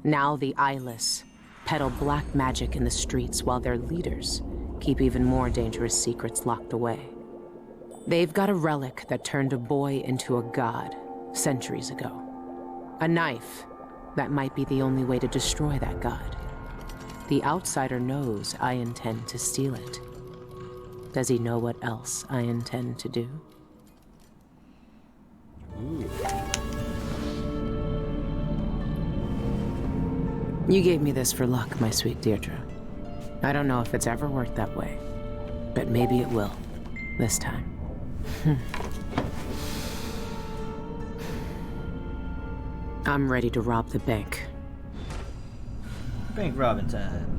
S2: Now the eyeless peddle black magic in the streets while their leaders keep even more dangerous secrets locked away. They've got a relic that turned a boy into a god centuries ago. A knife that might be the only way to destroy that god. The outsider knows I intend to steal it. Does he know what else I intend to do?
S1: Ooh.
S2: You gave me this for luck, my sweet Deirdre. I don't know if it's ever worked that way, but maybe it will, this time. I'm ready to rob the bank.
S1: Bank robbing time.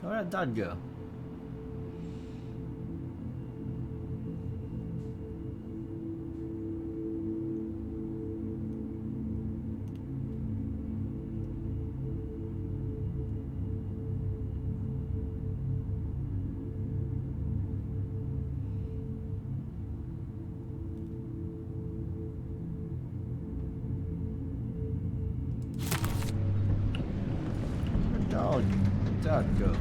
S1: Where'd that go? Where'd that go?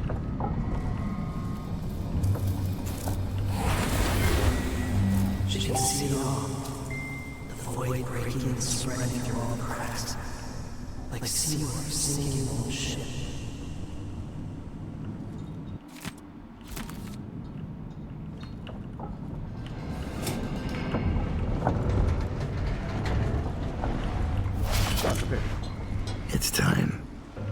S19: She can see it all. The void breaking and spreading through all the cracks. Like seawater sinking on the ship.
S5: It's time.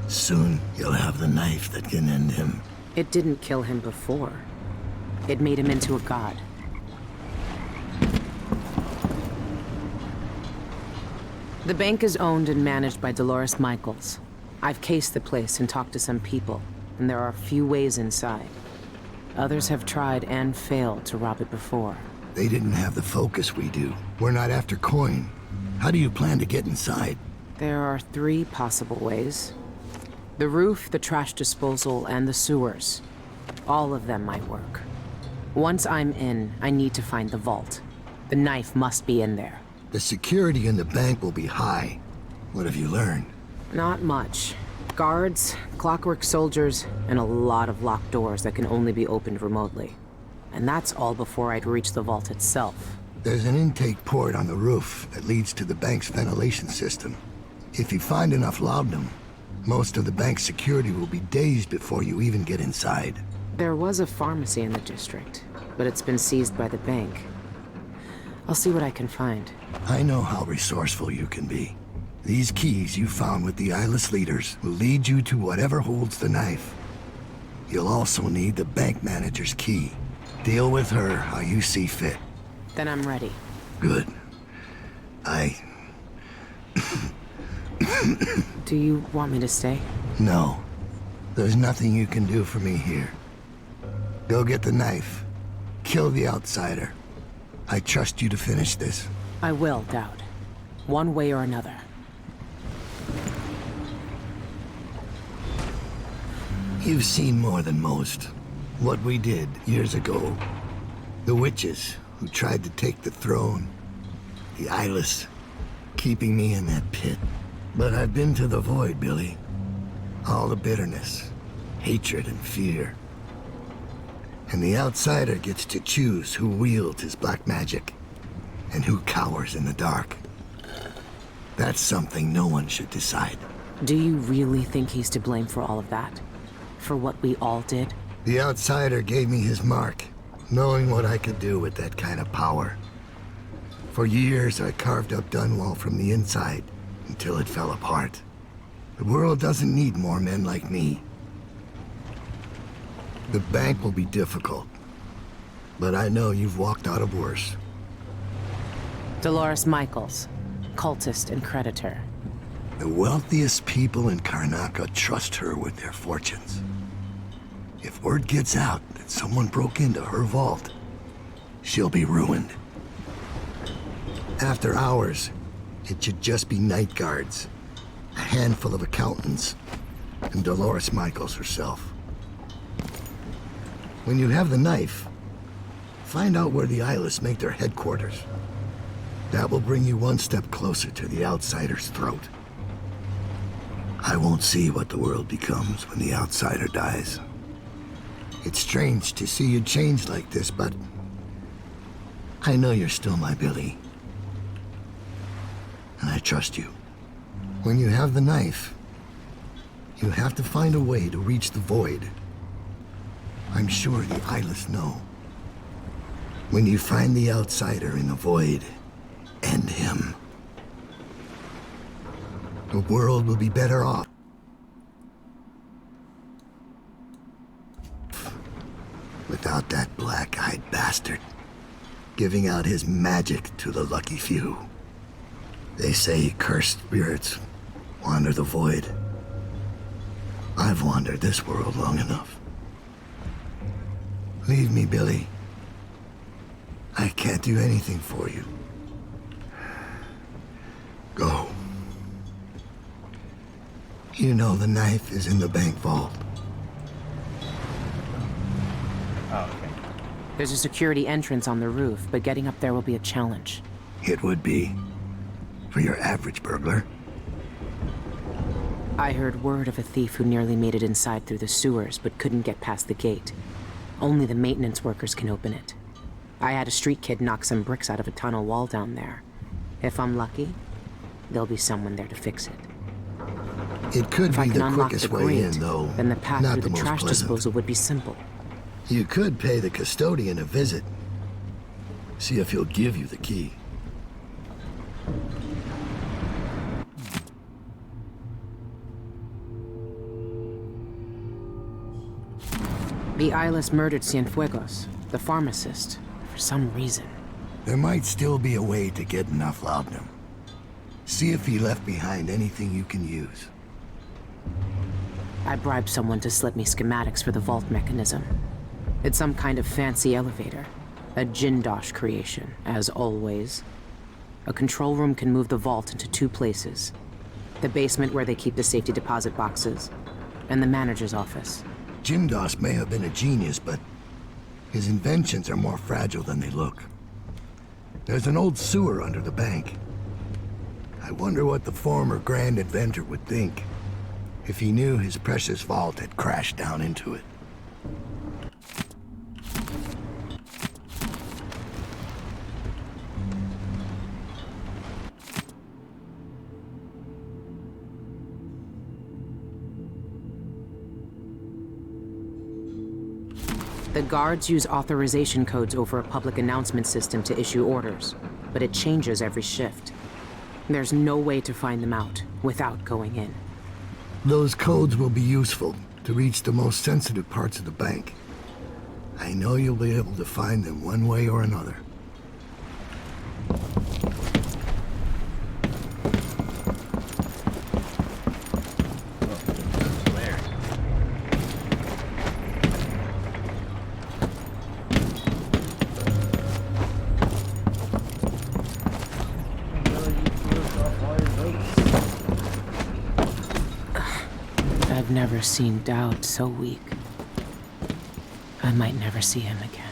S5: Soon you'll have the knife that can end him.
S2: It didn't kill him before. It made him into a god. The bank is owned and managed by Dolores Michaels. I've cased the place and talked to some people, and there are a few ways inside. Others have tried and failed to rob it before.
S5: They didn't have the focus we do. We're not after coin. How do you plan to get inside?
S2: There are 3 possible ways. The roof, the trash disposal, and the sewers. All of them might work. Once I'm in, I need to find the vault. The knife must be in there.
S5: The security in the bank will be high. What have you learned?
S2: Not much. Guards, clockwork soldiers, and a lot of locked doors that can only be opened remotely. And that's all before I'd reach the vault itself.
S5: There's an intake port on the roof that leads to the bank's ventilation system. If you find enough laudanum, most of the bank's security will be dazed before you even get inside.
S2: There was a pharmacy in the district, but it's been seized by the bank. I'll see what I can find.
S5: I know how resourceful you can be. These keys you found with the eyeless leaders will lead you to whatever holds the knife. You'll also need the bank manager's key. Deal with her how you see fit.
S2: Then I'm ready.
S5: Good.
S2: Do you want me to stay?
S5: No. There's nothing you can do for me here. Go get the knife. Kill the outsider. I trust you to finish this.
S2: I will, Dowd. One way or another.
S5: You've seen more than most. What we did years ago. The witches who tried to take the throne. The eyeless, keeping me in that pit. But I've been to the void, Billy. All the bitterness, hatred, and fear. And the outsider gets to choose who wields his black magic, and who cowers in the dark. That's something no one should decide.
S2: Do you really think he's to blame for all of that? For what we all did?
S5: The outsider gave me his mark, knowing what I could do with that kind of power. For years, I carved up Dunwall from the inside, until it fell apart. The world doesn't need more men like me. The bank will be difficult, but I know you've walked out of worse.
S2: Dolores Michaels, cultist and creditor.
S5: The wealthiest people in Karnaca trust her with their fortunes. If word gets out that someone broke into her vault, she'll be ruined. After hours, it should just be night guards, a handful of accountants, and Dolores Michaels herself. When you have the knife, find out where the eyeless make their headquarters. That will bring you one step closer to the outsider's throat. I won't see what the world becomes when the outsider dies. It's strange to see you change like this, but I know you're still my Billy. And I trust you. When you have the knife, you have to find a way to reach the void. I'm sure the eyeless know. When you find the outsider in the void, end him. The world will be better off. Without that black-eyed bastard giving out his magic to the lucky few. They say cursed spirits wander the void. I've wandered this world long enough. Leave me, Billy. I can't do anything for you. Go. You know the knife is in the bank vault.
S1: Oh, okay.
S2: There's a security entrance on the roof, but getting up there will be a challenge.
S5: It would be. For your average burglar.
S2: I heard word of a thief who nearly made it inside through the sewers, but couldn't get past the gate. Only the maintenance workers can open it. I had a street kid knock some bricks out of a tunnel wall down there. If I'm lucky, there'll be someone there to fix it.
S5: It could be the quickest way in, though.
S2: Then the path
S5: not
S2: through
S5: the
S2: the
S5: most
S2: trash
S5: pleasant.
S2: disposal would be simple.
S5: You could pay the custodian a visit. See if he'll give you the key.
S2: The eyeless murdered Cienfuegos, the pharmacist, for some reason.
S5: There might still be a way to get enough laudanum. See if he left behind anything you can use.
S2: I bribed someone to slip me schematics for the vault mechanism. It's some kind of fancy elevator. A Jindosh creation, as always. A control room can move the vault into two places. The basement where they keep the safety deposit boxes, and the manager's office.
S5: Jindosh may have been a genius, but his inventions are more fragile than they look. There's an old sewer under the bank. I wonder what the former grand inventor would think if he knew his precious vault had crashed down into it.
S2: The guards use authorization codes over a public announcement system to issue orders, but it changes every shift. There's no way to find them out without going in.
S5: Those codes will be useful to reach the most sensitive parts of the bank. I know you'll be able to find them one way or another.
S2: I've never seen Dowd so weak. I might never see him again.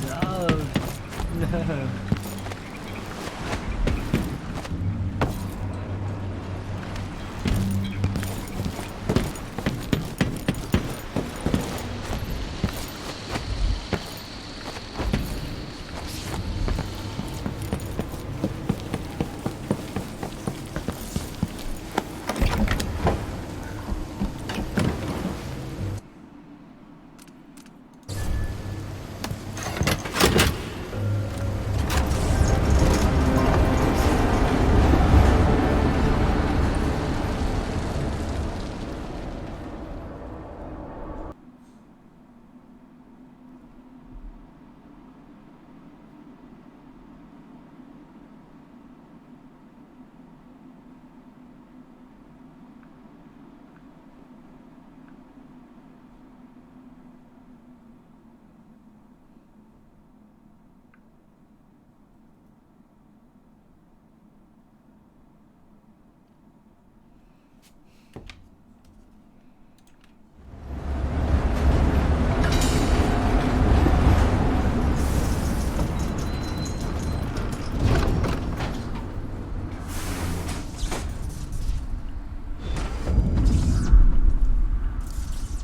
S1: No.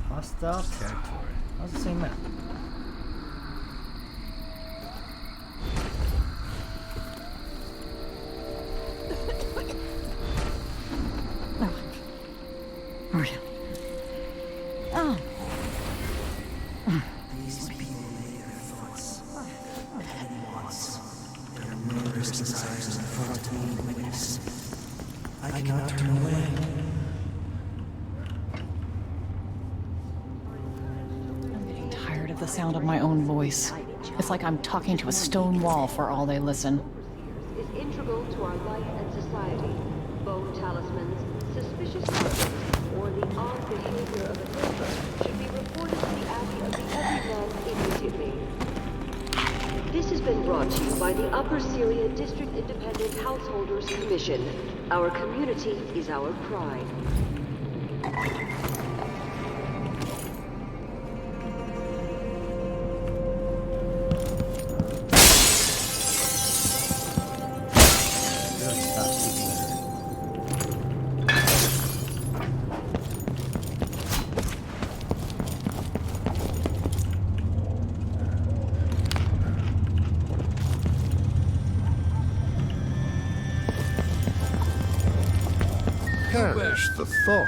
S1: Hostile territory. How's the same map?
S21: Really? Oh.
S19: These people lay their thoughts and wants, their murderous desires in front of me and witness. I cannot turn away.
S9: I'm getting tired of the sound of my own voice. It's like I'm talking to a stone wall for all they listen.
S16: Is integral to our life and society. Bone talismans, suspicious targets, or the odd behavior of a member should be reported to the Abbey of the Everyman immediately. This has been brought to you by the Upper Syria District Independent Householders Commission. Our community is our pride.
S5: Perish the thought.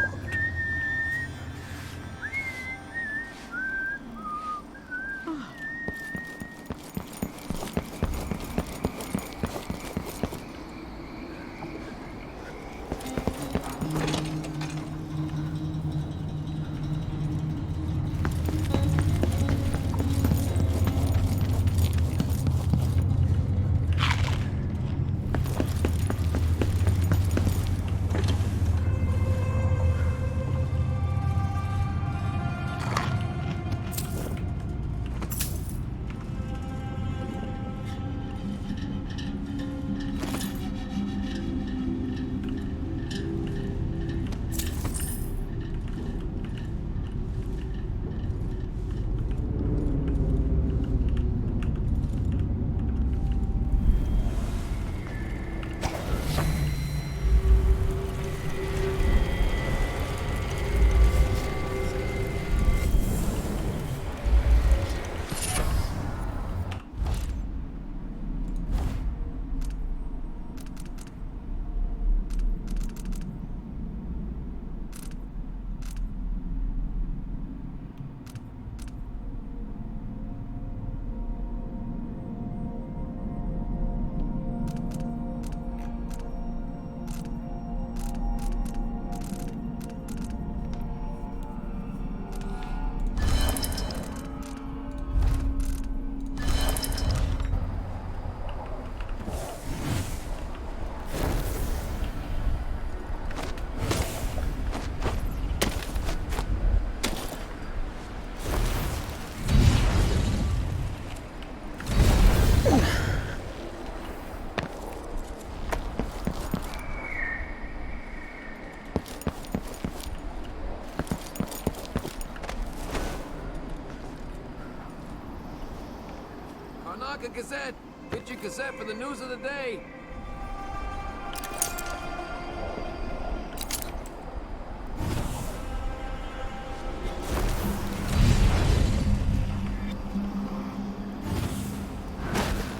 S13: Karnaka Gazette. Get your cassette for the news of the day.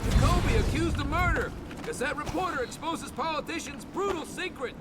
S13: Jacoby accused of murder. Gazette reporter exposes politician's brutal secret.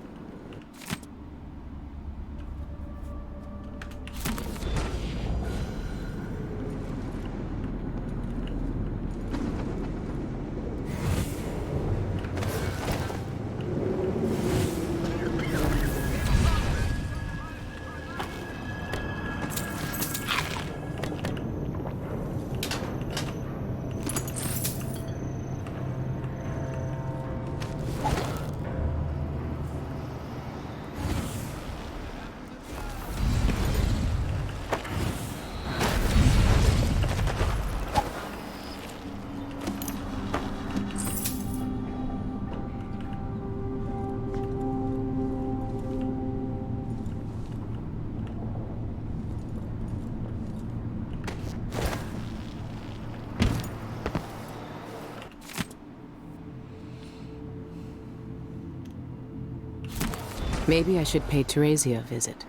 S2: Maybe I should pay Teresia a visit.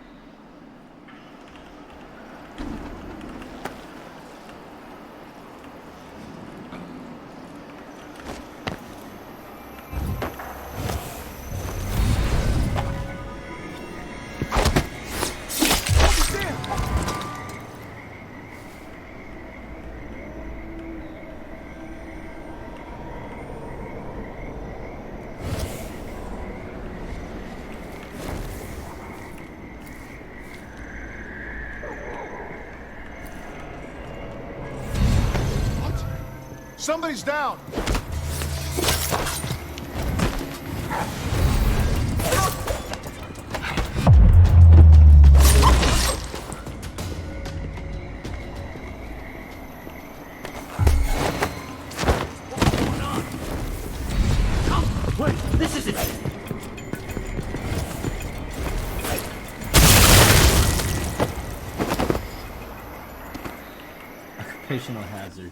S20: Somebody's down!
S1: Wait, this is it! Occupational hazard.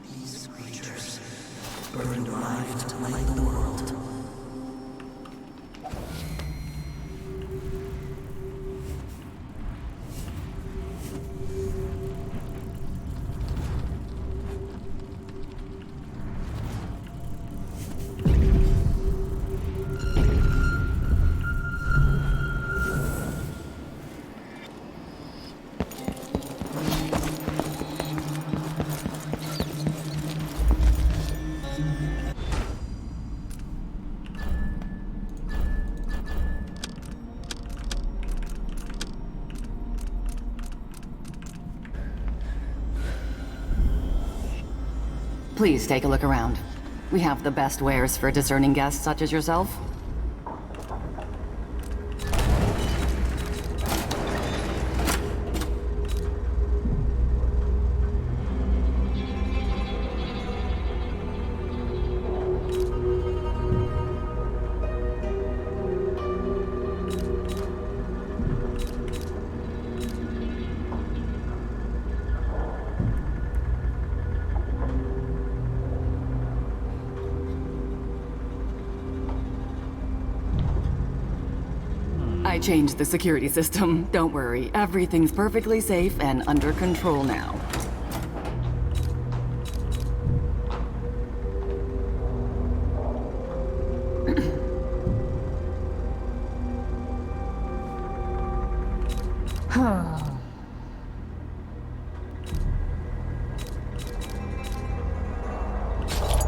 S19: These creatures burned alive to light the world.
S6: Please take a look around. We have the best wares for discerning guests such as yourself. I changed the security system. Don't worry, everything's perfectly safe and under control now.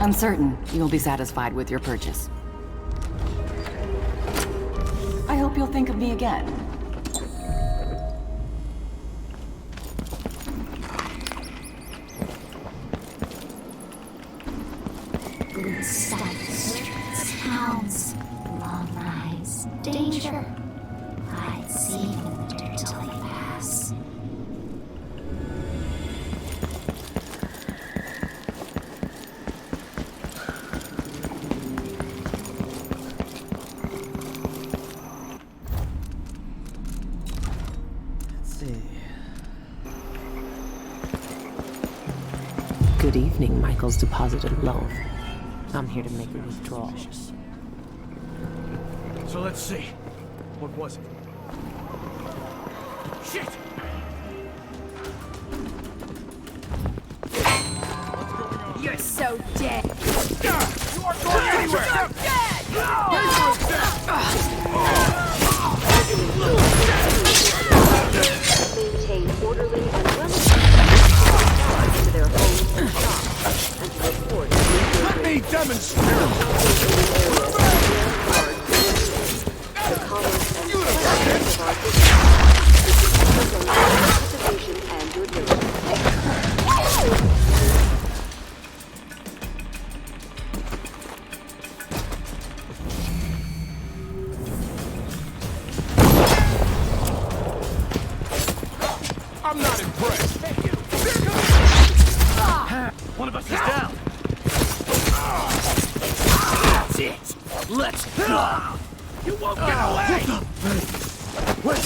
S6: I'm certain you'll be satisfied with your purchase. I hope you'll think of me again.
S3: Blue sky streets, hounds, long rides, danger. I'd see them in the dirt till they pass.
S2: Good evening, Michael's deposited loan. I'm here to make a withdrawal.
S20: So let's see. What was it? Shit!
S4: You're so dead.
S20: You aren't going anywhere!
S4: You're dead!
S16: Maintain orderly and well-attended to their homes and shops, and to report.
S20: Let me demonstrate!
S16: The commerce and finance of our business depends on your participation and your diligence.
S20: I'm not impressed. One of us is down. That's it. Let's go. You won't get away. What?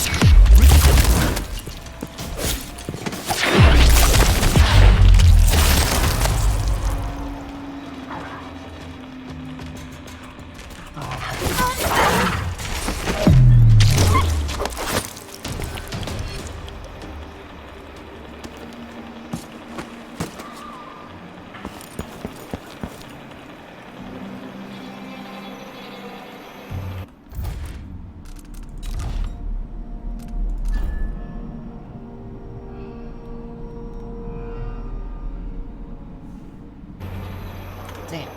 S9: Damn.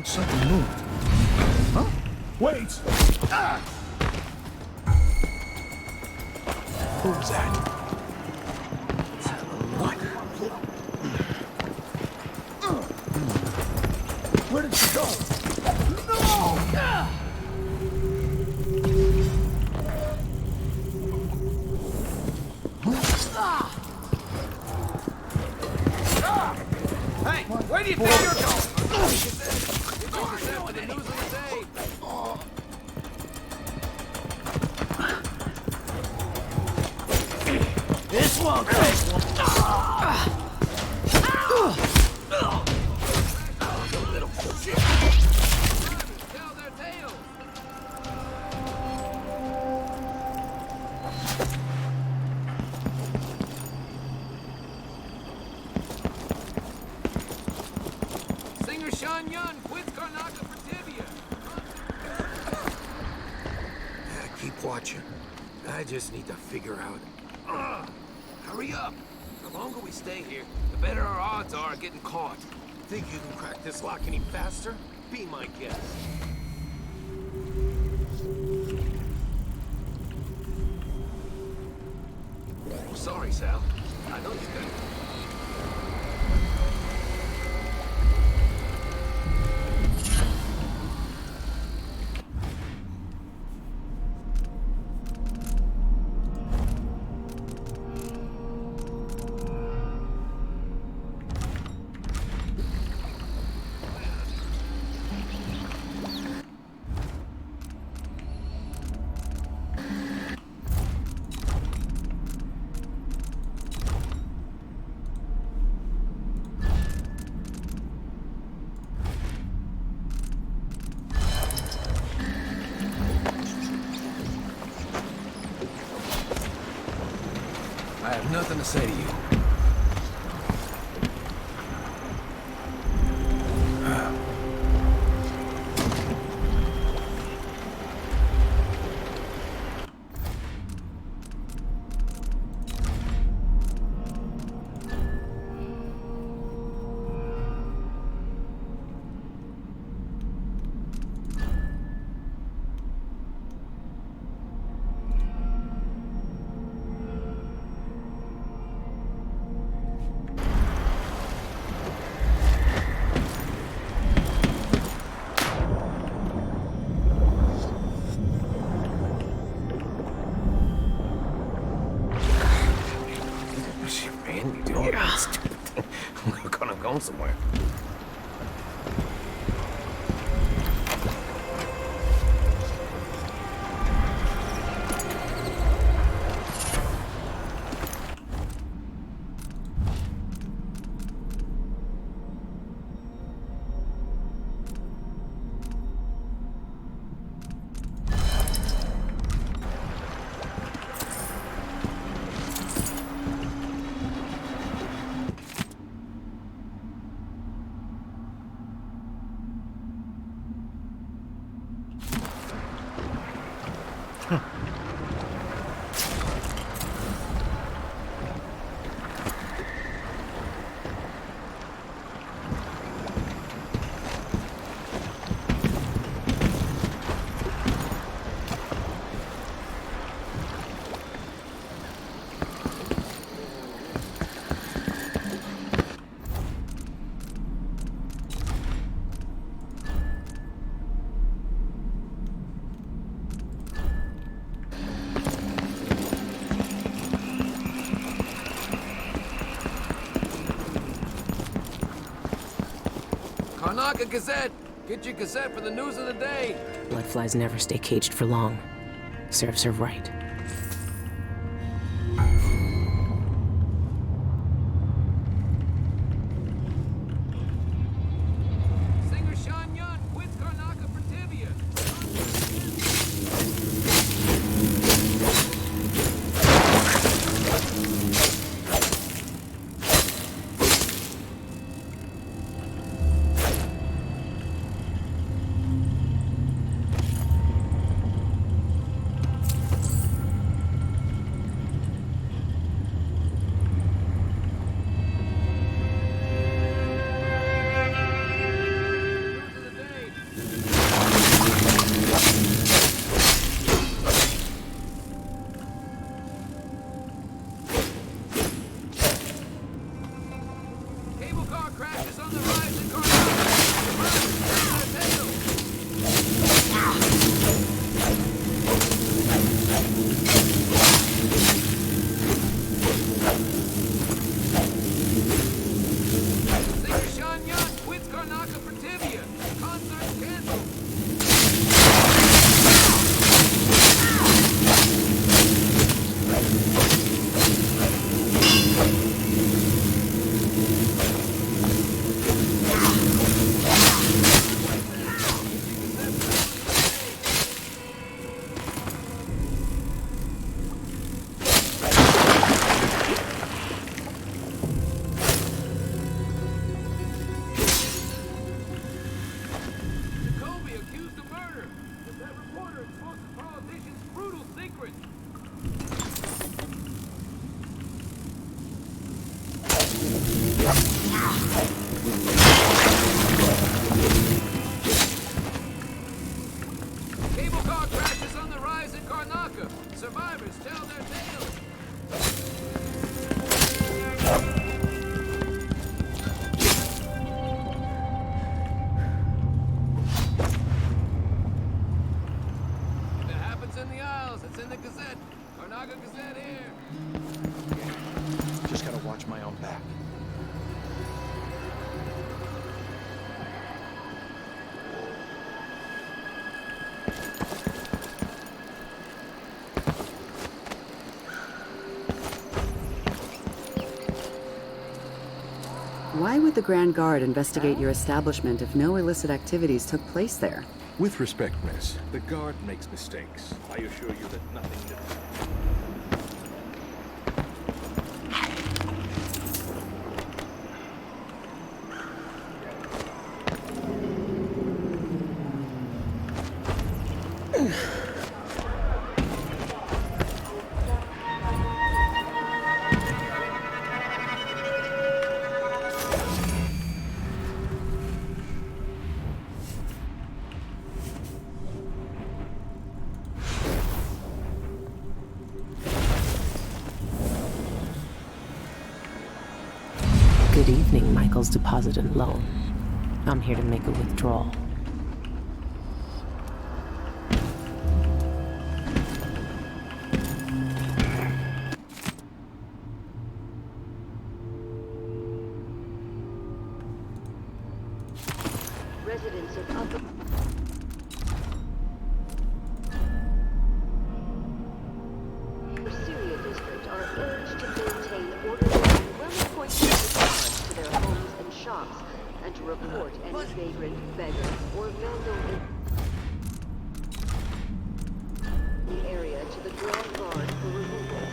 S20: Something moved. Huh? Wait! Ah! Who was that? What? Where did she go? No!
S13: Hey, where do you think you're going?
S20: This won't take long. Little shit.
S13: Tell their tales. Singer Sean Yun quits Karnaka for Tibia.
S17: Keep watching. I just need to figure out.
S13: Hurry up. The longer we stay here, the better our odds are of getting caught.
S17: Think you can crack this lock any faster? Be my guest.
S13: Sorry, Sal. I know you couldn't.
S17: I have nothing to say to you. I'm going somewhere.
S13: Karnaca Gazette! Get your Gazette for the news of the day!
S2: Bloodflies never stay caged for long. Serves her right.
S13: Singer Sean Young quits Karnaca for Tibia! Cable car crashes on the rise in Karnaca. Survivors tell their tales. If it happens in the Isles, it's in the Gazette. Karnaca Gazette here.
S22: Just gotta watch my own back.
S12: Why would the Grand Guard investigate your establishment if no illicit activities took place there?
S14: With respect, miss, the guard makes mistakes. I assure you that nothing
S2: Good evening, Michael's deposit and loan. I'm here to make a withdrawal.
S16: Residents of Upper Syria District are urged to maintain orderly and well-appointed facades to their homes and shops, and to report any vagrant, beggar, or vandal in the area to the Grand Guard for removal.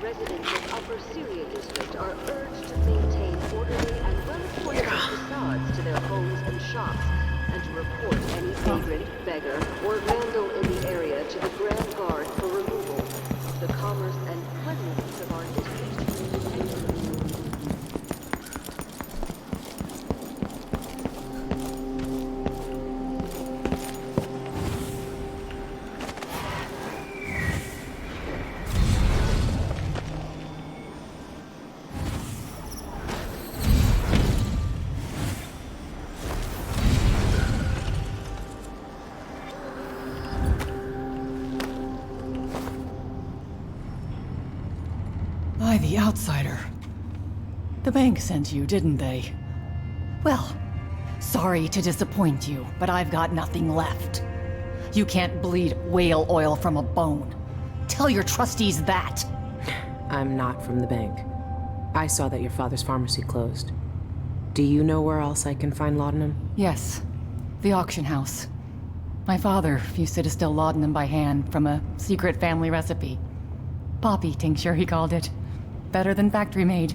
S16: Residents of Upper Syria District are urged to maintain orderly and well-appointed facades to their homes and shops, and to report any vagrant, beggar, or vandal in the area to the Grand Guard for removal. The commerce and cleanliness of our district.
S9: By the outsider. The bank sent you, didn't they? Well, sorry to disappoint you, but I've got nothing left. You can't bleed whale oil from a bone. Tell your trustees that.
S2: I'm not from the bank. I saw that your father's pharmacy closed. Do you know where else I can find laudanum?
S9: Yes, the auction house. My father used to distill laudanum by hand from a secret family recipe. Poppy tincture, he called it. Better than factory-made.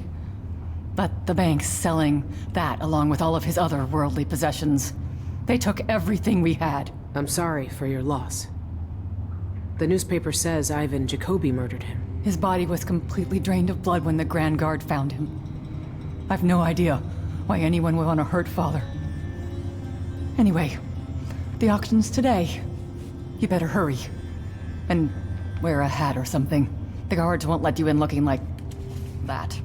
S9: But the bank's selling that along with all of his other worldly possessions. They took everything we had.
S2: I'm sorry for your loss. The newspaper says Ivan Jacoby murdered him.
S9: His body was completely drained of blood when the Grand Guard found him. I've no idea why anyone would want to hurt Father. Anyway, the auction's today. You better hurry. And wear a hat or something. The guards won't let you in looking like that.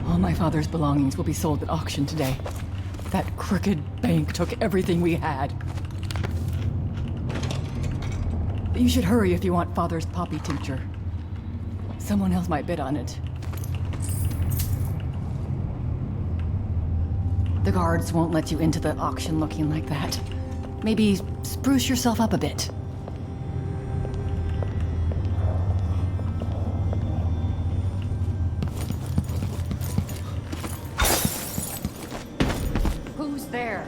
S9: All my father's belongings will be sold at auction today. That crooked bank took everything we had. You should hurry if you want Father's poppy tincture. Someone else might bid on it. The guards won't let you into the auction looking like that. Maybe spruce yourself up a bit. Who's there?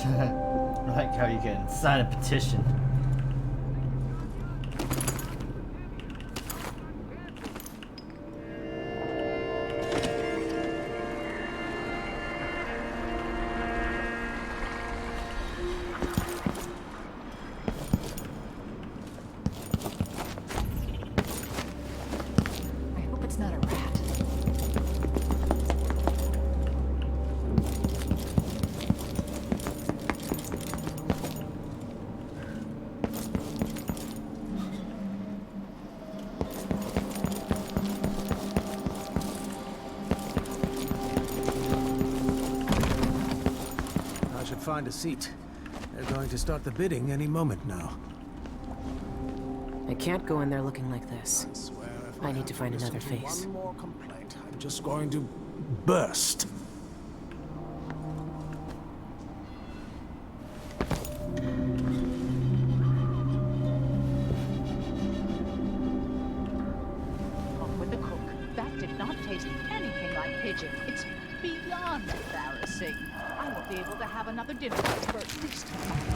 S1: I like how you can sign a petition.
S9: I hope it's not a rat.
S8: I should find a seat. They're going to start the bidding any moment now.
S2: I can't go in there looking like this. I need to find another face.
S8: One more complaint. I'm just going to burst.
S4: beyond embarrassing. I won't be able to have another dinner for at least a month.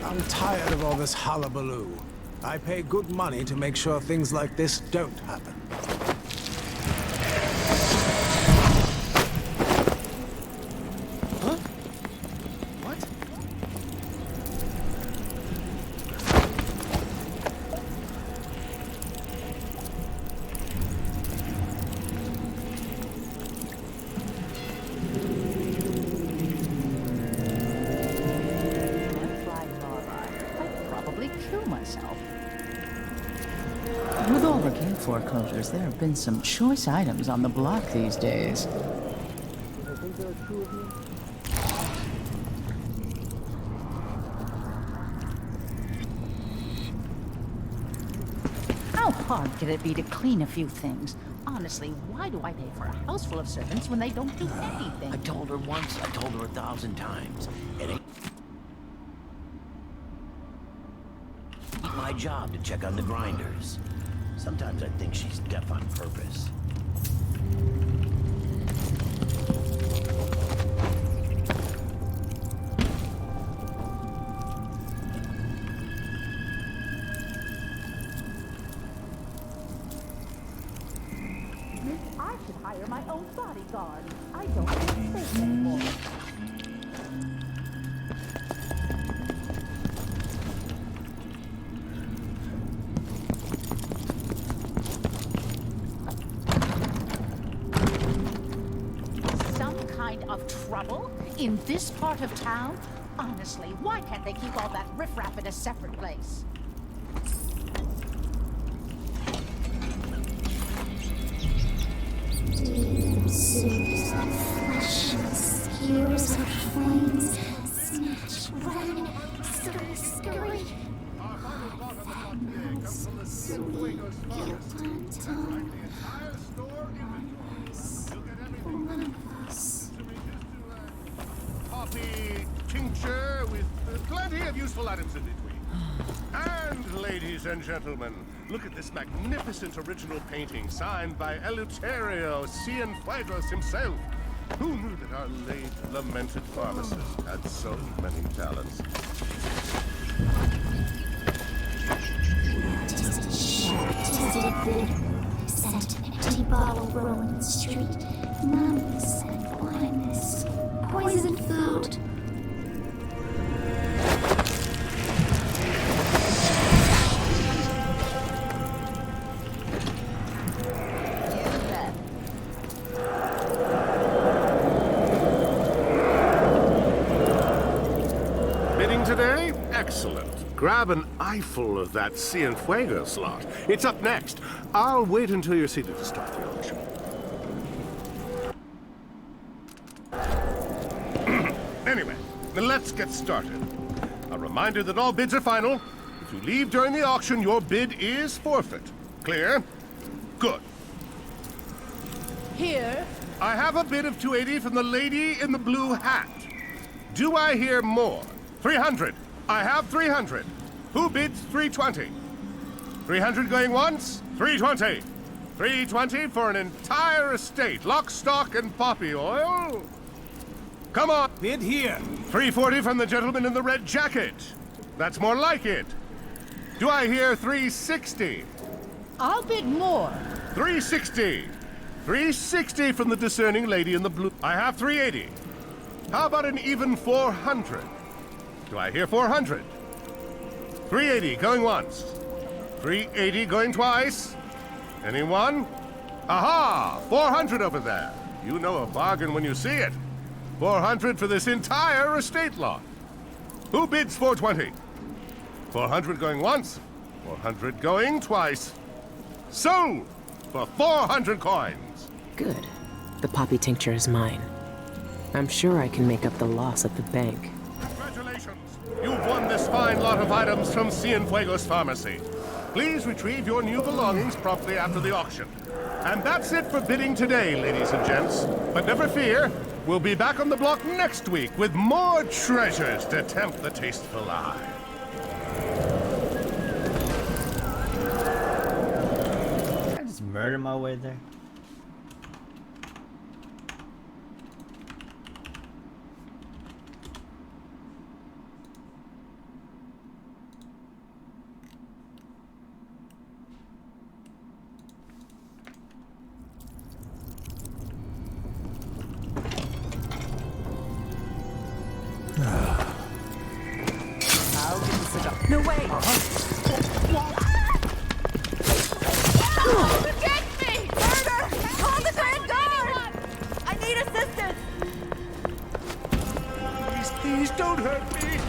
S8: I'm tired of all this hullabaloo. I pay good money to make sure things like this don't happen.
S7: Huh? What?
S4: I'd probably kill myself.
S15: With all the gate foreclosures, there have been some choice items on the block these days.
S22: I think there are 2 of you.
S4: How hard could it be to clean a few things? Honestly, why do I pay for a house full of servants when they don't do anything?
S17: I told her once, I told her 1,000 times. It ain't my job to check on the grinders. Sometimes I think she's deaf on purpose.
S4: I should hire my own bodyguard. I don't feel safe anymore. Some kind of trouble in this part of town? Honestly, why can't they keep all that riffraff in a separate place?
S3: Soups of flesh, skewers of flames, snatch, run, scurry, scurry. Madness, sweet guilt on tongue. One of us.
S14: Coffee, tincture, with plenty of useful items in between. And ladies and gentlemen, look at this magnificent original painting signed by Eleuterio Cienfuegos himself. Who knew that our late, lamented pharmacist had so many talents?
S3: Set empty bottle rolling the street, numbness and blindness, poison food.
S14: Bidding today? Excellent. Grab an eyeful of that Cienfuegos lot. It's up next. I'll wait until you're seated to start the auction. Anyway, let's get started. A reminder that all bids are final. If you leave during the auction, your bid is forfeit. Clear? Good.
S4: Here.
S14: I have a bid of 280 from the lady in the blue hat. Do I hear more? 300. I have 300. Who bids 320? 300 going once? 320. 320 for an entire estate, lock, stock, and poppy oil? Come on.
S8: Bid here.
S14: 340 from the gentleman in the red jacket. That's more like it. Do I hear 360?
S4: I'll bid more.
S14: 360. 360 from the discerning lady in the blue. I have 380. How about an even 400? Do I hear 400? 380 going once. 380 going twice. Anyone? Aha! 400 over there. You know a bargain when you see it. 400 for this entire estate lot. Who bids 420? 400 going once. 400 going twice. Sold for 400 coins.
S2: Good. The poppy tincture is mine. I'm sure I can make up the loss at the bank.
S14: Congratulations! You've won this fine lot of items from Cienfuegos Pharmacy. Please retrieve your new belongings promptly after the auction. And that's it for bidding today, ladies and gents. But never fear, we'll be back on the block next week with more treasures to tempt the tasteful eye.
S1: murder my way there?
S21: I'll get the cigar. No way!
S3: Protect me! Murder! Call the Grand Guard! I need assistance!
S20: Please don't hurt me!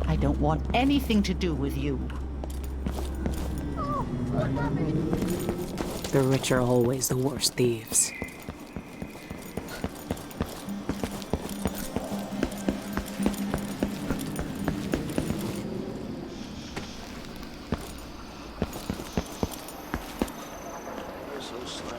S4: I don't want anything to do with you.
S2: The rich are always the worst thieves.
S17: You're so slimy.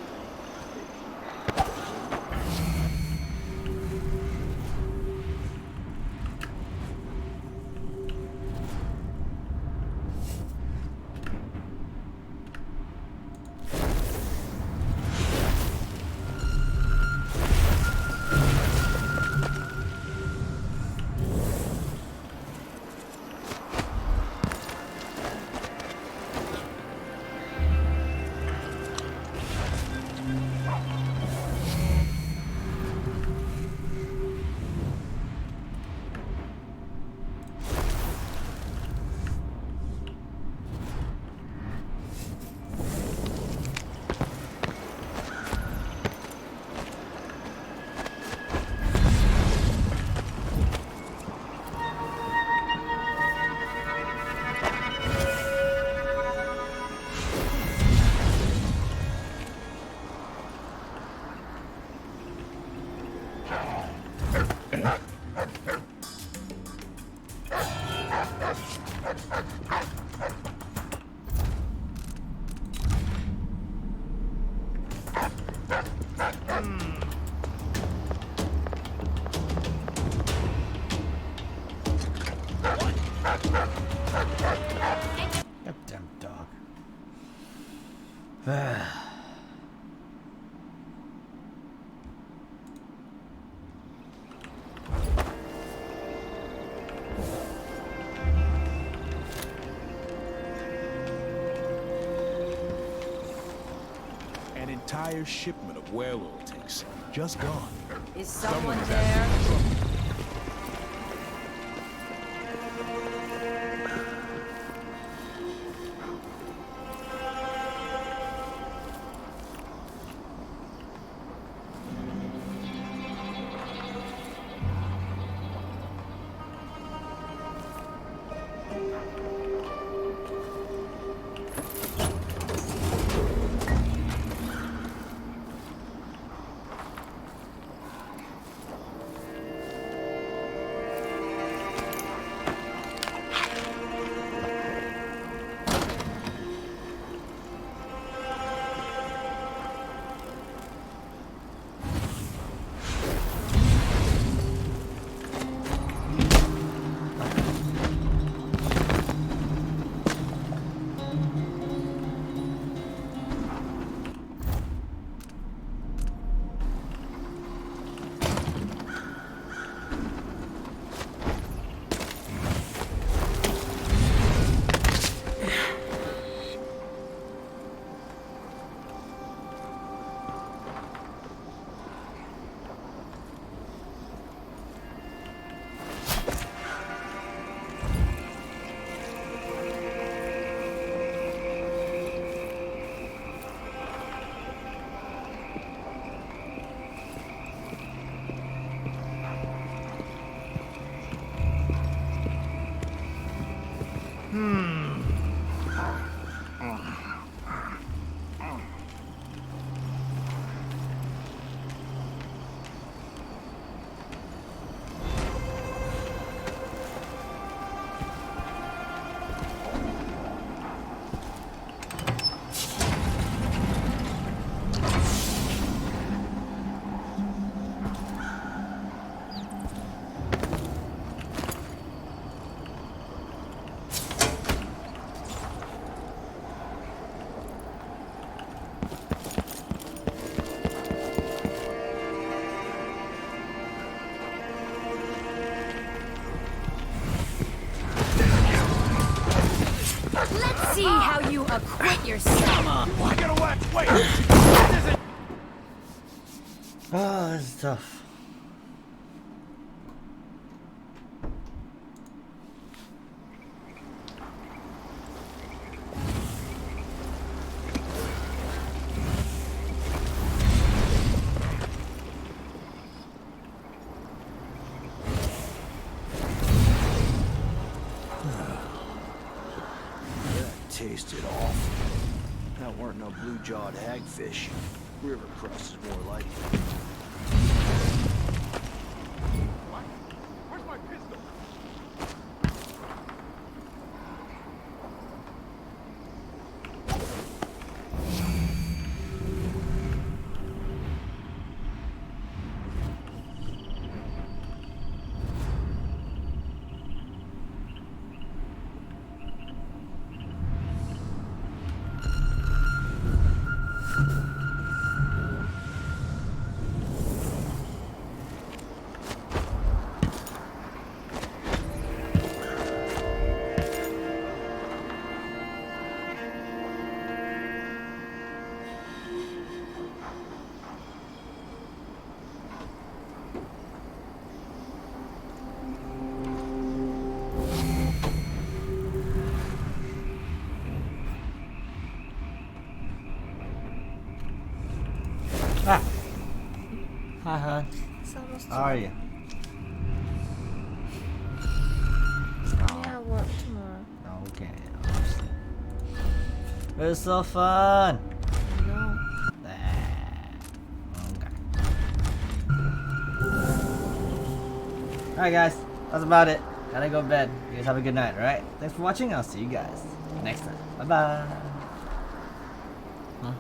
S1: Goddamn dog.
S8: An entire shipment of whale oil tanks. Just gone.
S21: Is someone there?
S3: Acquit yourself.
S20: Come on. Why get away? Wait.
S1: Oh, this is tough.
S19: Tasted awful. That weren't no blue-jawed hagfish. River crust is more like it.
S20: Where's my pistol?
S1: Ah. Hi, hon. How are you?
S10: Yeah, I work tomorrow.
S1: Okay. It was so fun.
S10: No.
S1: Okay. Alright, guys. That's about it. Gotta go to bed. You guys have a good night, alright? Thanks for watching. I'll see you guys next time. Bye bye. Huh?